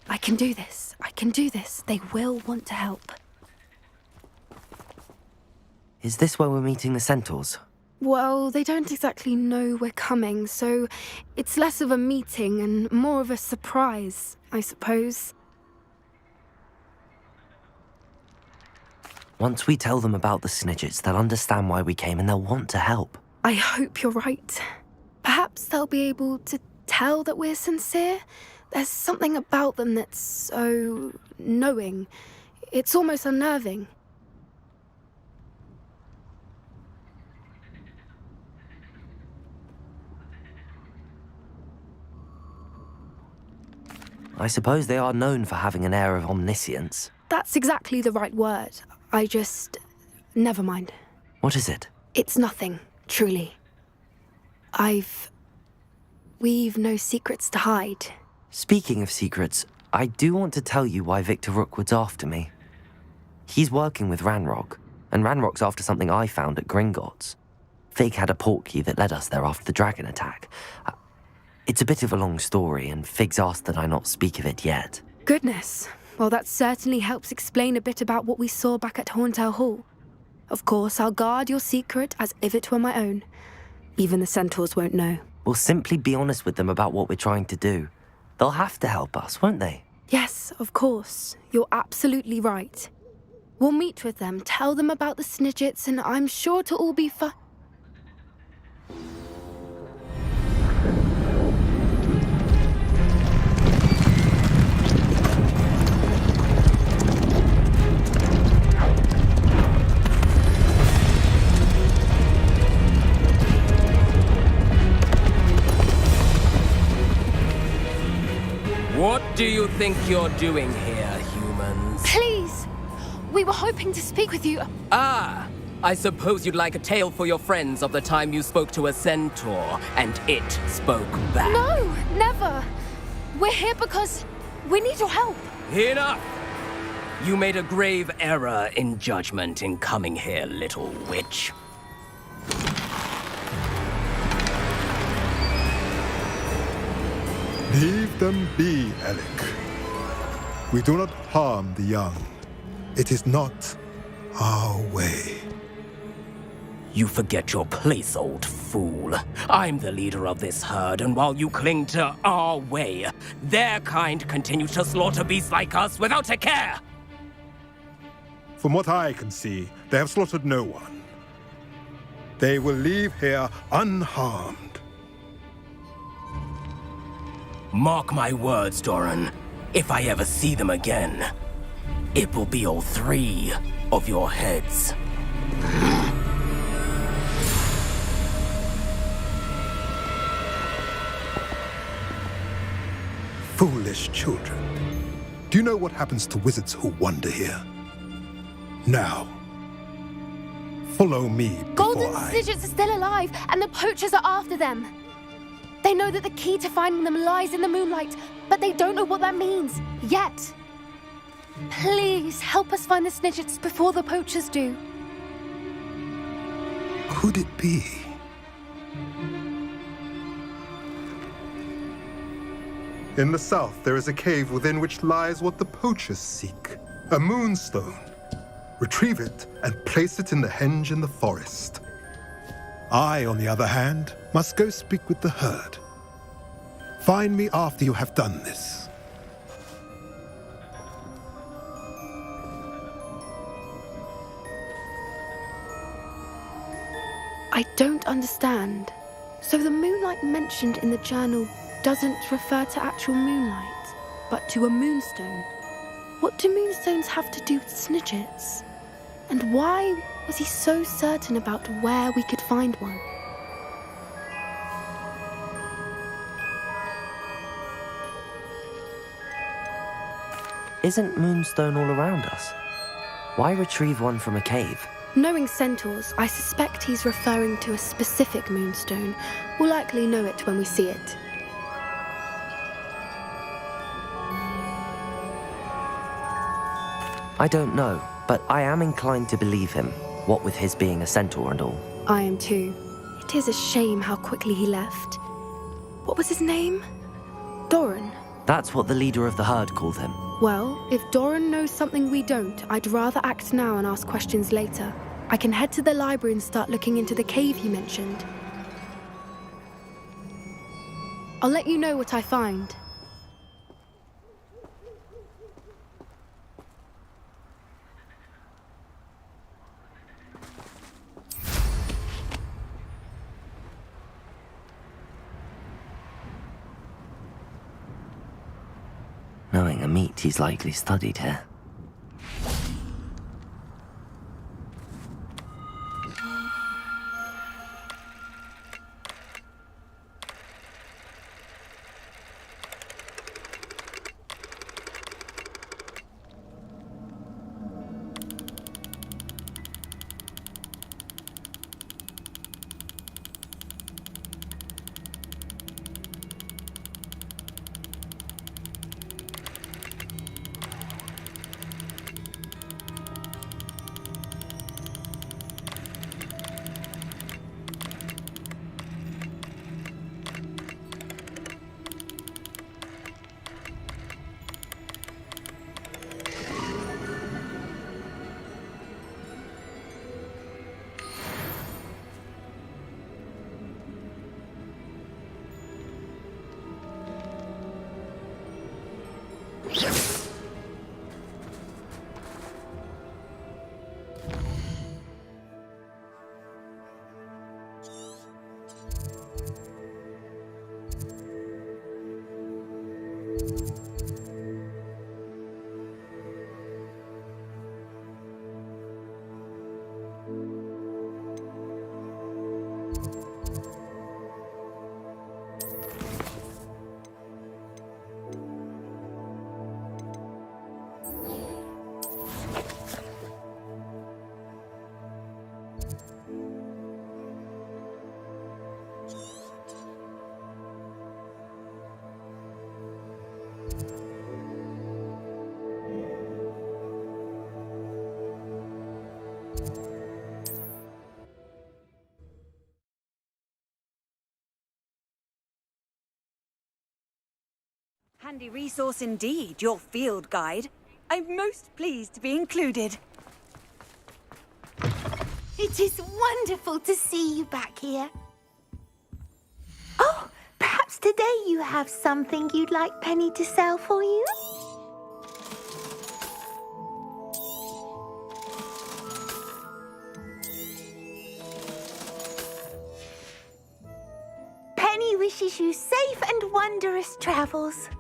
I can do this. I can do this. They will want to help. Is this where we're meeting the centaurs? Well, they don't exactly know we're coming, so it's less of a meeting and more of a surprise, I suppose. Once we tell them about the Snidgets, they'll understand why we came and they'll want to help. I hope you're right. Perhaps they'll be able to tell that we're sincere. There's something about them that's so knowing. It's almost unnerving. I suppose they are known for having an air of omniscience. That's exactly the right word. Never mind. What is it? It's nothing, truly. We've no secrets to hide. Speaking of secrets, I do want to tell you why Victor Rookwood's after me. He's working with Ranrock, and Ranrock's after something I found at Gringotts. Fig had a portkey that led us there after the dragon attack. It's a bit of a long story, and Fig's asked that I not speak of it yet. Goodness. Well, that certainly helps explain a bit about what we saw back at Horntail Hall. Of course, I'll guard your secret as if it were my own. Even the centaurs won't know. We'll simply be honest with them about what we're trying to do. They'll have to help us, won't they? Yes, of course. You're absolutely right. We'll meet with them, tell them about the Snidgets, and I'm sure to all be fine. What do you think you're doing here, humans? Please! We were hoping to speak with you. Ah! I suppose you'd like a tale for your friends of the time you spoke to a centaur, and it spoke back. No, never! We're here because we need your help. Enough! You made a grave error in judgment in coming here, little witch. Leave them be, Alec. We do not harm the young. It is not our way. You forget your place, old fool. I'm the leader of this herd, and while you cling to our way, their kind continue to slaughter beasts like us without a care! From what I can see, they have slaughtered no one. They will leave here unharmed. Mark my words, Doran. If I ever see them again, it will be all 3 of your heads. Foolish children. Do you know what happens to wizards who wander here? Now, follow me before Golden Snidgets are still alive, and the poachers are after them. They know that the key to finding them lies in the moonlight, but they don't know what that means, yet. Please, help us find the Snidgets before the poachers do. Could it be? In the south, there is a cave within which lies what the poachers seek. A moonstone. Retrieve it and place it in the henge in the forest. I, on the other hand, must go speak with the herd. Find me after you have done this. I don't understand. So the moonlight mentioned in the journal doesn't refer to actual moonlight, but to a moonstone. What do moonstones have to do with Snidgets? And why was he so certain about where we could find one? isn't Moonstone all around us? Why retrieve one from a cave? Knowing centaurs, I suspect he's referring to a specific moonstone. We'll likely know it when we see it. I don't know, but I am inclined to believe him, what with his being a centaur and all. I am too. It is a shame how quickly he left. What was his name? Doran. That's what the leader of the herd called him. Well, if Doran knows something we don't, I'd rather act now and ask questions later. I can head to the library and start looking into the cave he mentioned. I'll let you know what I find. Knowing a meat, he's likely studied here. Handy resource indeed, your field guide. I'm most pleased to be included. It is wonderful to see you back here. Oh, perhaps today you have something you'd like Penny to sell for you? Penny wishes you safe and wondrous travels.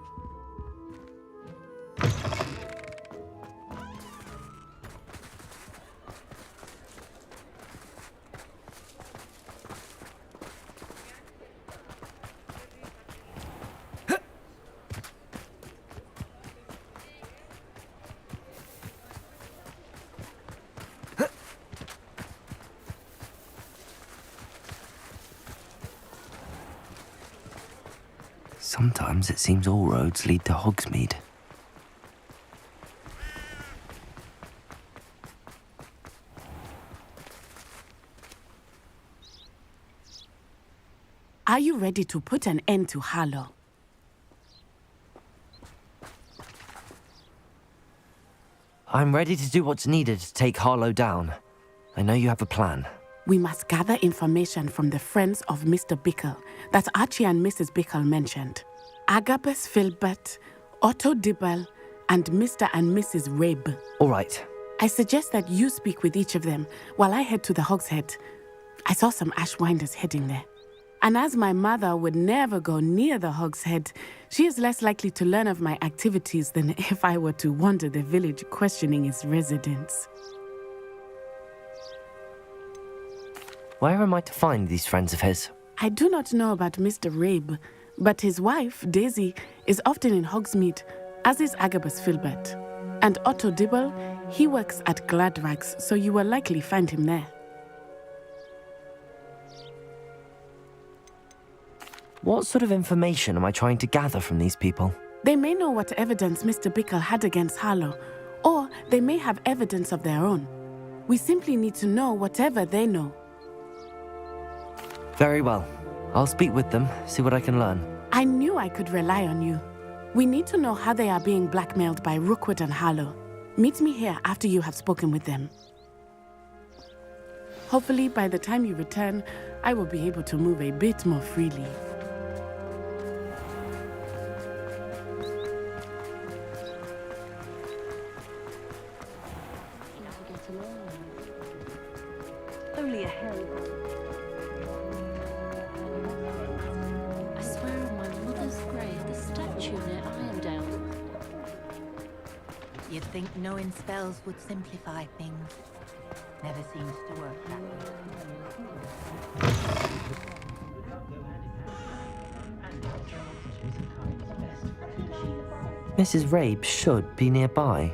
Sometimes it seems all roads lead to Hogsmeade. Are you ready to put an end to Harlow? I'm ready to do what's needed to take Harlow down. I know you have a plan. We must gather information from the friends of Mr. Bickle that Archie and Mrs. Bickle mentioned. Agabus Filbert, Otto Dibble, and Mr. and Mrs. Rabe. All right. I suggest that you speak with each of them while I head to the Hogshead. I saw some Ashwinders heading there. And as my mother would never go near the Hogshead, she is less likely to learn of my activities than if I were to wander the village questioning its residents. Where am I to find these friends of his? I do not know about Mr. Rabe, but his wife, Daisy, is often in Hogsmeade, as is Agabus Filbert. And Otto Dibble, he works at Gladrags, so you will likely find him there. What sort of information am I trying to gather from these people? They may know what evidence Mr. Bickle had against Harlow, or they may have evidence of their own. We simply need to know whatever they know. Very well. I'll speak with them, see what I can learn. I knew I could rely on you. We need to know how they are being blackmailed by Rookwood and Harlow. Meet me here after you have spoken with them. Hopefully, by the time you return, I will be able to move a bit more freely. Only a hairy. I swear on my mother's grave, the statue near Irondown. You'd think knowing spells would simplify things. Never seems to work that way. Mrs. Rabe should be nearby.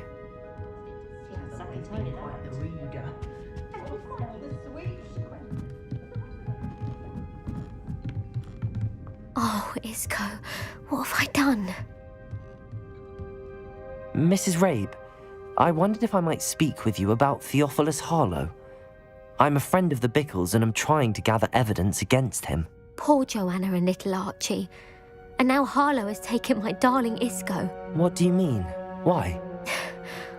Oh, Isco, what have I done? Mrs. Rabe, I wondered if I might speak with you about Theophilus Harlow. I'm a friend of the Bickles and am trying to gather evidence against him. Poor Joanna and little Archie. And now Harlow has taken my darling Isco. What do you mean? Why?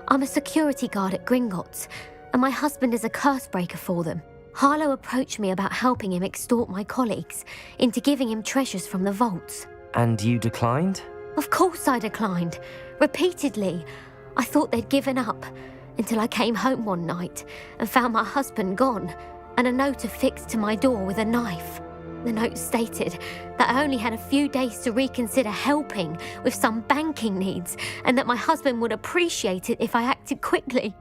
I'm a security guard at Gringotts, and my husband is a curse breaker for them. Harlow approached me about helping him extort my colleagues into giving him treasures from the vaults. And you declined? Of course I declined. Repeatedly. I thought they'd given up, until I came home one night and found my husband gone, and a note affixed to my door with a knife. The note stated that I only had a few days to reconsider helping with some banking needs, and that my husband would appreciate it if I acted quickly.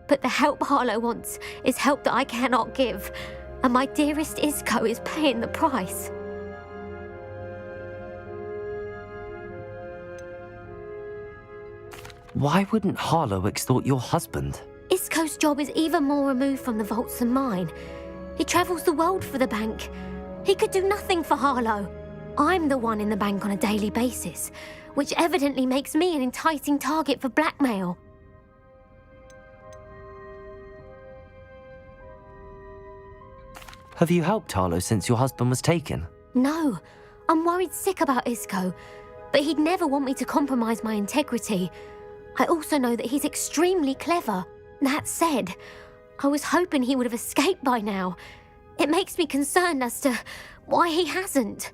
But the help Harlow wants is help that I cannot give, and my dearest Isco is paying the price. Why wouldn't Harlow extort your husband? Isco's job is even more removed from the vaults than mine. He travels the world for the bank. He could do nothing for Harlow. I'm the one in the bank on a daily basis, which evidently makes me an enticing target for blackmail. Have you helped Harlow since your husband was taken? No, I'm worried sick about Isco, but he'd never want me to compromise my integrity. I also know that he's extremely clever. That said, I was hoping he would have escaped by now. It makes me concerned as to why he hasn't.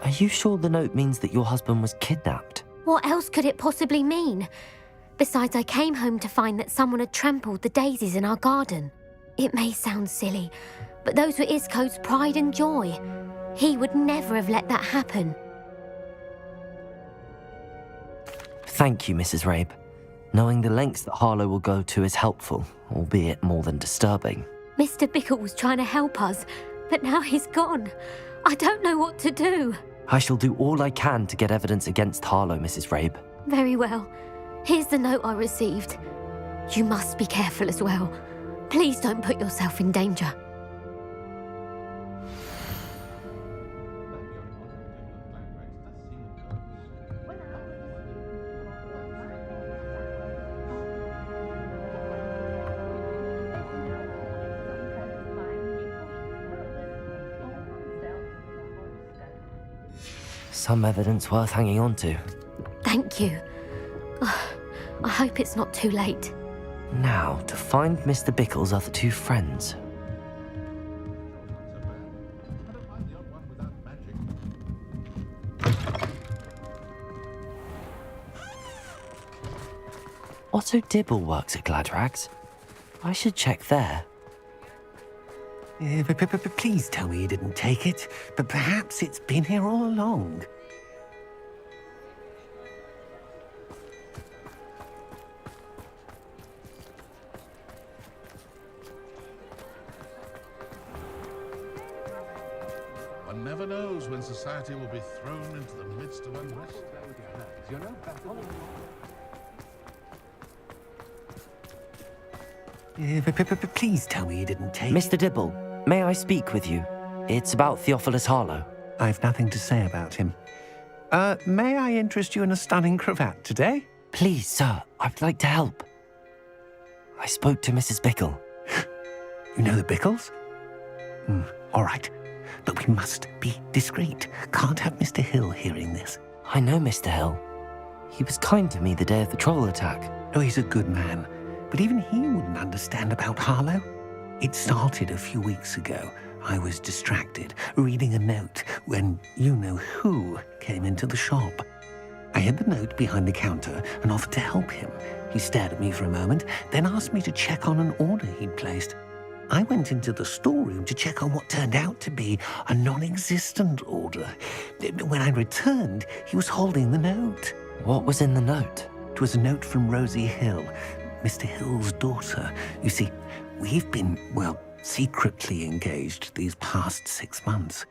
Are you sure the note means that your husband was kidnapped? What else could it possibly mean? Besides, I came home to find that someone had trampled the daisies in our garden. It may sound silly, but those were Isco's pride and joy. He would never have let that happen. Thank you, Mrs. Rabe. Knowing the lengths that Harlow will go to is helpful, albeit more than disturbing. Mr. Bickle was trying to help us, but now he's gone. I don't know what to do. I shall do all I can to get evidence against Harlow, Mrs. Rabe. Very well. Here's the note I received. You must be careful as well. Please don't put yourself in danger. Some evidence worth hanging on to. Thank you. I hope it's not too late. Now, to find Mr. Bickle's other two friends. Otto Dibble works at Gladrags. I should check there. Please tell me you didn't take it, but perhaps it's been here all along. One never never knows when society will be thrown into the midst of unrest. Please tell me you didn't take Mr. Dibble, may I speak with you? It's about Theophilus Harlow. I've nothing to say about him. May I interest you in a stunning cravat today? Please, sir, I'd like to help. I spoke to Mrs. Bickle. You know the Bickles? All right. But we must be discreet. Can't have Mr. Hill hearing this. I know Mr. Hill. He was kind to me the day of the troll attack. Oh, he's a good man. But even he wouldn't understand about Harlow. It started a few weeks ago. I was distracted, reading a note, when you-know-who came into the shop. I hid the note behind the counter and offered to help him. He stared at me for a moment, then asked me to check on an order he'd placed. I went into the storeroom to check on what turned out to be a non-existent order. When I returned, he was holding the note. What was in the note? It was a note from Rosie Hill, Mr. Hill's daughter. You see, we've been, secretly engaged these past 6 months.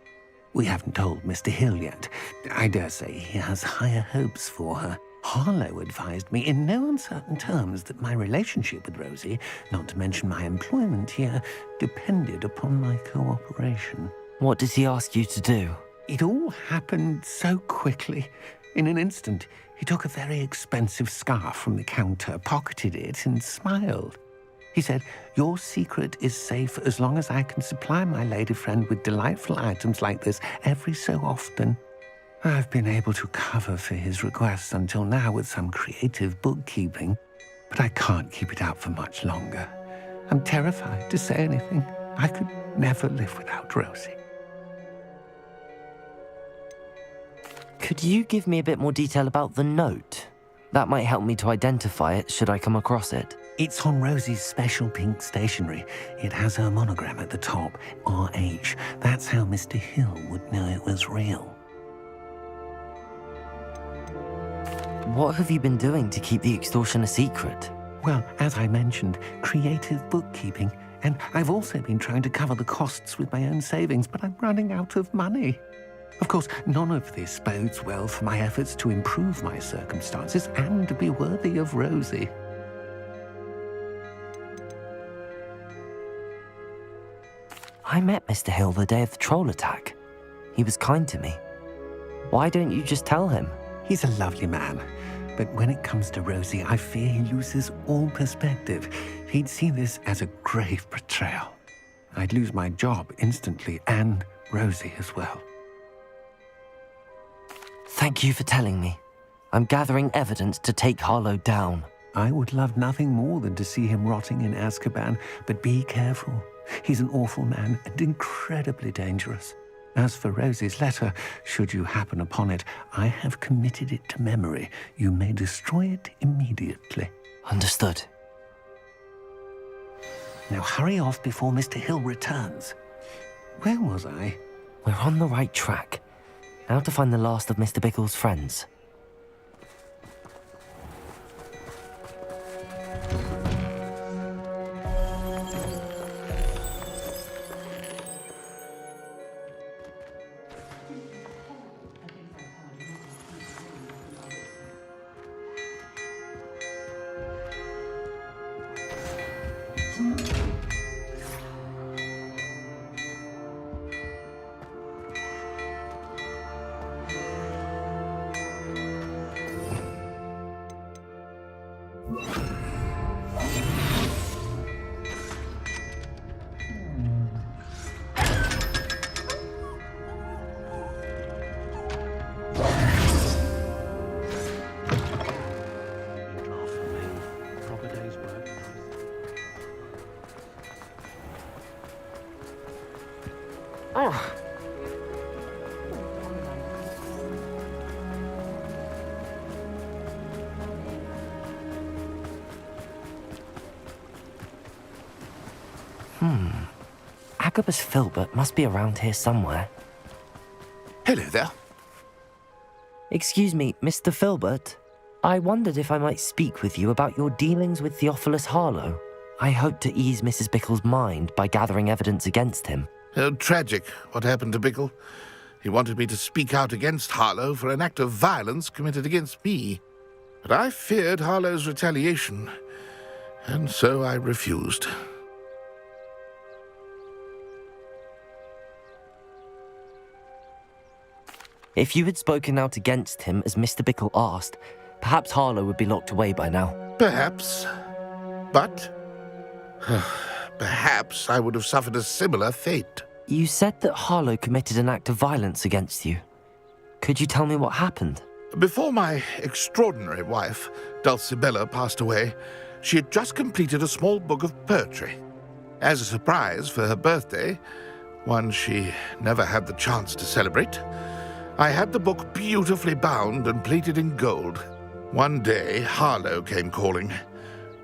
We haven't told Mr. Hill yet. I dare say he has higher hopes for her. Harlow advised me in no uncertain terms that my relationship with Rosie, not to mention my employment here, depended upon my cooperation. What did he ask you to do? It all happened so quickly. In an instant, he took a very expensive scarf from the counter, pocketed it, and smiled. He said, "Your secret is safe as long as I can supply my lady friend with delightful items like this every so often." I've been able to cover for his requests until now with some creative bookkeeping, but I can't keep it up for much longer. I'm terrified to say anything. I could never live without Rosie. Could you give me a bit more detail about the note? That might help me to identify it should I come across it. It's on Rosie's special pink stationery. It has her monogram at the top, RH. That's how Mr. Hill would know it was real. What have you been doing to keep the extortion a secret? Well, as I mentioned, creative bookkeeping. And I've also been trying to cover the costs with my own savings, but I'm running out of money. Of course, none of this bodes well for my efforts to improve my circumstances and to be worthy of Rosie. I met Mr. Hill the day of the troll attack. He was kind to me. Why don't you just tell him? He's a lovely man. But when it comes to Rosie, I fear he loses all perspective. He'd see this as a grave betrayal. I'd lose my job instantly, and Rosie as well. Thank you for telling me. I'm gathering evidence to take Harlow down. I would love nothing more than to see him rotting in Azkaban, but be careful. He's an awful man and incredibly dangerous. As for Rosie's letter, should you happen upon it, I have committed it to memory. You may destroy it immediately. Understood. Now hurry off before Mr. Hill returns. Where was I? We're on the right track. Now to find the last of Mr. Bickle's friends. Agabus Filbert must be around here somewhere. Hello there. Excuse me, Mr. Filbert. I wondered if I might speak with you about your dealings with Theophilus Harlow. I hope to ease Mrs. Bickle's mind by gathering evidence against him. Oh, tragic, what happened to Bickle. He wanted me to speak out against Harlow for an act of violence committed against me. But I feared Harlow's retaliation, and so I refused. If you had spoken out against him as Mr. Bickle asked, perhaps Harlow would be locked away by now. Perhaps. But perhaps I would have suffered a similar fate. You said that Harlow committed an act of violence against you. Could you tell me what happened? Before my extraordinary wife, Dulcibella, passed away, she had just completed a small book of poetry. As a surprise for her birthday, one she never had the chance to celebrate, I had the book beautifully bound and plated in gold. One day, Harlow came calling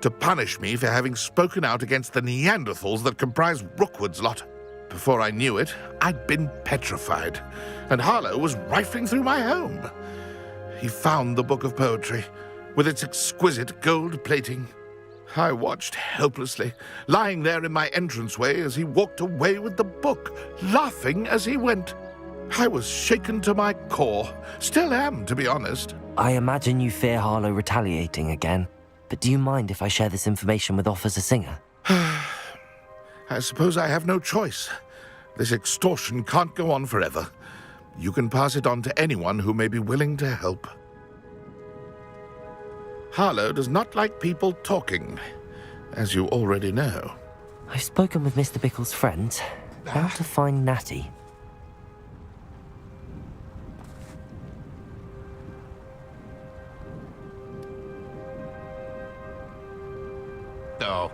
to punish me for having spoken out against the Neanderthals that comprise Rookwood's lot. Before I knew it, I'd been petrified, and Harlow was rifling through my home. He found the book of poetry, with its exquisite gold plating. I watched helplessly, lying there in my entranceway as he walked away with the book, laughing as he went. I was shaken to my core. Still am, to be honest. I imagine you fear Harlow retaliating again, but do you mind if I share this information with Officer Singer? I suppose I have no choice. This extortion can't go on forever. You can pass it on to anyone who may be willing to help. Harlow does not like people talking, as you already know. I've spoken with Mr. Bickle's friends. How to find Natty. Oh.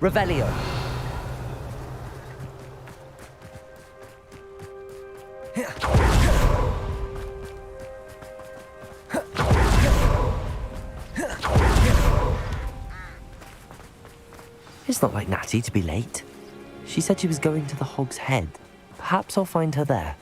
Revelio. It's not like Natty to be late. She said she was going to the Hog's Head. Perhaps I'll find her there.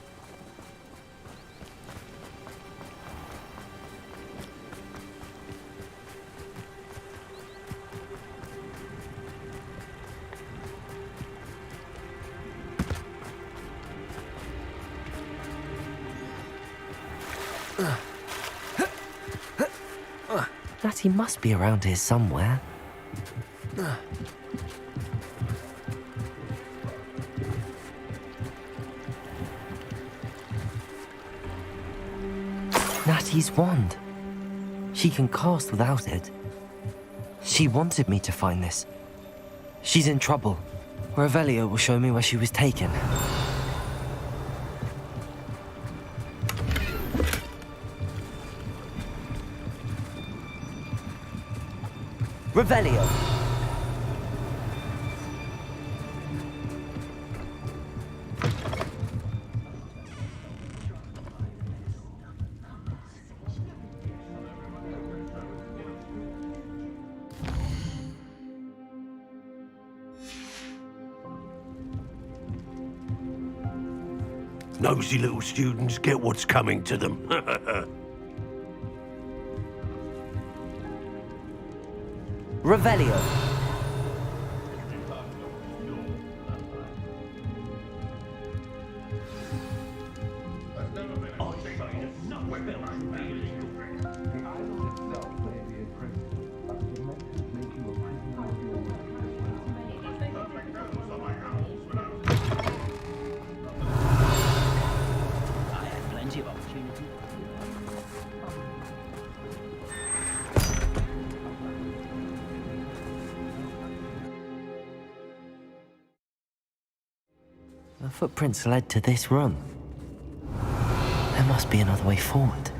Natty must be around here somewhere. Natty's wand. She can cast without it. She wanted me to find this. She's in trouble. Revelio will show me where she was taken. Revelio. Nosy little students get what's coming to them. Revelio. The footprints led to this room. There must be another way forward.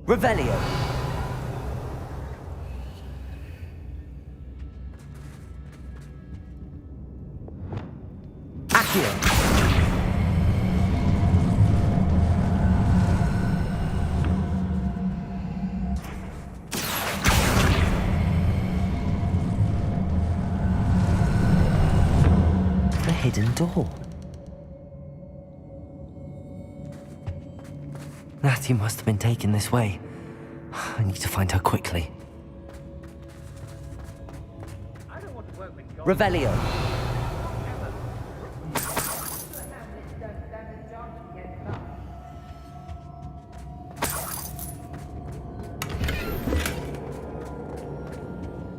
Revelio. Accio. Hidden door. Natty must have been taken this way. I need to find her quickly. Revelio.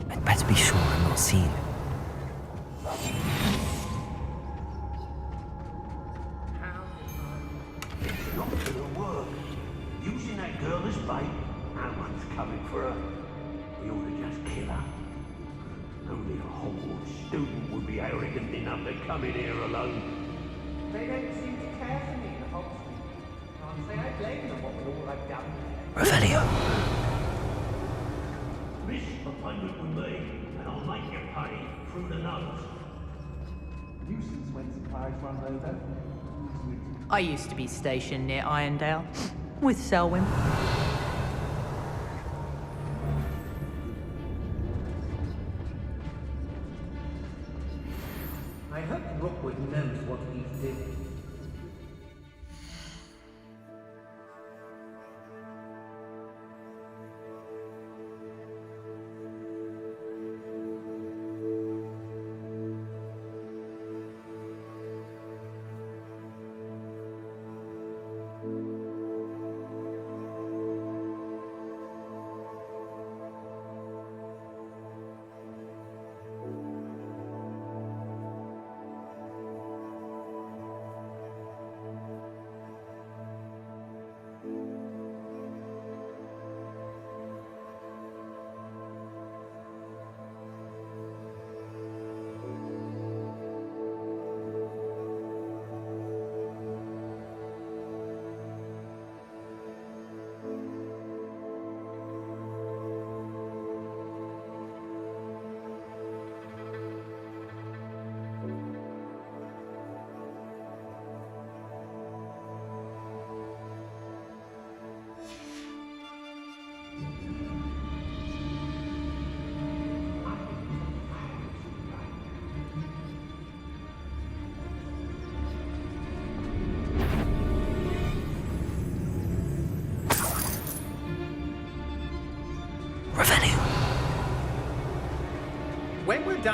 I'd better be sure I'm not seen. Using that girl as bait, no one's coming for her. We ought to just kill her. Only a Hogwarts student would be arrogant enough to come in here alone. They don't seem to care for me, the Hogs do. Can't say I blame them what with all I've done. Revelio. Miss appointment with me, and I'll make you pay through the nose. Nuisance when supplies run over. I used to be stationed near Irondale with Selwyn. I hope Rookwood knows what he's doing.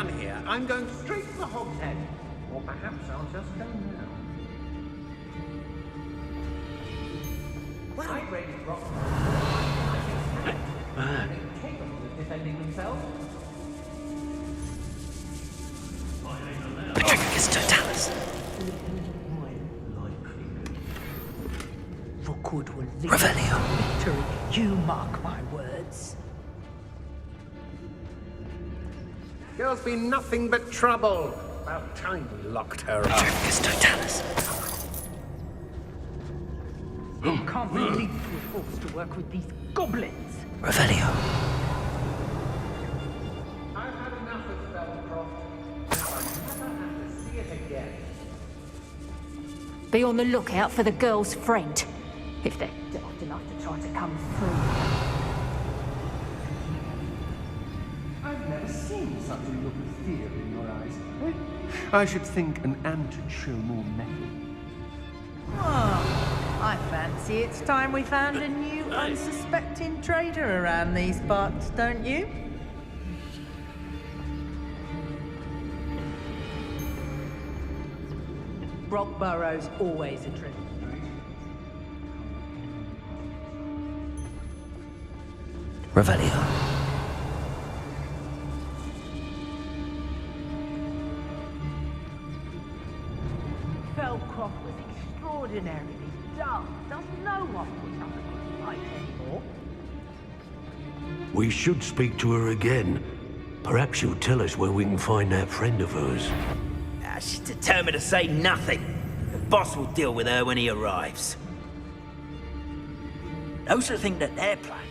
done here, I'm going straight to the Hogshead. Or perhaps I'll just go now. I raised Brock. Capable of defending themselves. Patricus Totalis. Rookwood will lead Revelio. victory. You mark my words. Girl's been nothing but trouble. About time we locked her up. Patricus Totalis. Can't believe we're forced to work with these goblins. Revelio. I've had enough of Spellcroft. I'll never have to see it again. Be on the lookout for the girl's friend, if they're daft enough to try to come through. I've never seen such a look of fear in your eyes. I should think an ant would show more mettle. Oh, I fancy it's time we found a new unsuspecting trader around these parts, don't you? Rockborough's always a treasure. Revelio. Felcroft was extraordinarily dull. Does no one put up a good fight anymore? We should speak to her again. Perhaps she'll tell us where we can find that friend of hers. She's determined to say nothing. The boss will deal with her when he arrives. Those are the things that they're playing.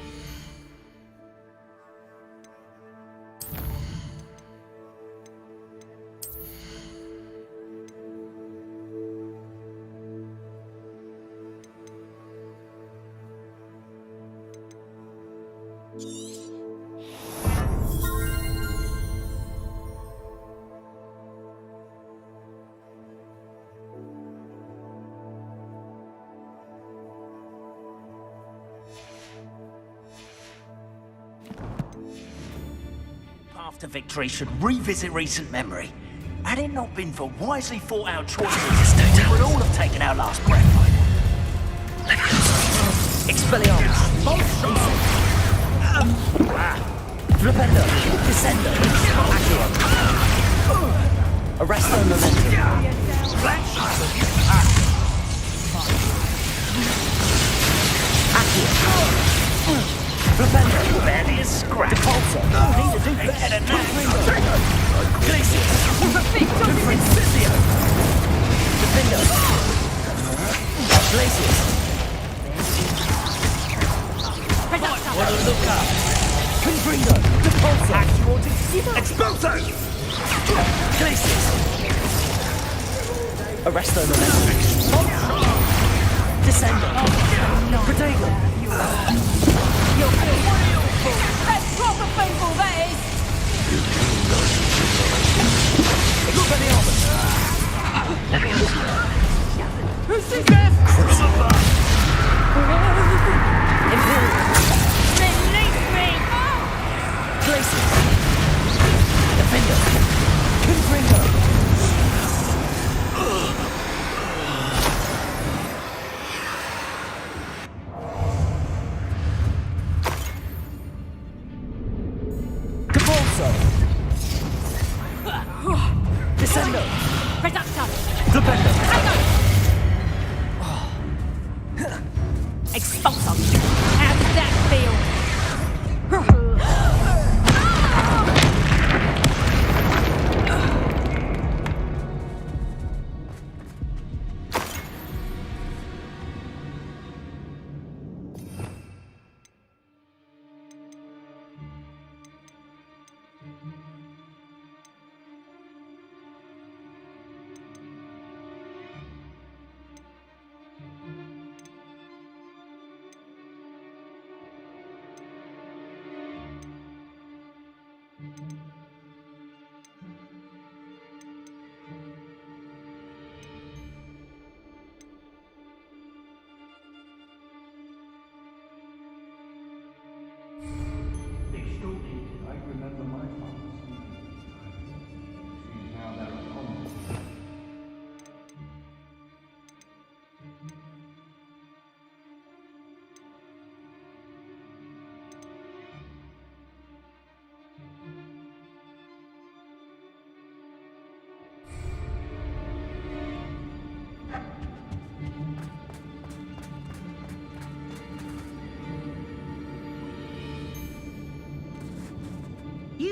Path to victory should revisit recent memory. Had it not been for wisely thought out choices, we would all have taken our last breath. Expelliarmus. Flipendo. Descendo. Accio. Arresto Momentum. Accio. Flipendo. Barely a scratch. Depulso. Need to do better than that. Glacius. Confringo. Defendo. Glacius. What a look up. Confringo. Depulso. Accio. Expulso. Glacius. Arresto Momentum. Descendo. Protego. You're beautiful. That's proper painful, that is. Who's this? Release me! Glacius. Defender. Confringo. Descendo! Reductor! Flipendo! Expulsum! How does that feel?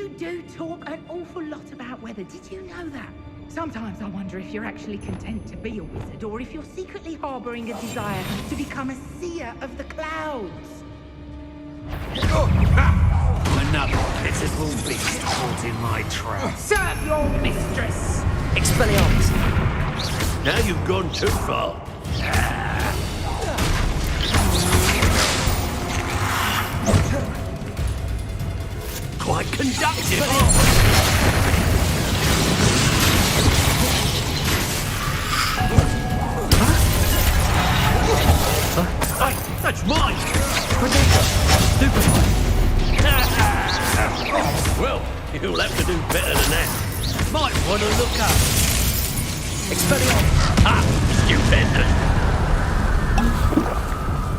You do talk an awful lot about weather. Did you know that? Sometimes I wonder if you're actually content to be a wizard or if you're secretly harbouring a desire to become a seer of the clouds. Another pitiful beast caught in my trap. Serve your mistress! Expelliarmus! Now you've gone too far. Quite conductive. Hey, that's mine! Well, you'll have to do better than that. Might want to look up. Expelliarmus! Ah, stupendous!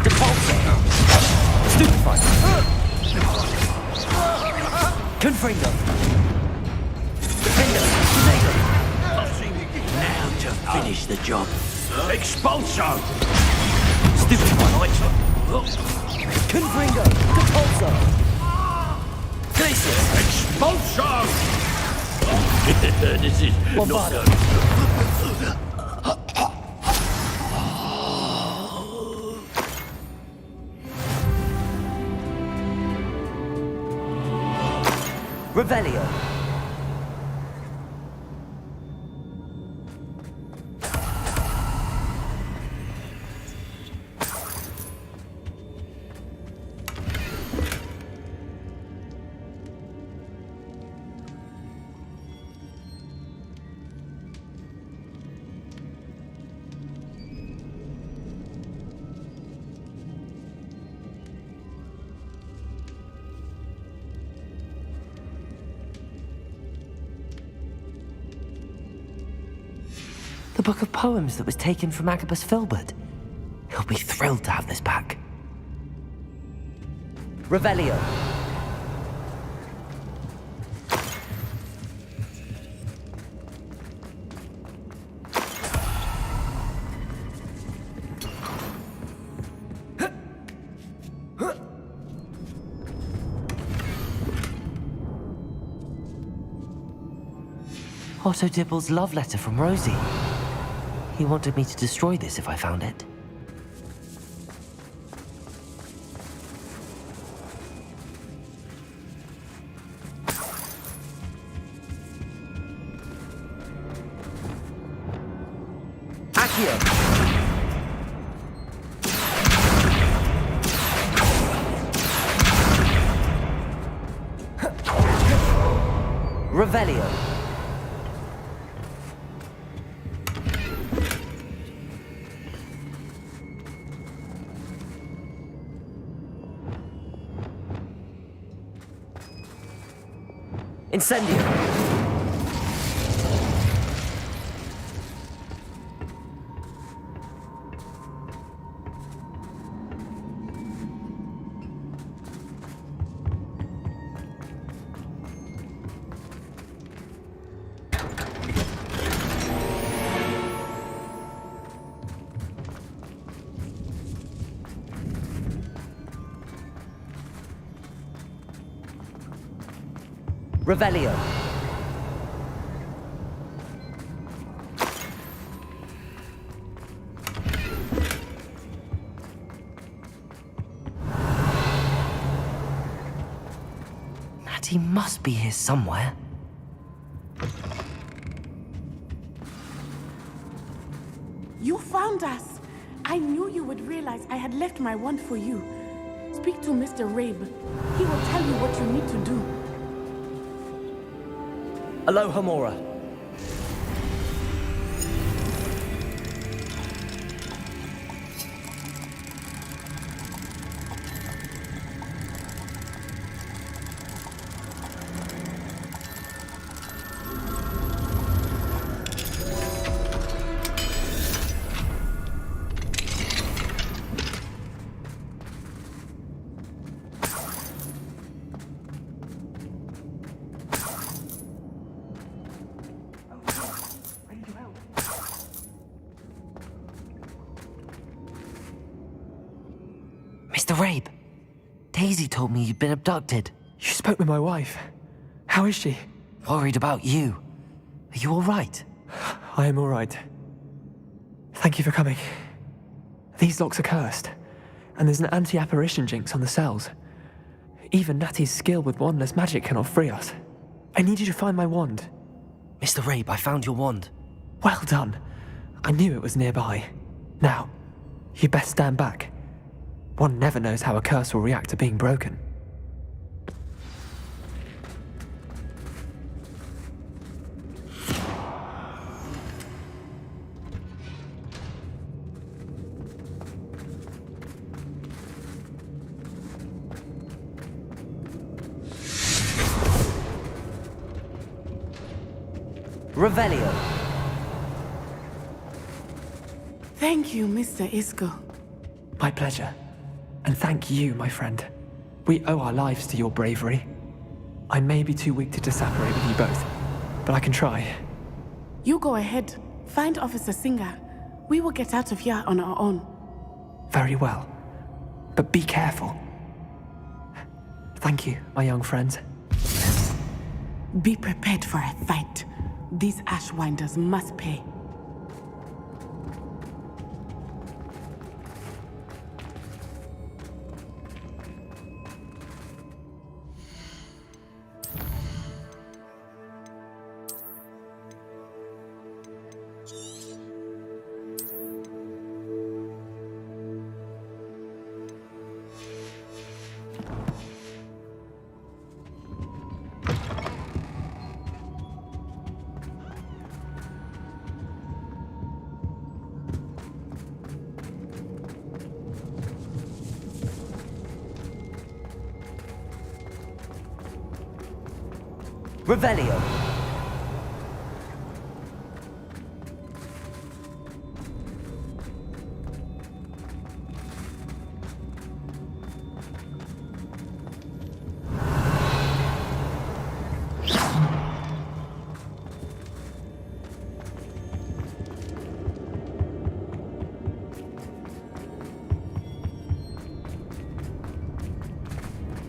Repulsor! Stupefy! Confringo! Defender! Tornado! Now to finish the job. Expulso! Stupefy! Confringo! Repulsor! Glacius! Expulso! This is Bombardo! Revelio! The book of poems that was taken from Agabus Filbert. He'll be thrilled to have this back. Revelio. Otto Dibble's love letter from Rosie. He wanted me to destroy this if I found it. Accio! Revelio. Incendio! Revelio. Natty must be here somewhere. You found us! I knew you would realize I had left my wand for you. Speak to Mr. Rabe. He will tell you what you need to do. Aloha Mora. Mr. Rabe, Daisy told me you'd been abducted. You spoke with my wife. How is she? Worried about you. Are you all right? I am all right. Thank you for coming. These locks are cursed, and there's an anti-apparition jinx on the cells. Even Natty's skill with wandless magic cannot free us. I need you to find my wand. Mr. Rabe, I found your wand. Well done. I knew it was nearby. Now, you best stand back. One never knows how a curse will react to being broken. Revelio. Thank you, Mr. Isco. My pleasure. And thank you, my friend. We owe our lives to your bravery. I may be too weak to disapparate with you both, but I can try. You go ahead. Find Officer Singer. We will get out of here on our own. Very well. But be careful. Thank you, my young friends. Be prepared for a fight. These Ashwinders must pay. Revelio.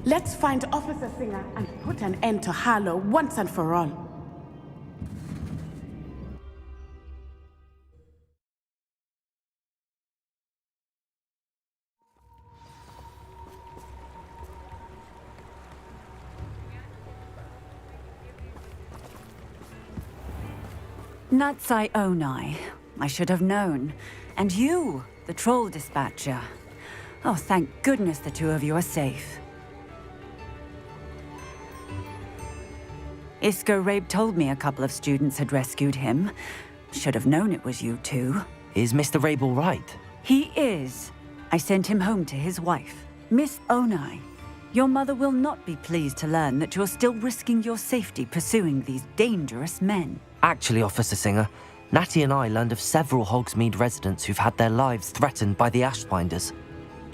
Let's find Officer Singer and put an end to Harlow once and for all. Natsai Onai. I should have known. And you, the troll dispatcher. Oh, thank goodness the two of you are safe. Isco Rabe told me a couple of students had rescued him. Should have known it was you two. Is Mr. Rabe all right? He is. I sent him home to his wife, Miss Onai. Your mother will not be pleased to learn that you're still risking your safety pursuing these dangerous men. Actually, Officer Singer, Natty and I learned of several Hogsmeade residents who've had their lives threatened by the Ashwinders.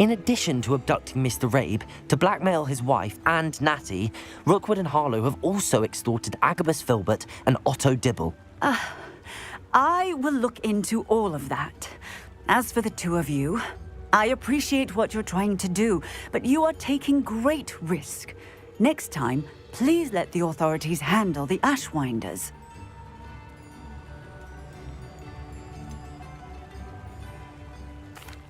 In addition to abducting Mr. Rabe to blackmail his wife and Natty, Rookwood and Harlow have also extorted Agabus Filbert and Otto Dibble. I will look into all of that. As for the two of you, I appreciate what you're trying to do, but you are taking great risk. Next time, please let the authorities handle the Ashwinders.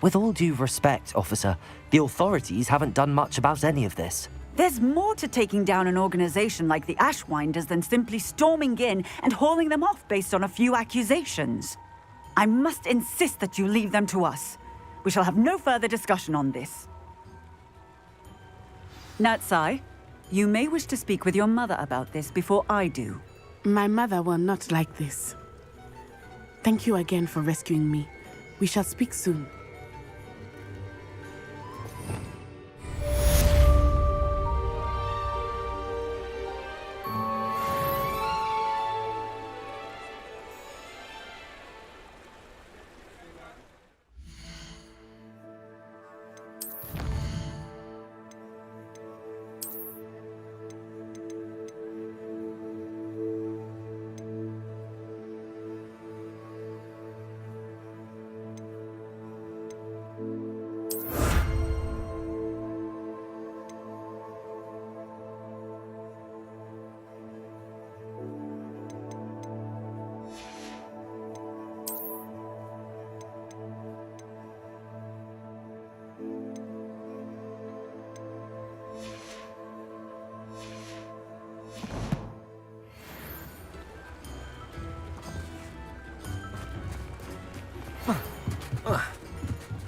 With all due respect, officer, the authorities haven't done much about any of this. There's more to taking down an organization like the Ashwinders than simply storming in and hauling them off based on a few accusations. I must insist that you leave them to us. We shall have no further discussion on this. Natsai, you may wish to speak with your mother about this before I do. My mother will not like this. Thank you again for rescuing me. We shall speak soon.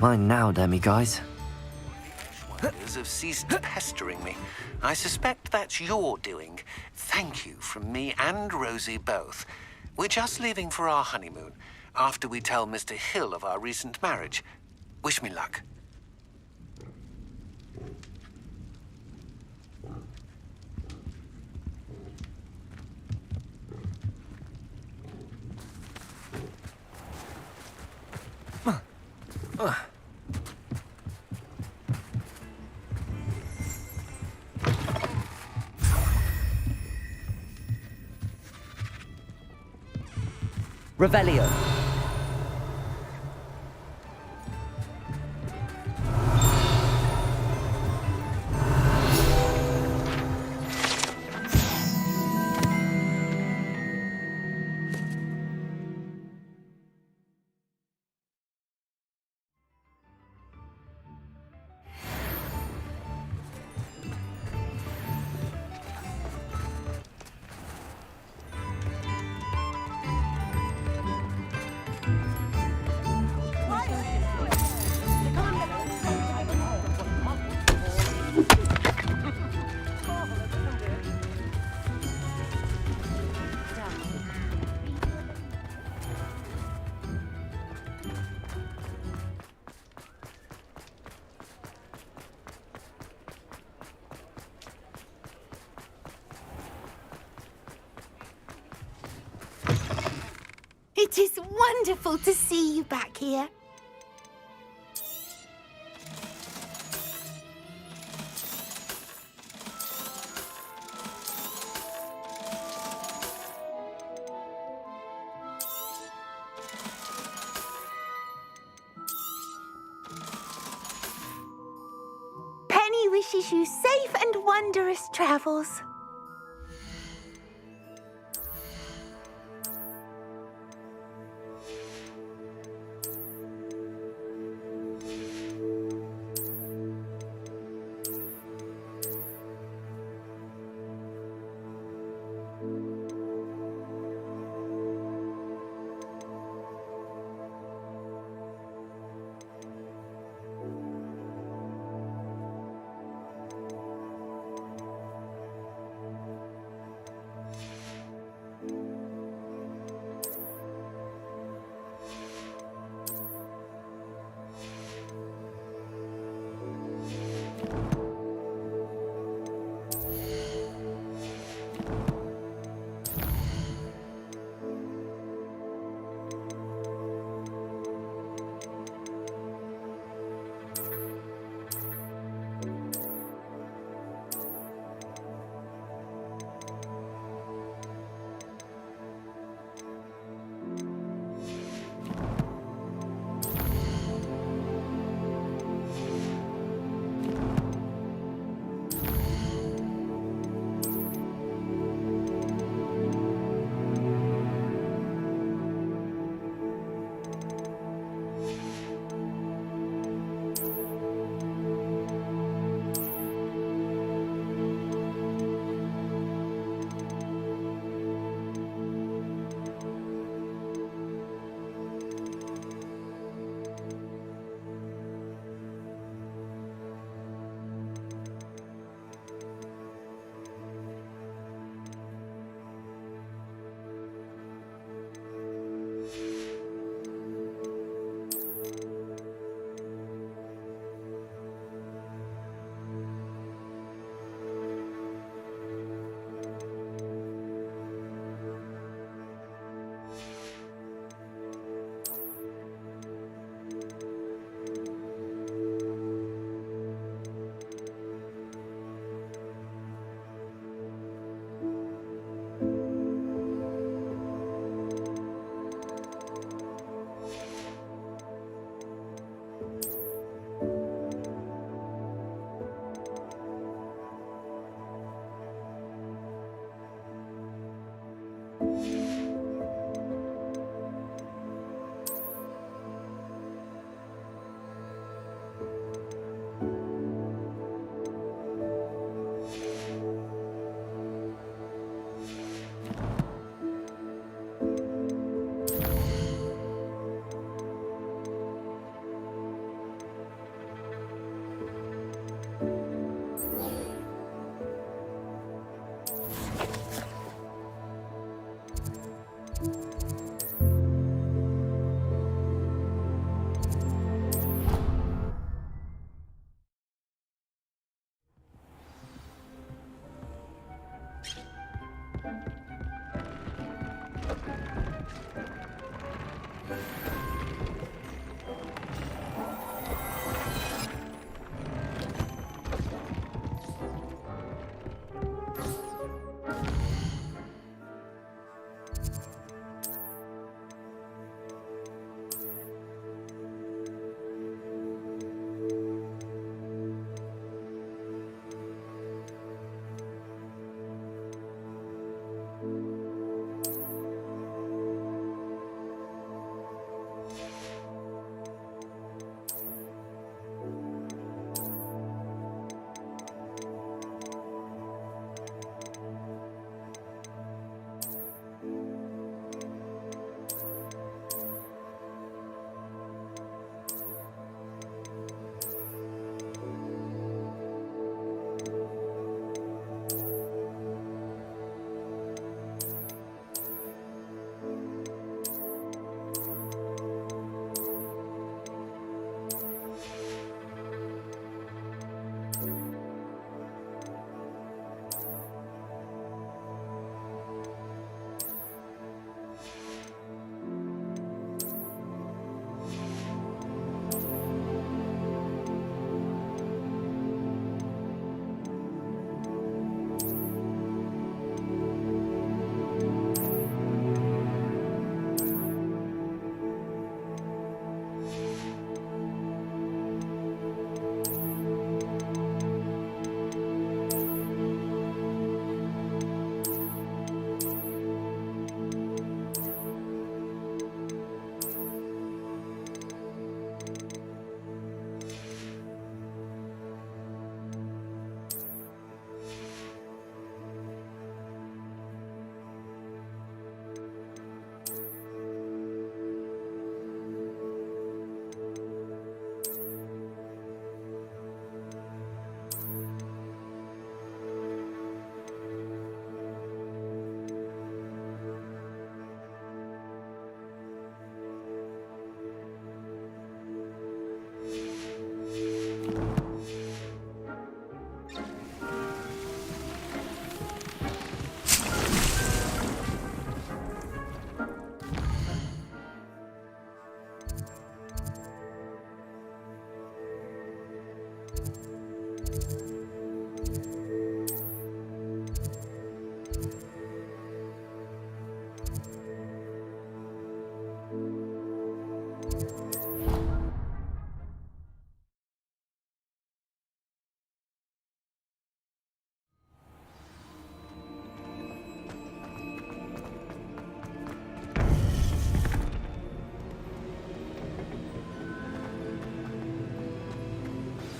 Mine now, Demi guys. Wonders have ceased pestering me. I suspect that's your doing. Thank you from me and Rosie both. We're just leaving for our honeymoon, after we tell Mr. Hill of our recent marriage. Wish me luck. Revelio. It is wonderful to see you back here. Penny wishes you safe and wondrous travels.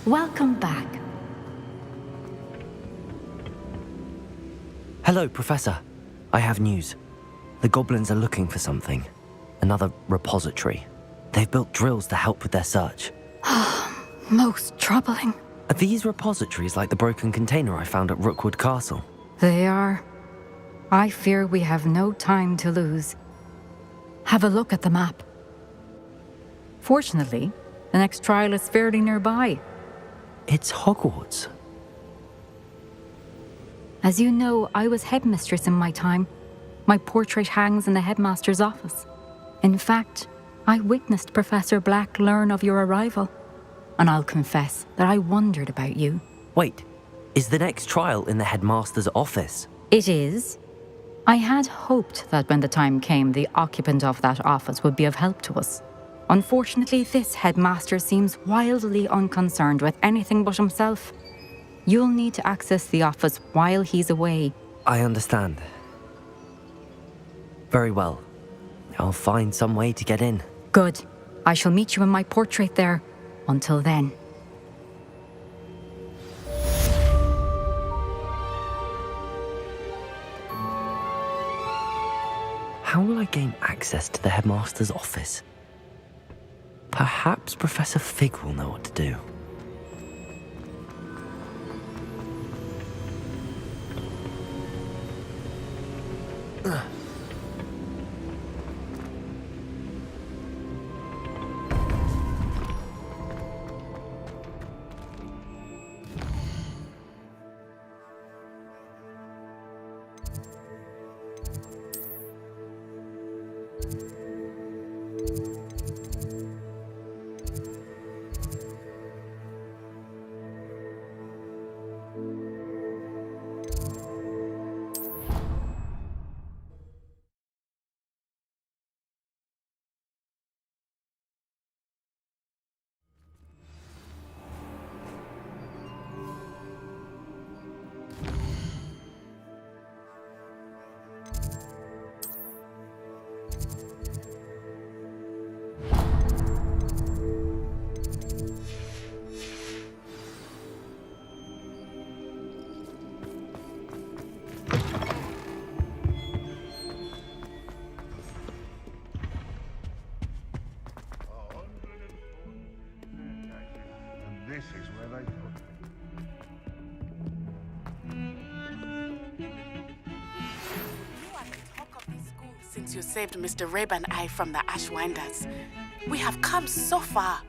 Welcome back. Hello, Professor. I have news. The goblins are looking for something. Another repository. They've built drills to help with their search. Most troubling. Are these repositories like the broken container I found at Rookwood Castle? They are. I fear we have no time to lose. Have a look at the map. Fortunately, the next trial is fairly nearby. It's Hogwarts. As you know, I was headmistress in my time. My portrait hangs in the headmaster's office. In fact, I witnessed Professor Black learn of your arrival. And I'll confess that I wondered about you. Wait, is the next trial in the headmaster's office? It is. I had hoped that when the time came, the occupant of that office would be of help to us. Unfortunately, this headmaster seems wildly unconcerned with anything but himself. You'll need to access the office while he's away. I understand. Very well. I'll find some way to get in. Good. I shall meet you in my portrait there. Until then. How will I gain access to the headmaster's office? Perhaps Professor Fig will know what to do. This is where they put me. You are the talk of this school since you saved Mr. Rabe and I from the Ashwinders. We have come so far.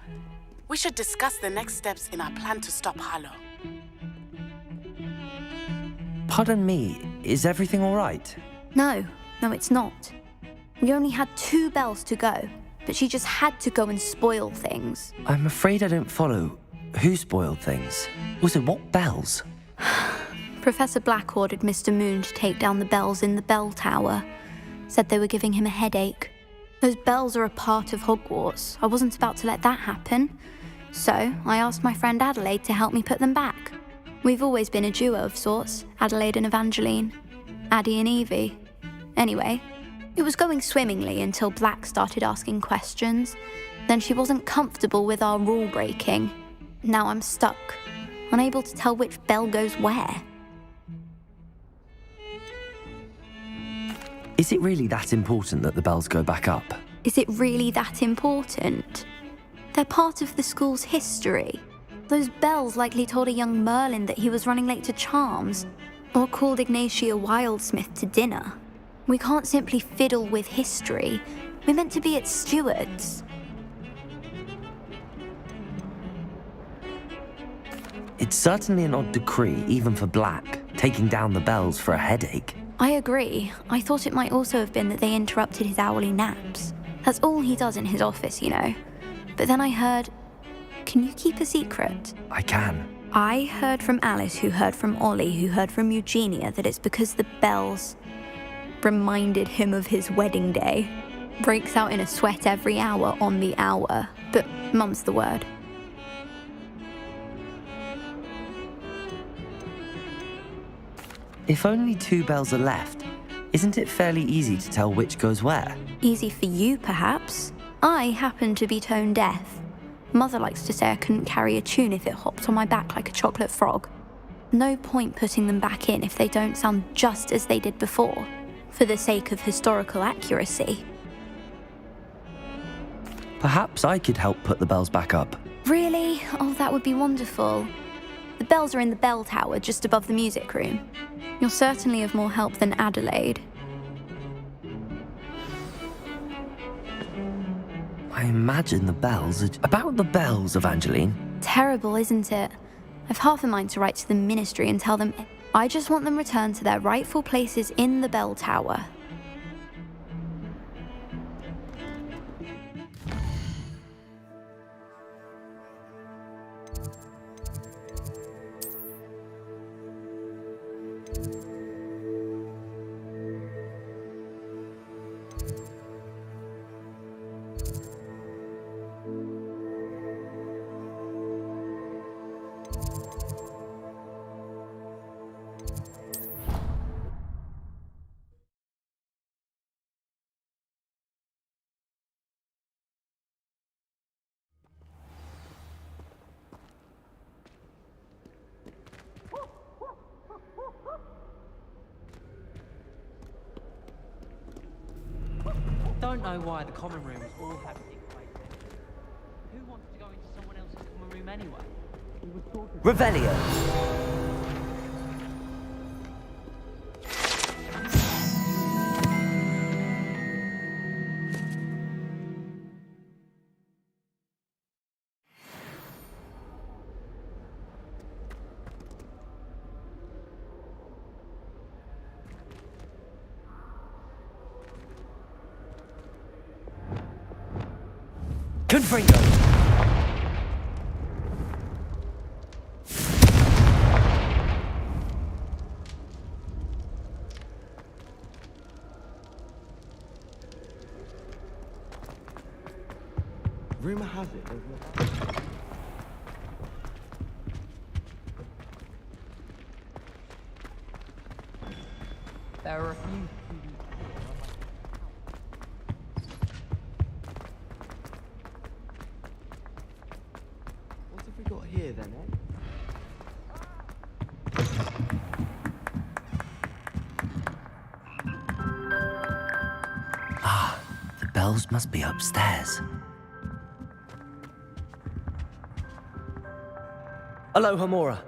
We should discuss the next steps in our plan to stop Harlow. Pardon me, is everything all right? No, it's not. We only had 2 bells to go, but she just had to go and spoil things. I'm afraid I don't follow. Who spoiled things? Also, what bells? Professor Black ordered Mr. Moon to take down the bells in the bell tower. Said they were giving him a headache. Those bells are a part of Hogwarts. I wasn't about to let that happen. So, I asked my friend Adelaide to help me put them back. We've always been a duo of sorts, Adelaide and Evangeline. Addie and Evie. Anyway, it was going swimmingly until Black started asking questions. Then she wasn't comfortable with our rule breaking. Now I'm stuck, unable to tell which bell goes where. Is it really that important that the bells go back up? Is it really that important? They're part of the school's history. Those bells likely told a young Merlin that he was running late to Charms, or called Ignatia Wildsmith to dinner. We can't simply fiddle with history. We're meant to be its stewards. It's certainly an odd decree, even for Black, taking down the bells for a headache. I agree. I thought it might also have been that they interrupted his hourly naps. That's all he does in his office, you know. But then I heard... Can you keep a secret? I can. I heard from Alice, who heard from Ollie, who heard from Eugenia, that it's because the bells reminded him of his wedding day. Breaks out in a sweat every hour on the hour. But mum's the word. If only 2 bells are left, isn't it fairly easy to tell which goes where? Easy for you, perhaps. I happen to be tone deaf. Mother likes to say I couldn't carry a tune if it hopped on my back like a chocolate frog. No point putting them back in if they don't sound just as they did before, for the sake of historical accuracy. Perhaps I could help put the bells back up. Really? Oh, that would be wonderful. The bells are in the bell tower just above the music room. You're certainly of more help than Adelaide. I imagine the bells are... About the bells, Evangeline. Terrible, isn't it? I've half a mind to write to the ministry and tell them I just want them returned to their rightful places in the bell tower. Don't know why the common rooms all have secret ways. Who wants to go into someone else's common room anyway? Revelio. Confringo. Rumor has it there's no... There are a few. What have we got here then, eh? Ah, the bells must be upstairs. Aloha, Mora.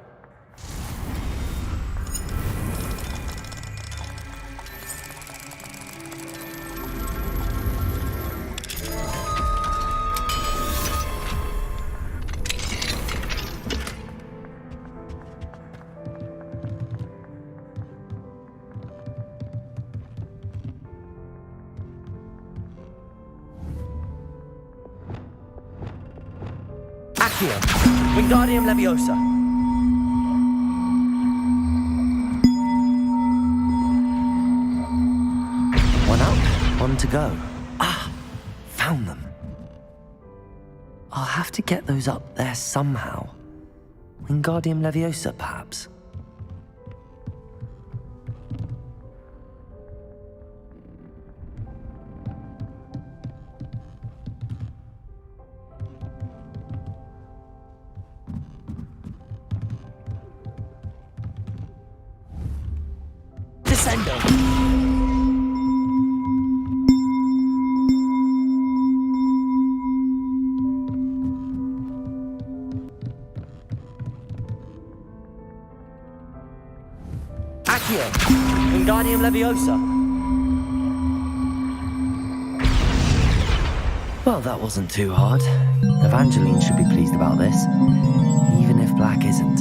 Accio, Wingardium Leviosa. One up, one to go. Ah, found them. I'll have to get those up there somehow. Wingardium Leviosa, perhaps. Descendo. Accio, Wingardium Leviosa. Well, that wasn't too hard. Evangeline should be pleased about this, even if Black isn't.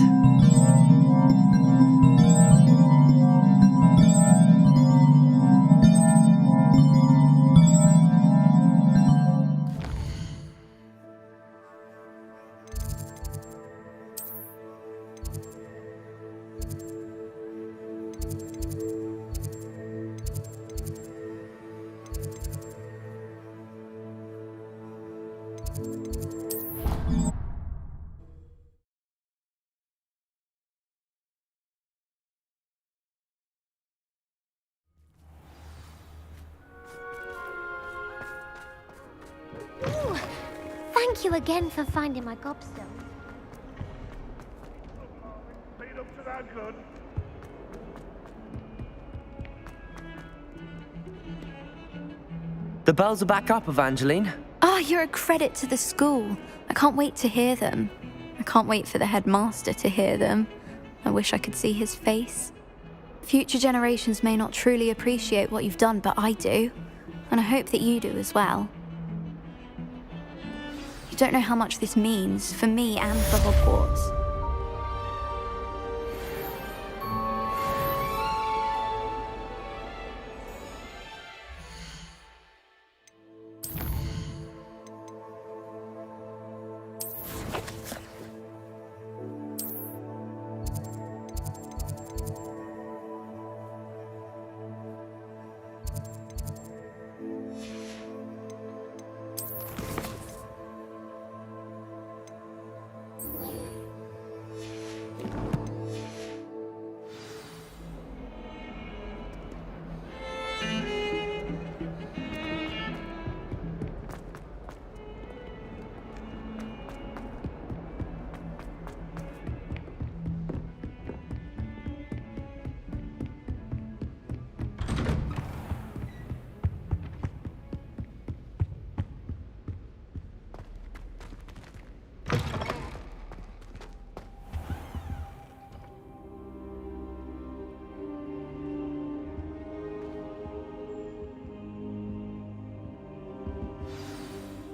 Thank you again for finding my gobstone. The bells are back up, Evangeline. Oh, you're a credit to the school. I can't wait to hear them. I can't wait for the headmaster to hear them. I wish I could see his face. Future generations may not truly appreciate what you've done, but I do. And I hope that you do as well. You don't know how much this means for me and for Hogwarts.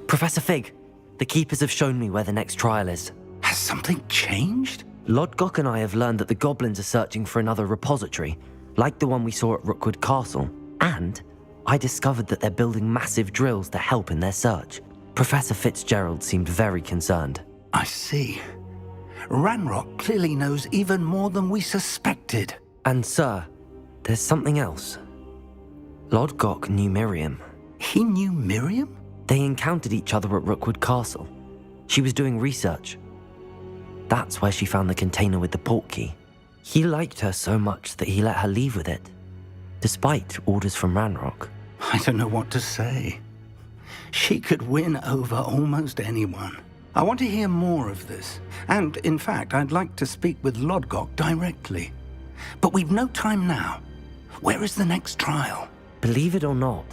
Professor Fig, the Keepers have shown me where the next trial is. Has something changed? Lodgok and I have learned that the goblins are searching for another repository, like the one we saw at Rookwood Castle. And I discovered that they're building massive drills to help in their search. Professor Fitzgerald seemed very concerned. I see. Ranrock clearly knows even more than we suspected. And sir, there's something else. Lodgok knew Miriam. He knew Miriam? They encountered each other at Rookwood Castle. She was doing research. That's where she found the container with the portkey. He liked her so much that he let her leave with it, despite orders from Ranrock. I don't know what to say. She could win over almost anyone. I want to hear more of this. And, in fact, I'd like to speak with Lodgok directly. But we've no time now. Where is the next trial? Believe it or not,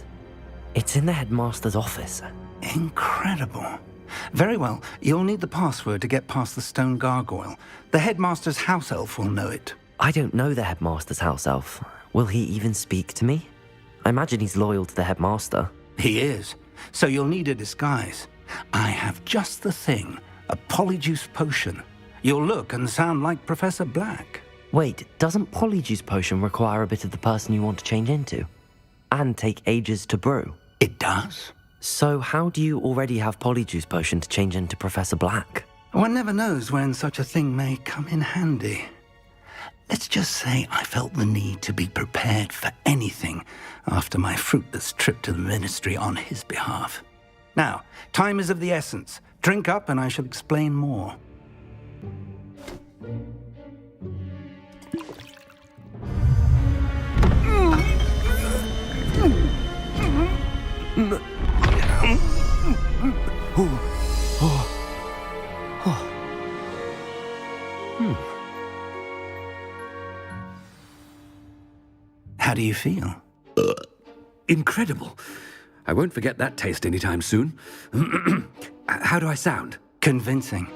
it's in the headmaster's office. Incredible. Very well, you'll need the password to get past the stone gargoyle. The headmaster's house elf will know it. I don't know the headmaster's house elf. Will he even speak to me? I imagine he's loyal to the headmaster. He is. So you'll need a disguise. I have just the thing. A polyjuice potion. You'll look and sound like Professor Black. Wait, doesn't polyjuice potion require a bit of the person you want to change into? And take ages to brew? It does. So how do you already have polyjuice potion to change into Professor Black? One never knows when such a thing may come in handy. Let's just say I felt the need to be prepared for anything after my fruitless trip to the Ministry on his behalf. Now, time is of the essence. Drink up and I shall explain more. How do you feel? Incredible. I won't forget that taste anytime soon. How do I sound? Convincing.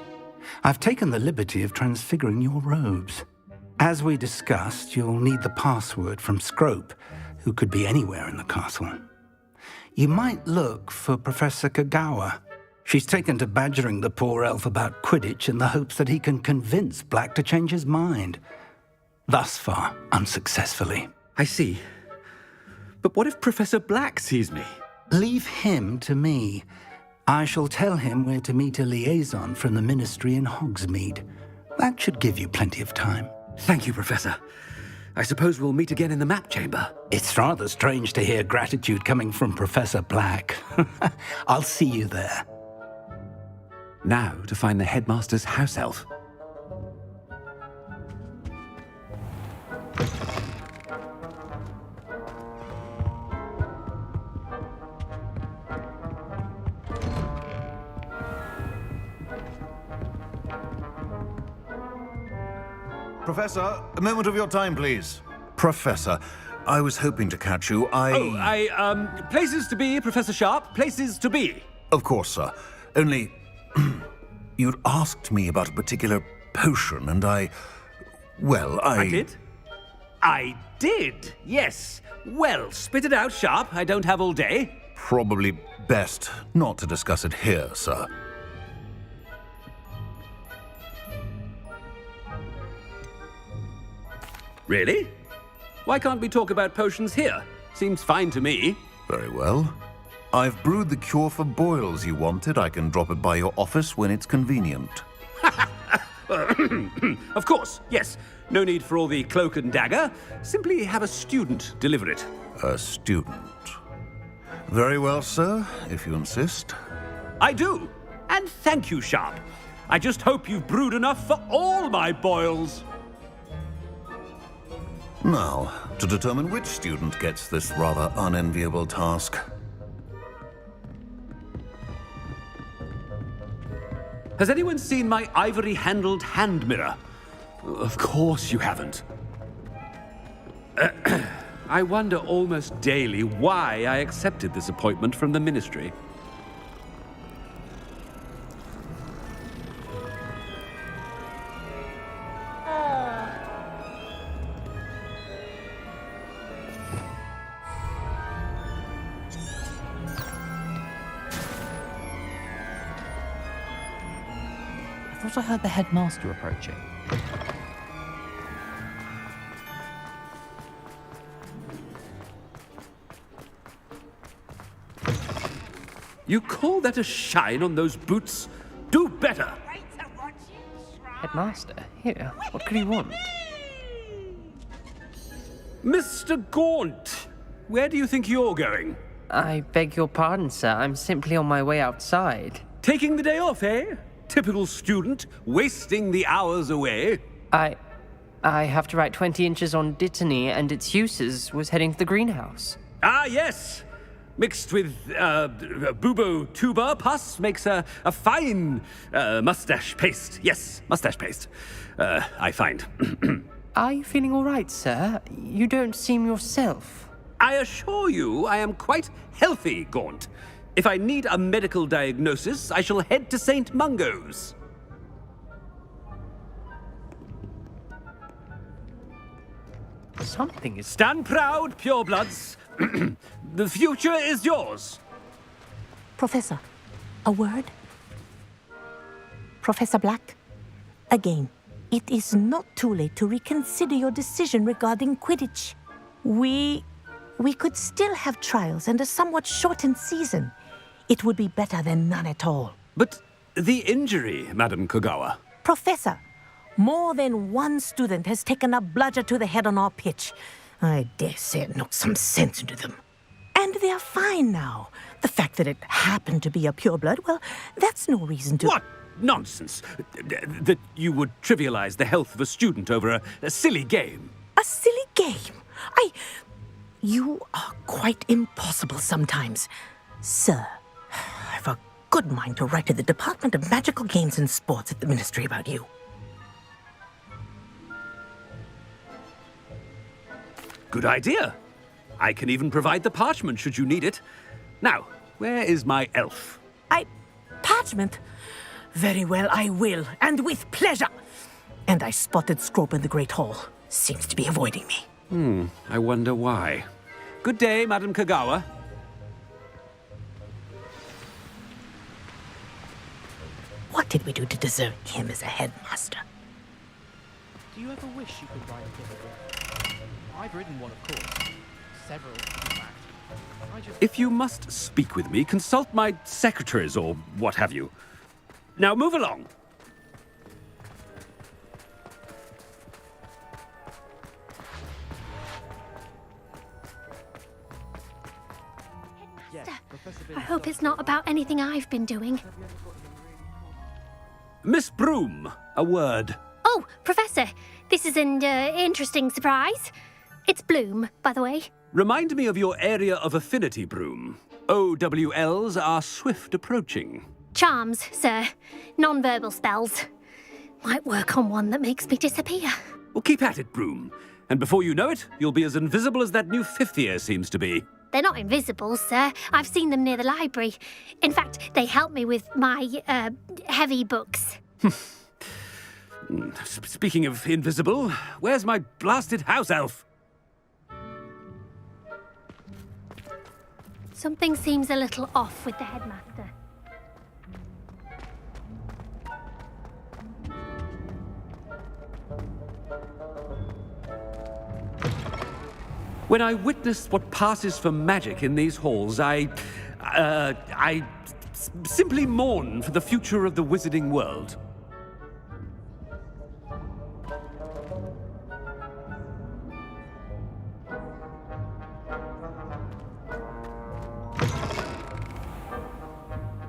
I've taken the liberty of transfiguring your robes. As we discussed, you'll need the password from Scrope, who could be anywhere in the castle. You might look for Professor Kagawa. She's taken to badgering the poor elf about Quidditch in the hopes that he can convince Black to change his mind. Thus far, unsuccessfully. I see. But what if Professor Black sees me? Leave him to me. I shall tell him where to meet a liaison from the Ministry in Hogsmeade. That should give you plenty of time. Thank you, Professor. I suppose we'll meet again in the map chamber. It's rather strange to hear gratitude coming from Professor Black. I'll see you there. Now to find the headmaster's house elf. Professor, a moment of your time, please. Professor, I was hoping to catch you. Places to be, Professor Sharp. Places to be. Of course, sir. Only... you'd asked me about a particular potion, and I did? I did, yes. Well, spit it out, Sharp. I don't have all day. Probably best not to discuss it here, sir. Really? Why can't we talk about potions here? Seems fine to me. Very well. I've brewed the cure for boils you wanted. I can drop it by your office when it's convenient. Of course, yes. No need for all the cloak and dagger. Simply have a student deliver it. A student. Very well, sir, if you insist. I do. And thank you, Sharp. I just hope you've brewed enough for all my boils. Now, to determine which student gets this rather unenviable task. Has anyone seen my ivory-handled hand mirror? Of course you haven't. I wonder almost daily why I accepted this appointment from the Ministry. I thought I heard the headmaster approaching. You call that a shine on those boots? Do better! Headmaster, here, what could he want? Mr. Gaunt, where do you think you're going? I beg your pardon, sir. I'm simply on my way outside. Taking the day off, eh? Typical student, wasting the hours away. I have to write 20 inches on Dittany and its uses. Was heading to the greenhouse. Ah, yes! Mixed with bubo tuber pus makes a fine mustache paste. Yes, mustache paste. I find. Are you feeling all right, sir? You don't seem yourself. I assure you I am quite healthy, Gaunt. If I need a medical diagnosis, I shall head to St. Mungo's. Something is... Stand proud, purebloods. The future is yours. Professor, a word? Professor Black, again, it is not too late to reconsider your decision regarding Quidditch. We could still have trials and a somewhat shortened season. It would be better than none at all. But the injury, Madam Kogawa. Professor, more than one student has taken a bludger to the head on our pitch. I dare say it knocked some sense into them. And they're fine now. The fact that it happened to be a pureblood, well, that's no reason to... What nonsense! That you would trivialize the health of a student over a silly game. A silly game? You are quite impossible sometimes. Sir, I've a good mind to write to the Department of Magical Games and Sports at the Ministry about you. Good idea. I can even provide the parchment should you need it. Now, where is my elf? Parchment? Very well, I will, and with pleasure. And I spotted Scrope in the Great Hall. Seems to be avoiding me. I wonder why. Good day, Madam Kogawa. What did we do to deserve him as a headmaster? Do you ever wish you could ride a hippogriff? I've ridden one, of course. Several, in fact. If you must speak with me, consult my secretaries or what have you. Now move along. I hope it's not about anything I've been doing. Miss Broom, a word. Oh, Professor, this is an interesting surprise. It's Bloom, by the way. Remind me of your area of affinity, Broom. OWLs are swift approaching. Charms, sir. Non-verbal spells. Might work on one that makes me disappear. Well, keep at it, Broom. And before you know it, you'll be as invisible as that new fifth year seems to be. They're not invisible, sir. I've seen them near the library. In fact, they help me with my, heavy books. Speaking of invisible, where's my blasted house elf? Something seems a little off with the headmaster. When I witness what passes for magic in these halls, I simply mourn for the future of the wizarding world.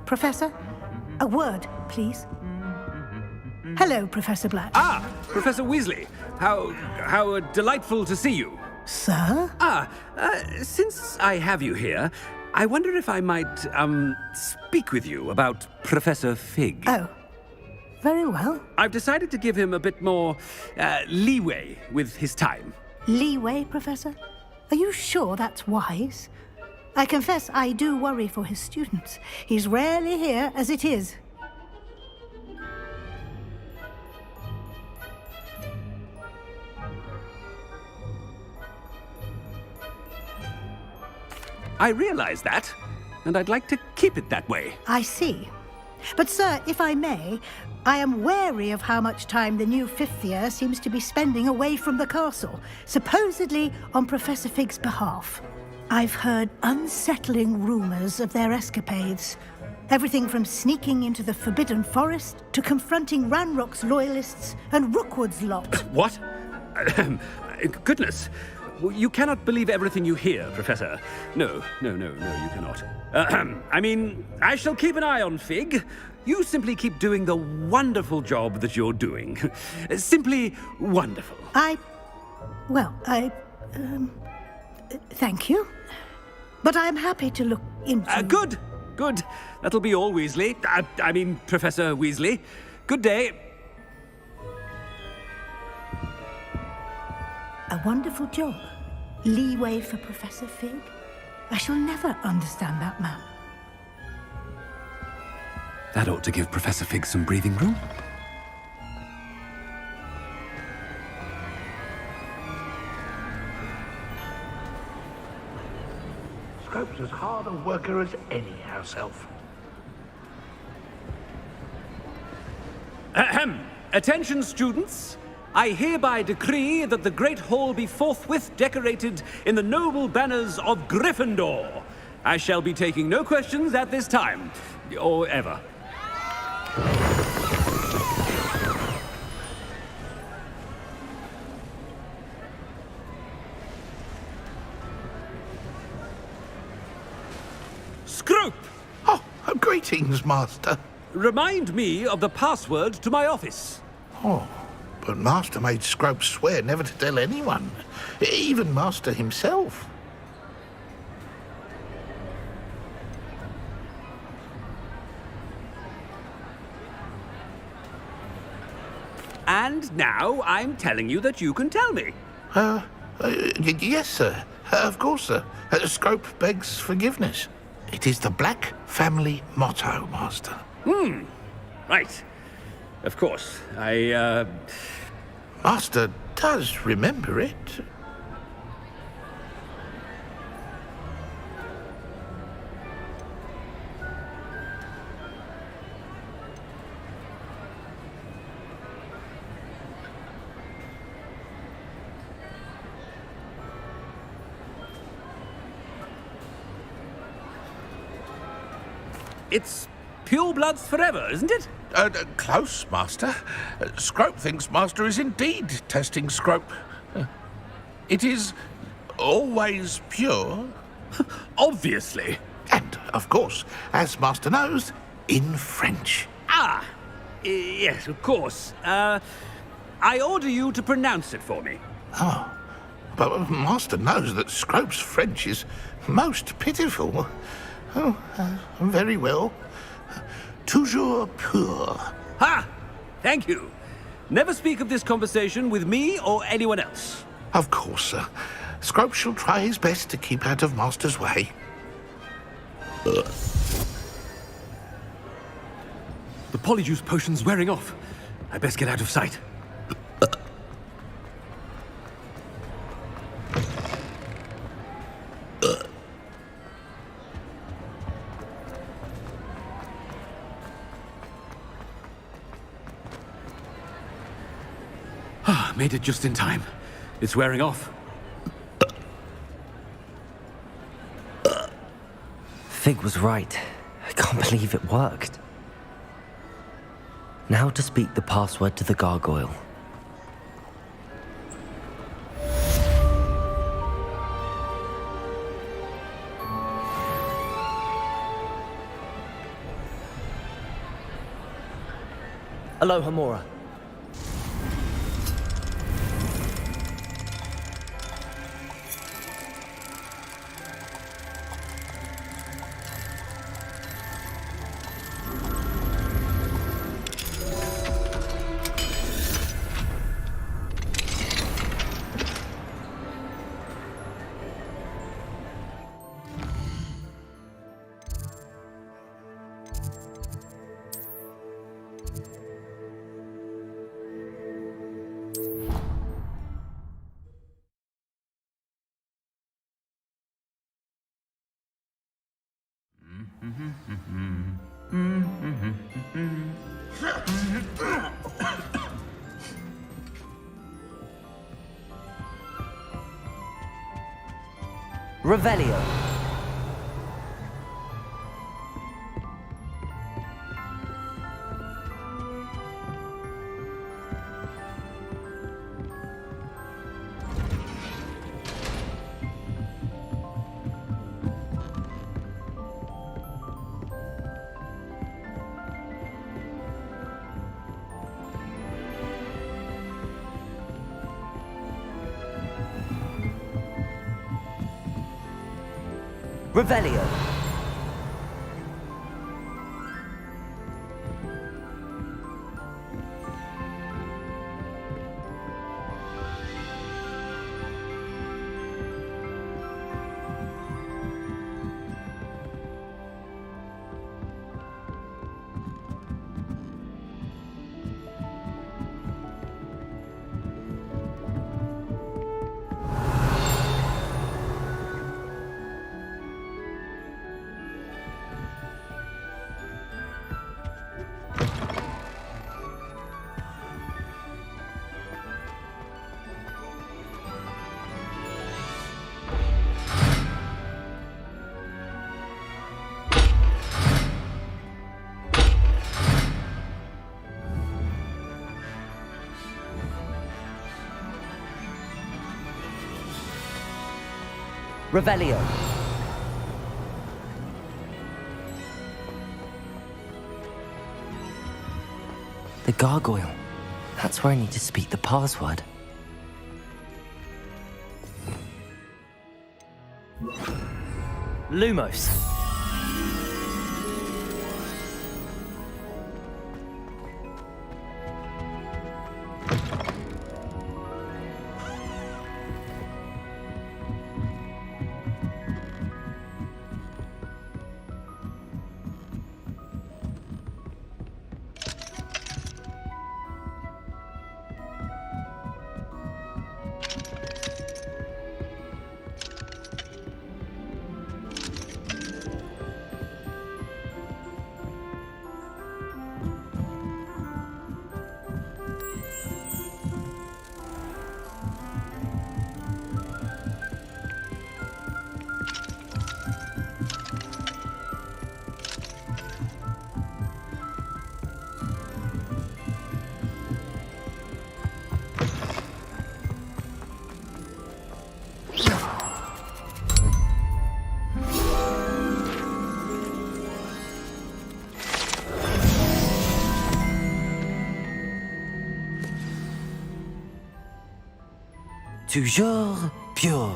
Professor, a word, please. Hello, Professor Black. Ah, Professor Weasley. How delightful to see you. Sir? Since I have you here, I wonder if I might, speak with you about Professor Fig. Oh, very well. I've decided to give him a bit more, leeway with his time. Leeway, Professor? Are you sure that's wise? I confess I do worry for his students. He's rarely here as it is. I realize that, and I'd like to keep it that way. I see. But, sir, if I may, I am wary of how much time the new fifth year seems to be spending away from the castle, supposedly on Professor Fig's behalf. I've heard unsettling rumors of their escapades. Everything from sneaking into the Forbidden Forest to confronting Ranrock's loyalists and Rookwood's lot. What? Goodness. You cannot believe everything you hear, Professor. No, you cannot. I mean, I shall keep an eye on Fig. You simply keep doing the wonderful job that you're doing. Simply wonderful. Thank you. But I'm happy to look into... Good. That'll be all, Weasley. I mean, Professor Weasley. Good day. A wonderful job. Leeway for Professor Fig. I shall never understand that man. That ought to give Professor Fig some breathing room. Scrope's as hard a worker as any house elf. Ahem. Attention, students. I hereby decree that the Great Hall be forthwith decorated in the noble banners of Gryffindor. I shall be taking no questions at this time, or ever. Scrope! Oh, greetings, Master. Remind me of the password to my office. Oh, but Master made Scrope swear never to tell anyone, even Master himself. And now I'm telling you that you can tell me. Yes, sir. Of course, sir. Scrope begs forgiveness. It is the Black family motto, Master. Right. Of course. Master does remember it. It's pure bloods forever, isn't it? Close, Master. Scrope thinks Master is indeed testing Scrope. It is always pure. Obviously. And, of course, as Master knows, in French. Yes, of course. I order you to pronounce it for me. Oh, but Master knows that Scrope's French is most pitiful. Oh, very well. Toujours pur. Ha! Thank you. Never speak of this conversation with me or anyone else. Of course, sir. Scrope shall try his best to keep out of Master's way. The polyjuice potion's wearing off. I best get out of sight. Made it just in time. It's wearing off. Fig was right. I can't believe it worked. Now to speak the password to the gargoyle. Aloha, Mora. Revelio. Revelio. Revelio. The gargoyle. That's where I need to speak the password. Lumos. Toujours pure.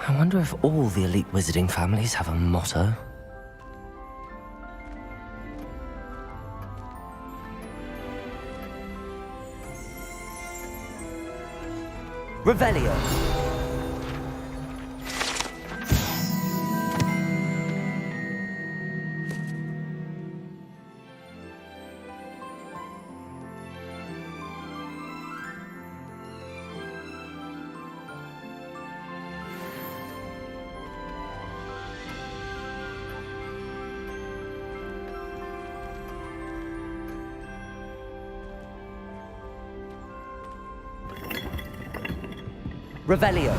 I wonder if all the elite wizarding families have a motto. Revelio. Revelio.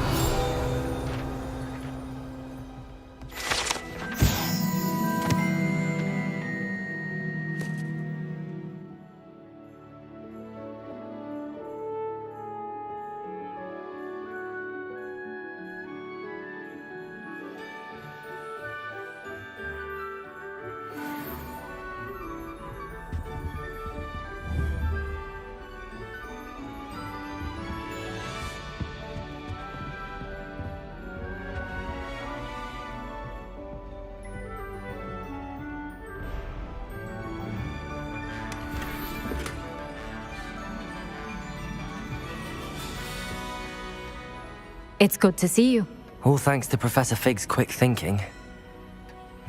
It's good to see you. All thanks to Professor Fig's quick thinking.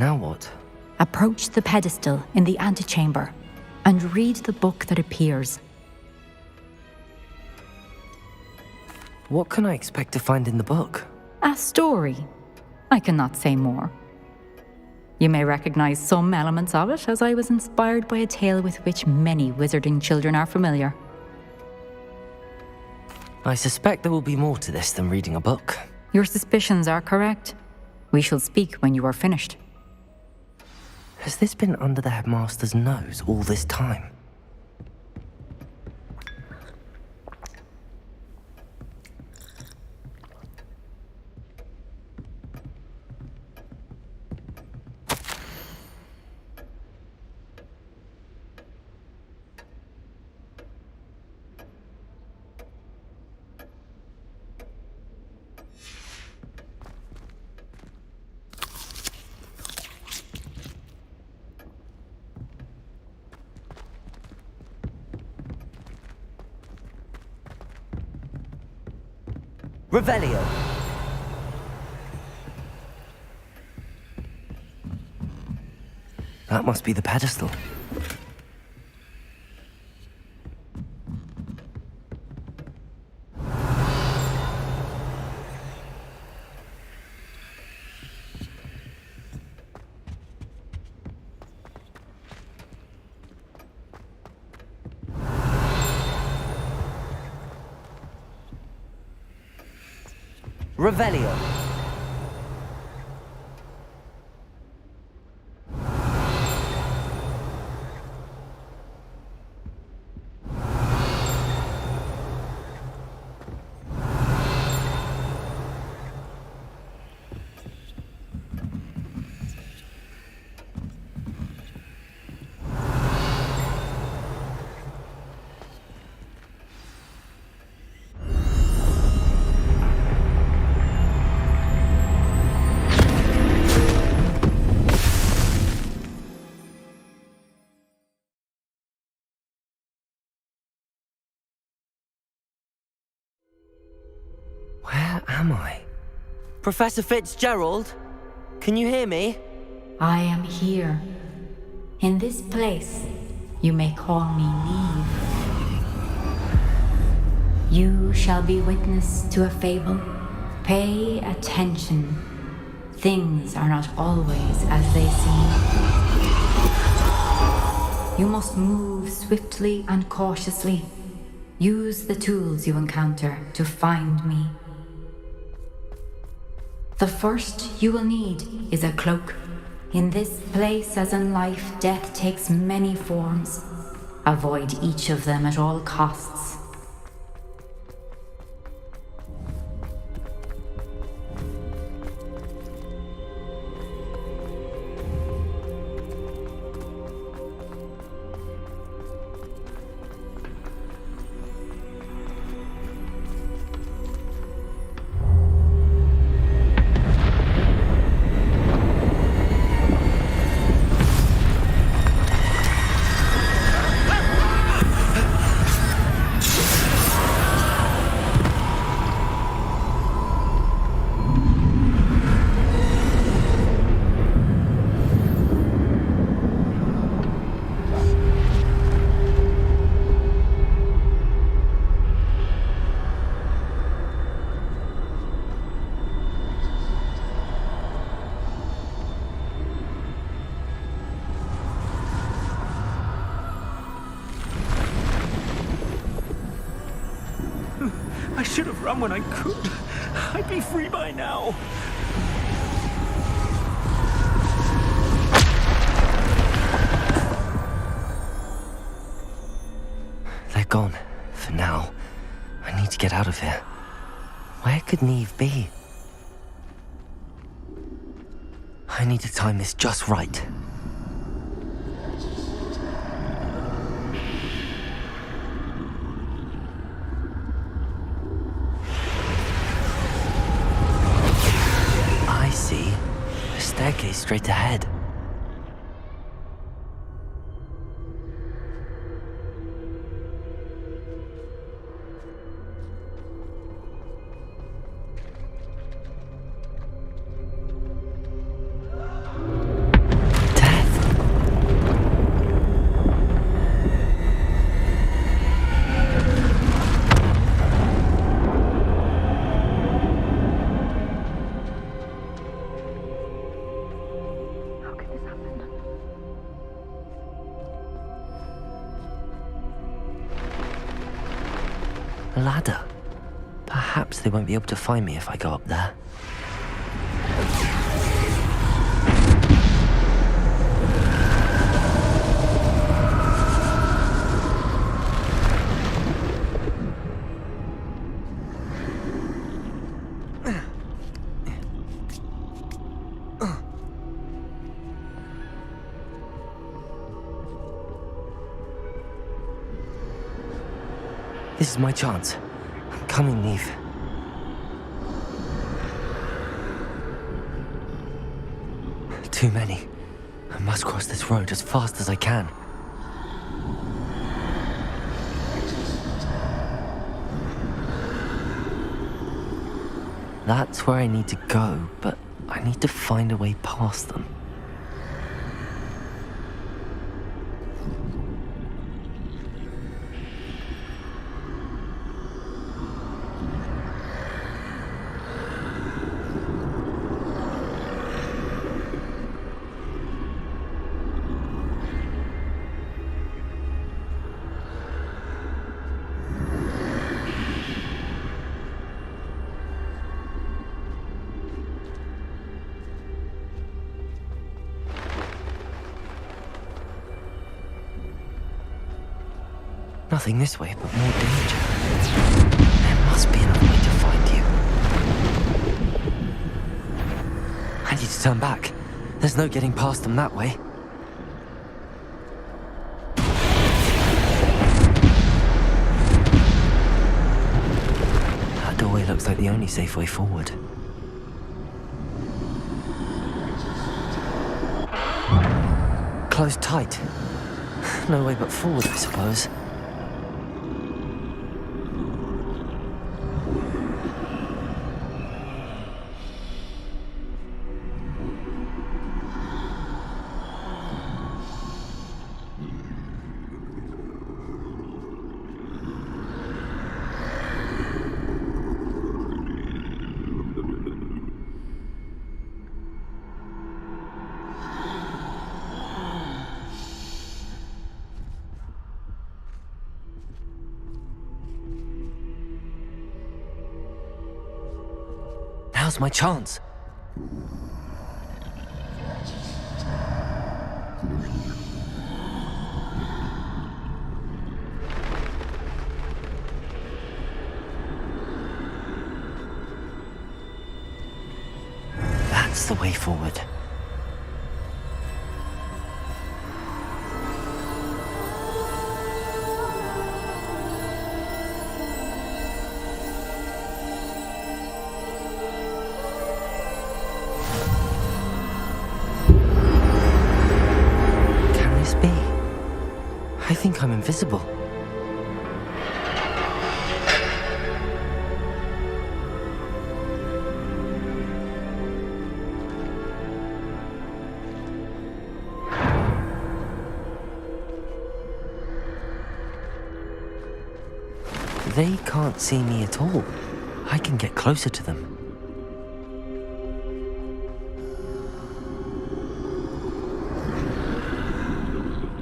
Now what? Approach the pedestal in the antechamber and read the book that appears. What can I expect to find in the book? A story. I cannot say more. You may recognize some elements of it, as I was inspired by a tale with which many wizarding children are familiar. I suspect there will be more to this than reading a book. Your suspicions are correct. We shall speak when you are finished. Has this been under the headmaster's nose all this time? Revelio. That must be the pedestal. Revelio. Where am I? Professor Fitzgerald? Can you hear me? I am here. In this place, you may call me Neve. You shall be witness to a fable. Pay attention. Things are not always as they seem. You must move swiftly and cautiously. Use the tools you encounter to find me. The first you will need is a cloak. In this place, as in life, death takes many forms. Avoid each of them at all costs. should have run when I could. I'd be free by now. They're gone. For now. I need to get out of here. Where could Neve be? I need to time this just right. I see. A staircase straight ahead. A ladder. Perhaps they won't be able to find me if I go up there. This is my chance. I'm coming, Neve. Too many. I must cross this road as fast as I can. That's where I need to go, but I need to find a way past them. Nothing this way, but more danger. There must be another way to find you. I need to turn back. There's no getting past them that way. That doorway looks like the only safe way forward. Closed tight. No way but forward, I suppose. Now's my chance. That's the way forward. I think I'm invisible. They can't see me at all. I can get closer to them.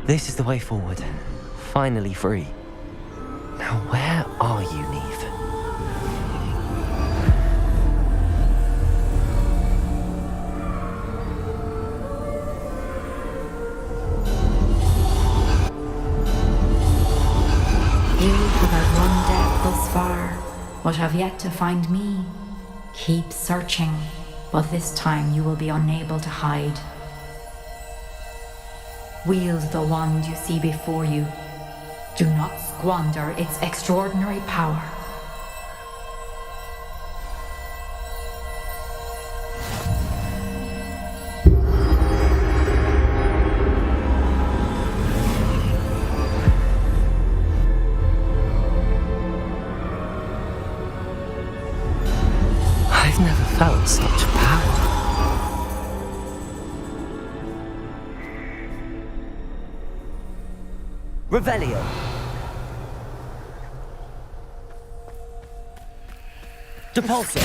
This is the way forward. Finally free. Now where are you, Neve? but have yet to find me. Keep searching, but this time you will be unable to hide. Wield the wand you see before you. Do not squander its extraordinary power. I've never felt such power. Revelio. Depulso.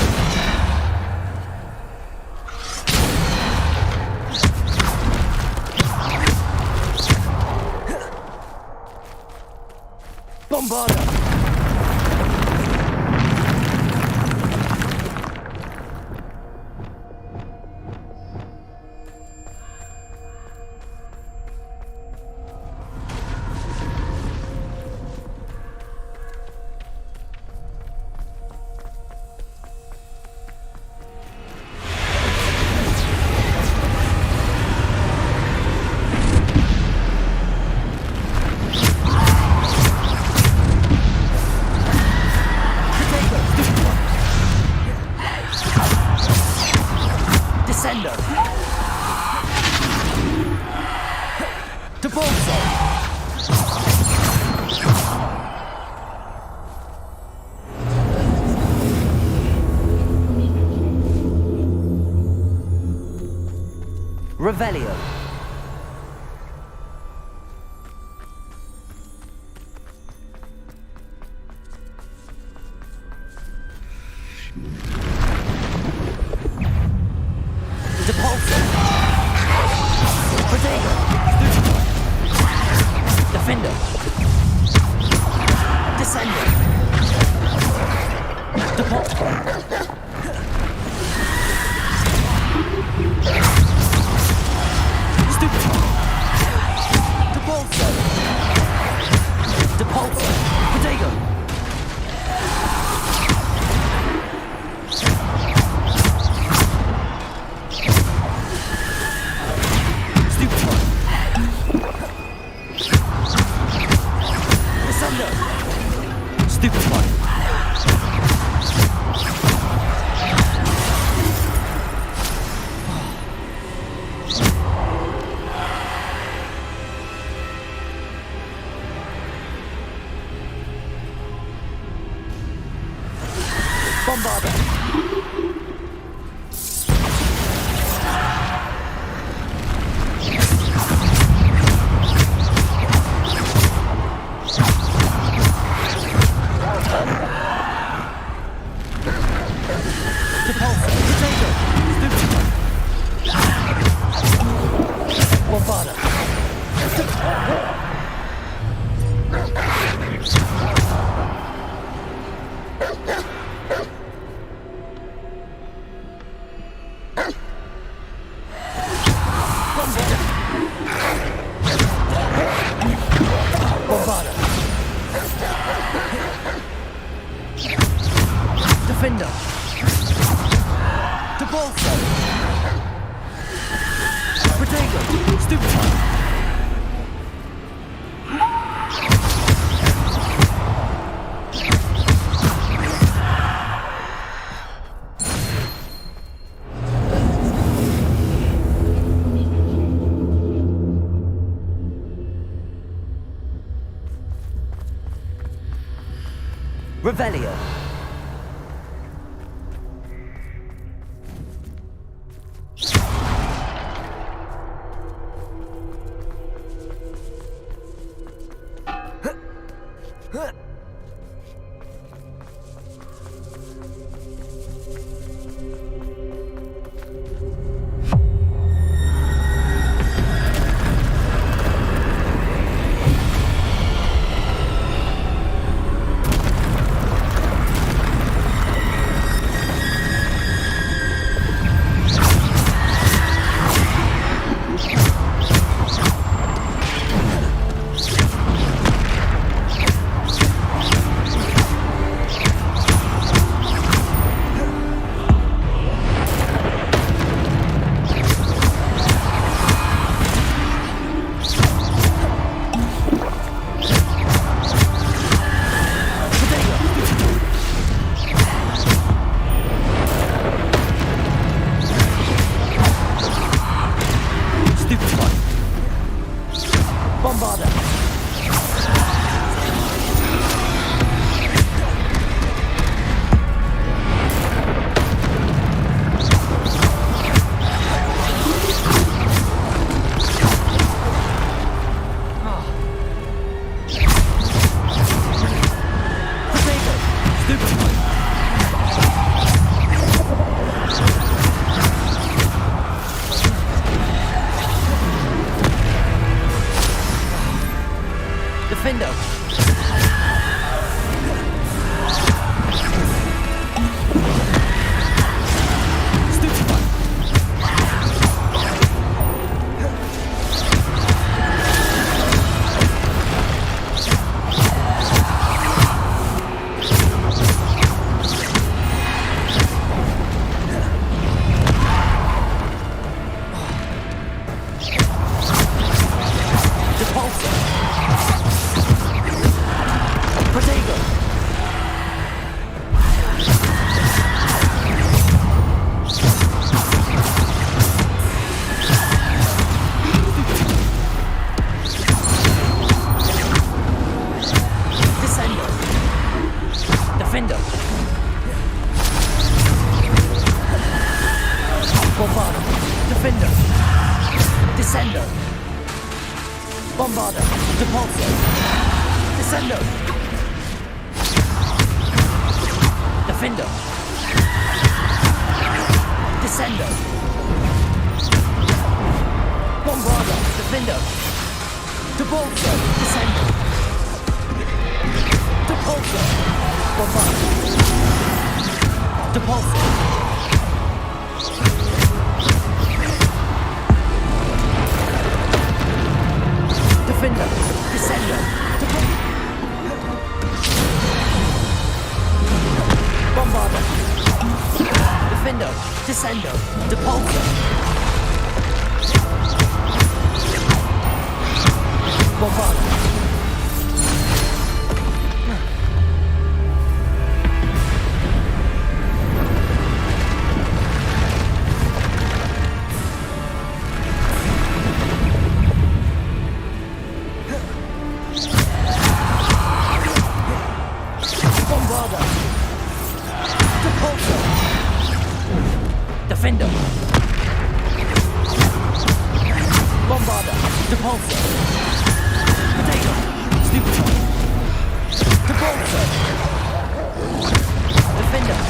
Bombarda. Revelio. Depulso. Protego. Defender. Descender. Depulso. Depulso. Depulso. Protego. Stupefy. Descendo. Stupefy. Bombarda. Depulso. Protego. Bombarda. Bombarda. Defender. Depulso. Protego. Stupefy. Revelio. Bombarda. Defender. Descendo. Bombarda. Depulso. Descendo. Defender. Descendo. Bombarda. Defender. Depulso. Descendo. Depulso. Bombarda. Depulso. Defender, Descender, Bombarda. Defender, Descender, Depulso. Bombarda. Bombarda. Depulso. Defender. Bombarda. Depulso. Potato. Stupefy. Depulso. Defender.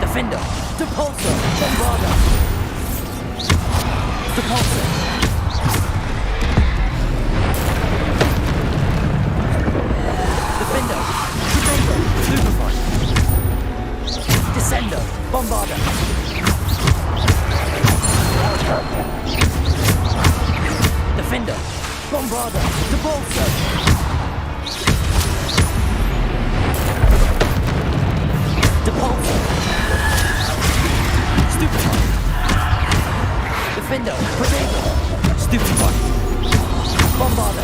Defender. Depulso. Bombarda. Depulso. Defender. Potato. Stupefy. Descender. Bombarda. Defender. Bombarda. Depulso. Depulso. Stupefy. Defender. Potato. Stupefy. Bombarda.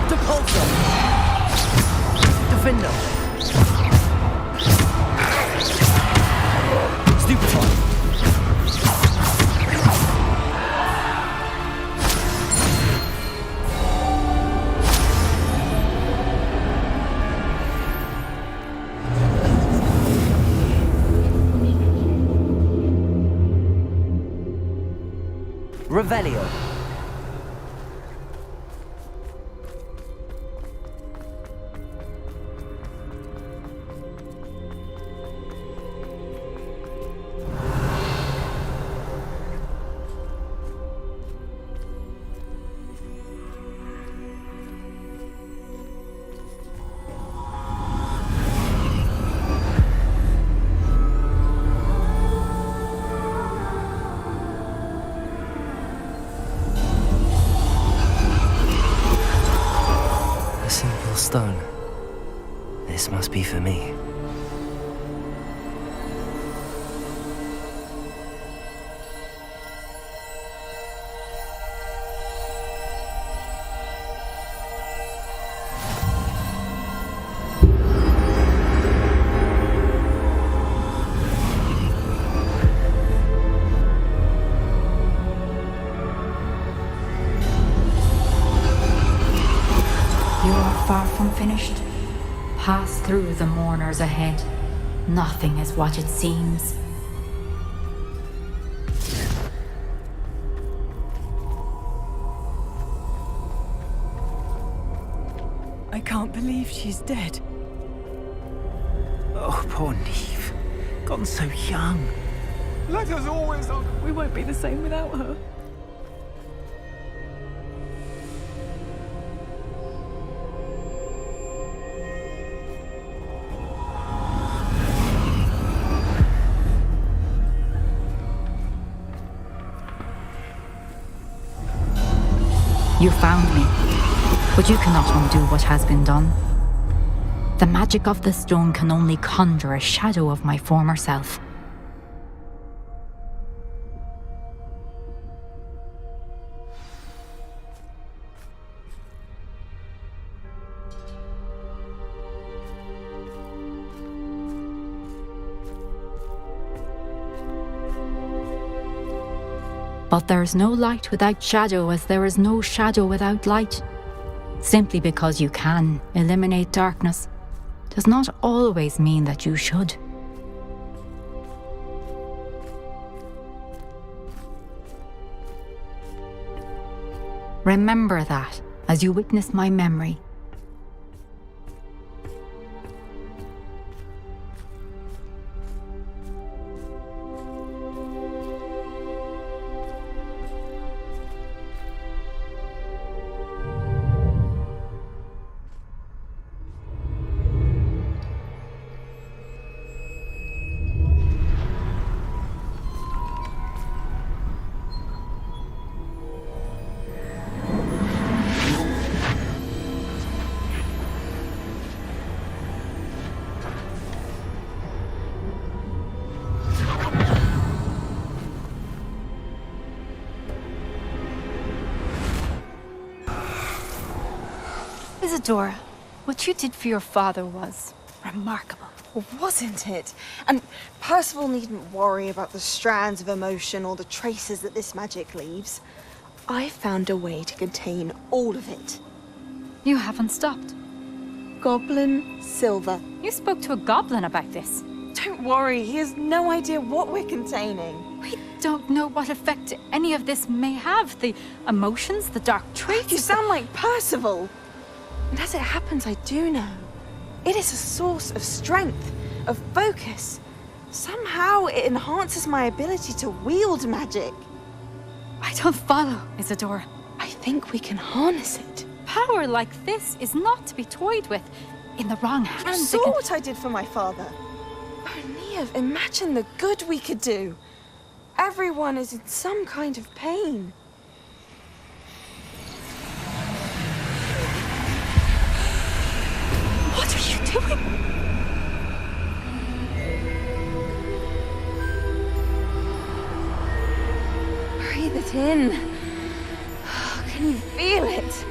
Depulso. Defender. Stupefy. Revelio. A simple stone. This must be for me. You are far from finished. Pass through the mourners ahead. Nothing is what it seems. I can't believe she's dead. Oh, poor Neve. Gone so young. Let us always on. We won't be the same without her. You found me, but you cannot undo what has been done. The magic of the stone can only conjure a shadow of my former self. But there is no light without shadow, as there is no shadow without light. Simply because you can eliminate darkness does not always mean that you should. Remember that as you witness my memory. Isadora, what you did for your father was remarkable. Wasn't it? And Percival needn't worry about the strands of emotion or the traces that this magic leaves. I found a way to contain all of it. You haven't stopped. Goblin Silver. You spoke to a goblin about this. Don't worry, he has no idea what we're containing. We don't know what effect any of this may have. The emotions, the dark traits. You sound like Percival. And as it happens, I do know. It is a source of strength, of focus. Somehow it enhances my ability to wield magic. I don't follow, Isadora. I think we can harness it. Power like this is not to be toyed with. In the wrong hands. You saw what I did for my father. Oh, Neve, imagine the good we could do. Everyone is in some kind of pain. What are you doing? Breathe it in. Can you feel it?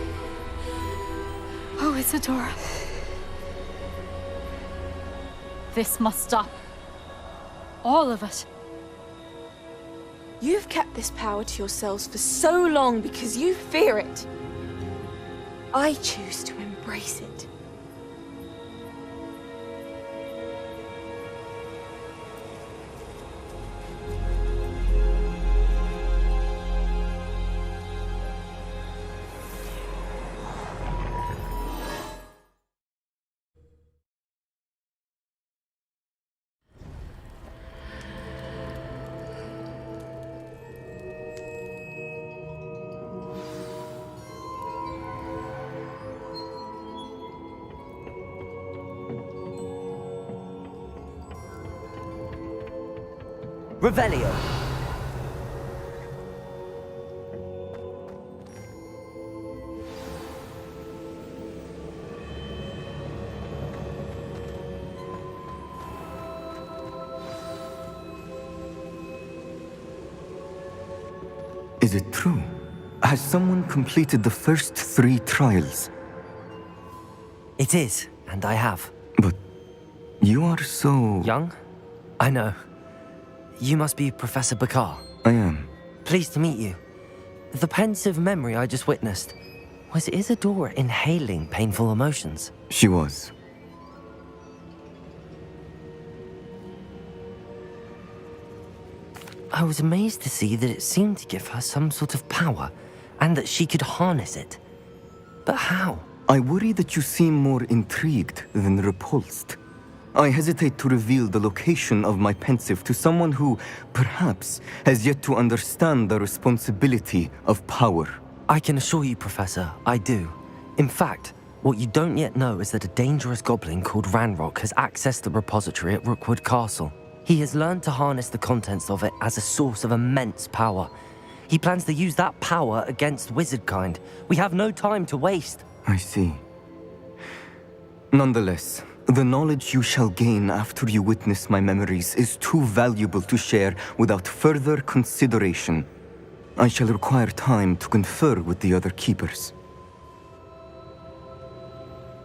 Oh, Isadora. This must stop. All of it. You've kept this power to yourselves for so long because you fear it. I choose to embrace it. Revelio. Is it true? Has someone completed the first 3 trials? It is, and I have. But you are so... Young? I know. You must be Professor Bakar. I am. Pleased to meet you. The pensive memory I just witnessed, was Isadora inhaling painful emotions? She was. I was amazed to see that it seemed to give her some sort of power, and that she could harness it. But how? I worry that you seem more intrigued than repulsed. I hesitate to reveal the location of my pensive to someone who, perhaps, has yet to understand the responsibility of power. I can assure you, Professor, I do. In fact, what you don't yet know is that a dangerous goblin called Ranrock has accessed the repository at Rookwood Castle. He has learned to harness the contents of it as a source of immense power. He plans to use that power against wizardkind. We have no time to waste. I see. Nonetheless, the knowledge you shall gain after you witness my memories is too valuable to share without further consideration. I shall require time to confer with the other keepers.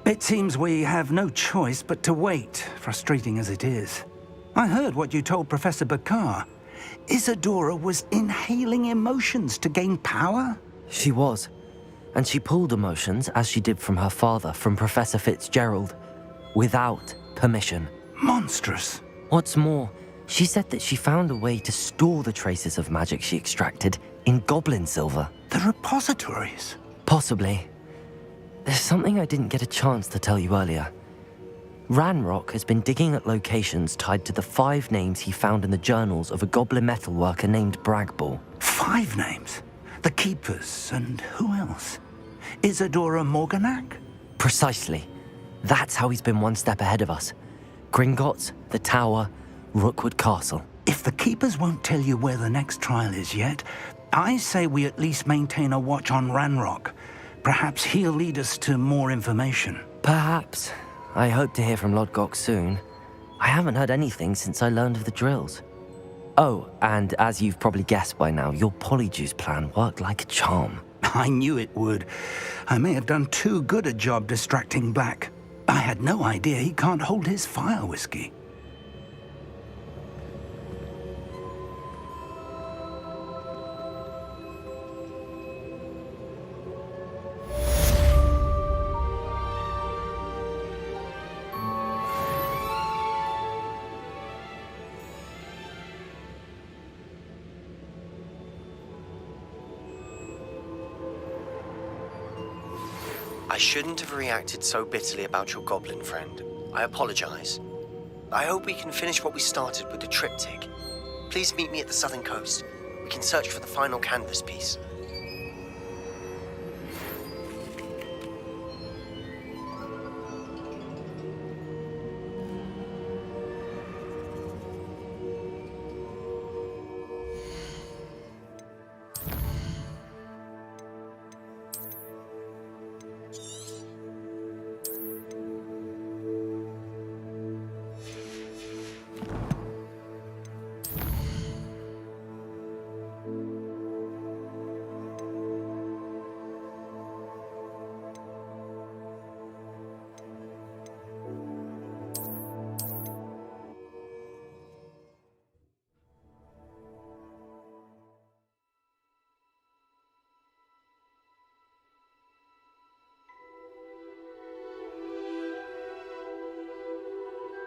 It seems we have no choice but to wait, frustrating as it is. I heard what you told Professor Bakar. Isadora was inhaling emotions to gain power? She was. and she pulled emotions, as she did from her father, from Professor Fitzgerald, without permission. Monstrous. What's more, she said that she found a way to store the traces of magic she extracted in goblin silver. The repositories. Possibly. There's something I didn't get a chance to tell you earlier. Ranrock has been digging at locations tied to the 5 names he found in the journals of a goblin metalworker named Bragball. 5 names? The Keepers, and who else? Isadora Morganac? Precisely. That's how he's been one step ahead of us. Gringotts, the Tower, Rookwood Castle. If the Keepers won't tell you where the next trial is yet, I say we at least maintain a watch on Ranrock. Perhaps he'll lead us to more information. Perhaps. I hope to hear from Lodgok soon. I haven't heard anything since I learned of the drills. Oh, and as you've probably guessed by now, your polyjuice plan worked like a charm. I knew it would. I may have done too good a job distracting Black. I had no idea he can't hold his fire whiskey. I shouldn't have reacted so bitterly about your goblin friend. I apologize. I hope we can finish what we started with the triptych. Please meet me at the southern coast. We can search for the final canvas piece.